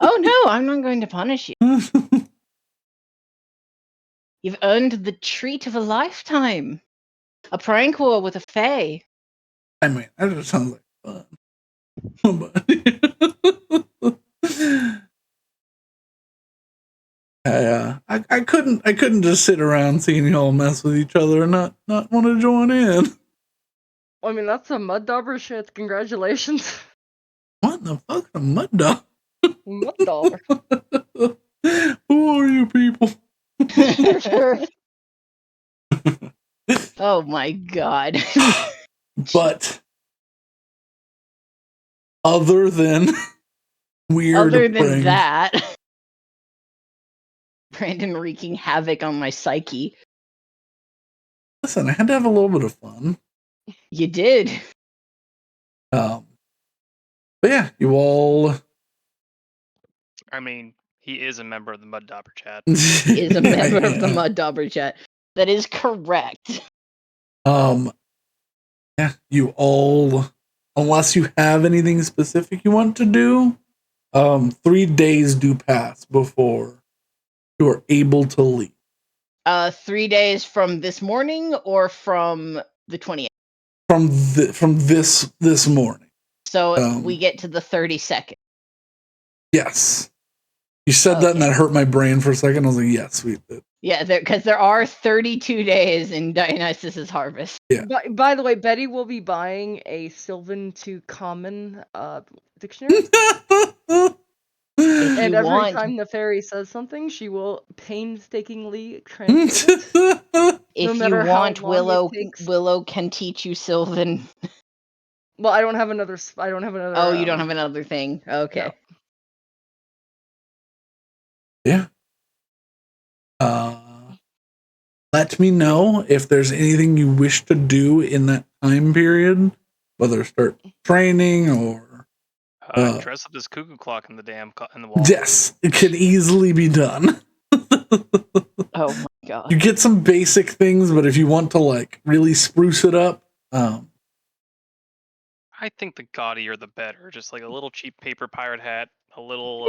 Oh no, I'm not going to punish you. You've earned the treat of a lifetime. A prank war with a fae. I mean, that just sounds like fun. I couldn't just sit around seeing y'all mess with each other and not want to join in. I mean, that's some mud dauber shit. Congratulations. What the fuck, a mud dog? Mud dauber. Who are you people? Oh my god. But other than weird pranks, that, Brandon wreaking havoc on my psyche. listen, I had to have a little bit of fun. You did. But yeah, you all. I mean, he is a member of the Mud Dauber chat. Is a member of the Mud Dauber chat. That is correct. Yeah, you all, unless you have anything specific you want to do, 3 days do pass before you are able to leave. 3 days from this morning or from the 28th? From this morning. So we get to the 32nd. Yes. You said that and that hurt my brain for a second. I was like, yes, we did. Yeah, because there are 32 days in Dionysus's harvest. Yeah. By the way, Betty will be buying a Sylvan to Common dictionary. If And you every want, time the fairy says something, she will painstakingly translate it. if you matter how want, long it takes. Willow can teach you Sylvan. Well, I don't have another. I don't have another. Oh, you don't have another thing. Okay. Yeah. Let me know if there's anything you wish to do in that time period, whether start training or. Dress up this cuckoo clock in the in the wall. Yes, it can easily be done. Oh my god. You get some basic things, but if you want to like really spruce it up, I think the gaudier the better. Just like a little cheap paper pirate hat, a little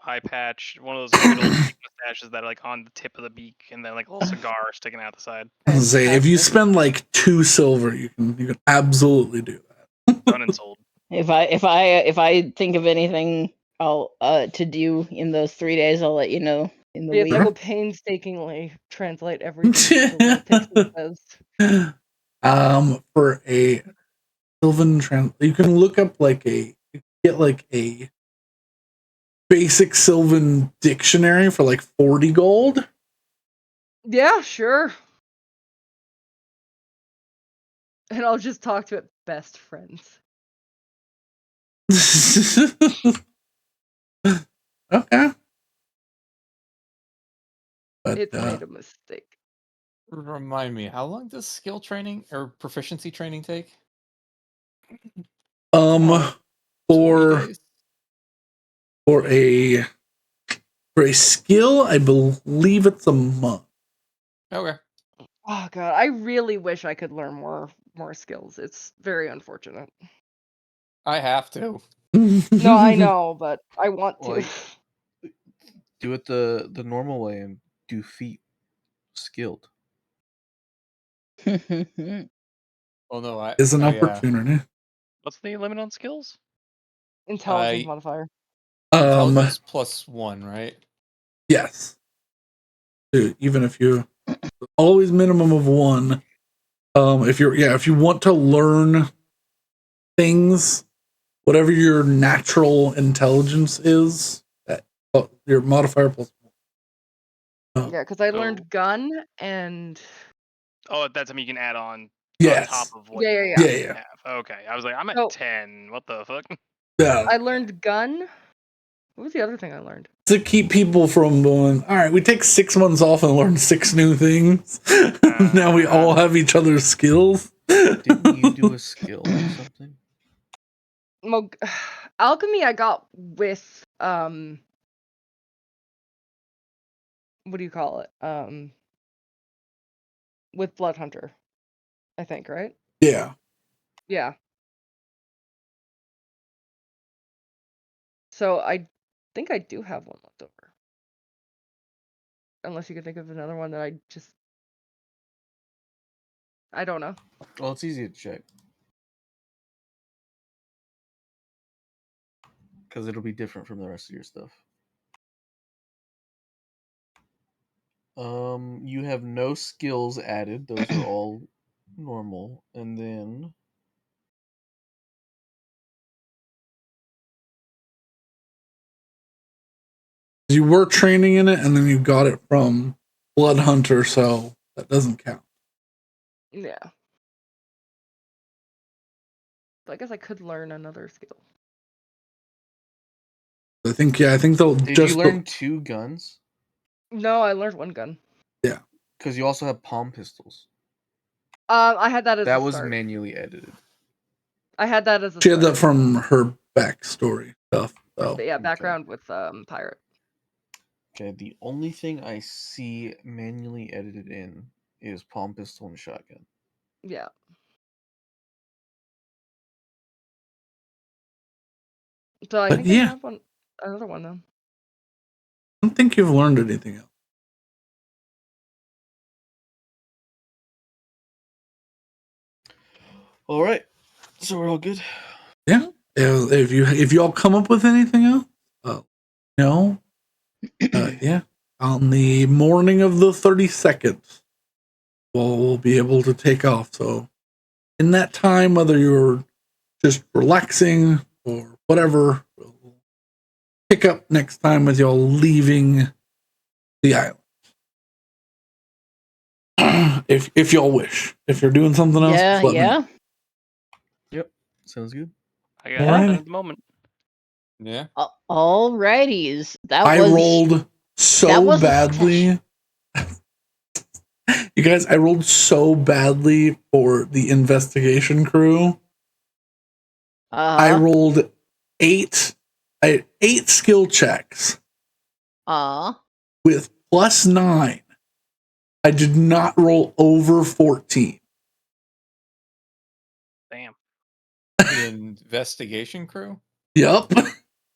eye patch, one of those little cheap mustaches that are like on the tip of the beak, and then like a little cigar sticking out the side. say if you spend like 2 silver, you can absolutely do that. Done and sold. If I think of anything I'll to do in those 3 days, I'll let you know in the Yes, week. I will painstakingly translate everything the little pixie says. For a Sylvan you can look up like get like a basic Sylvan dictionary for like 40 gold. Yeah, sure. And I'll just talk to it best friends. Okay. But, It's made a mistake. Remind me, how long does skill training or proficiency training take? 20 days? for a skill, I believe it's a month. Okay. Oh god, I really wish I could learn more skills. It's very unfortunate. I have to. No, I know, but I want to. Like, do it the normal way and do feat skilled. Oh no, Is an yeah. opportunity. What's the limit on skills? Intelligence modifier. Intelligence +1, right? Yes. Dude, even if you always minimum of 1. If you want to learn things, whatever your natural intelligence is, your modifier +1. Yeah, because I learned gun and. Oh, that's something you can add on Yes. top of what Yeah, you yeah, already yeah. have. Okay, I was like, I'm at So- 10. What the fuck? Yeah. I learned gun. What was the other thing I learned? To keep people from going, all right, we take 6 months off and learn 6 new things. Now we all have each other's skills. Didn't you do a skill or something? Well, alchemy I got with what do you call it? With Blood Hunter, I think, right? Yeah. Yeah. So I think I do have one left over. Unless you can think of another one that I don't know. Well, it's easy to check. Because it'll be different from the rest of your stuff. You have no skills added. Those are all normal. And then You were training in it and then you got it from Blood Hunter, so that doesn't count. Yeah. So I guess I could learn another skill. I think they'll did just you learn 2 guns? No, I learned one gun. Yeah. Because you also have palm pistols. I had that as That a was start. manually edited. I had that as a She had start. that from her backstory stuff. So. Yeah, background with pirate. Okay, the only thing I see manually edited in is palm pistol and shotgun. Yeah. So I But think yeah. I have another one then. I don't think you've learned anything else. All right, so we're all good. Yeah. If you all come up with anything else, no. Yeah. on the morning of the 32nd, we'll be able to take off. So in that time, whether you're just relaxing or whatever, we'll pick up next time with y'all leaving the island. if y'all wish. If you're doing something else, Yeah, just let me know. yeah. Sounds good. I got Alright. nothing at the moment. Yeah. Alrighties. That I was rolled that so was a badly. You guys, I rolled so badly for the investigation crew. I rolled 8 skill checks with +9. I did not roll over 14. Damn. The investigation crew? Yup.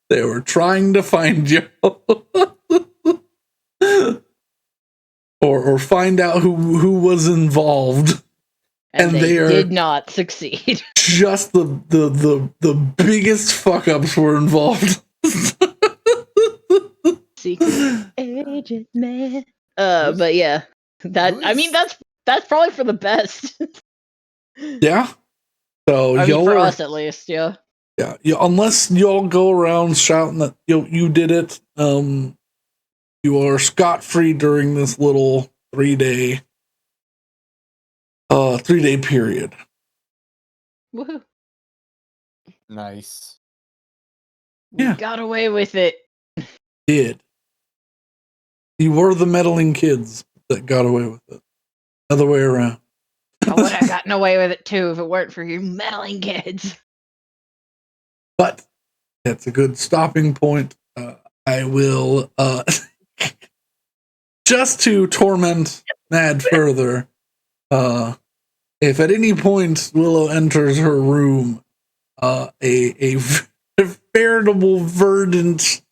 They were trying to find you. or find out who was involved. and they they are did not succeed. just the biggest fuck ups were involved. Secret agent man. But yeah, I mean that's probably for the best. Yeah. So I mean, y'all for are, us at least, yeah. yeah, unless y'all go around shouting that you did it, you are scot free during this little 3-day period. Woohoo! Nice. We Yeah. got away with it. Did. You were the meddling kids that got away with it. Other way around. I would have gotten away with it too if it weren't for you meddling kids. But that's a good stopping point. I will just to torment Mad further. If at any point Willow enters her room, a veritable verdant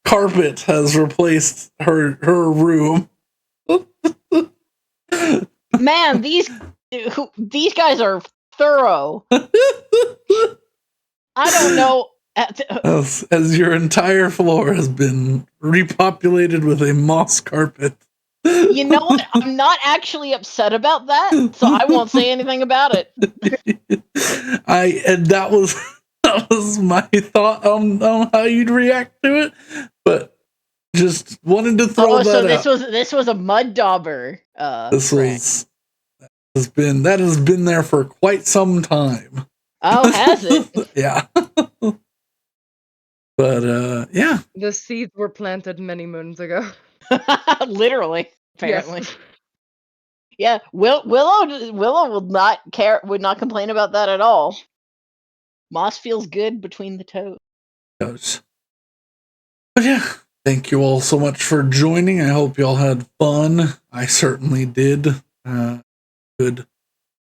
carpet has replaced her room. Man, these guys are thorough. I don't know. As your entire floor has been repopulated with a moss carpet. You know what? I'm not actually upset about that, so I won't say anything about it. That was my thought on how you'd react to it, but just wanted to throw that out. This was a mud dauber. That has been there for quite some time. Oh, has it? Yeah. But yeah. The seeds were planted many moons ago. Literally, apparently. Yes. Yeah, Willow would not complain about that at all. Moss feels good between the toes. But yeah, thank you all so much for joining. I hope y'all had fun. I certainly did. Good.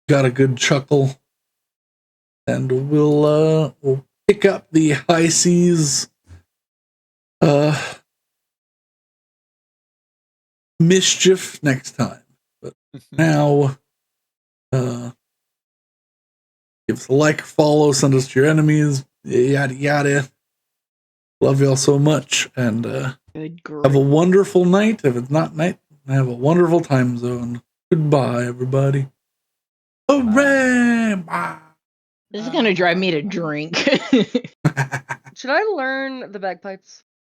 Got a good chuckle. And we'll pick up the high seas mischief next time. But now give us a like, follow, send us to your enemies, yada yada. Love y'all so much, and have a wonderful night. If it's not night, have a wonderful time zone. Goodbye, everybody. Hooray! Bye. This is gonna drive me to drink. Should I learn the bagpipes?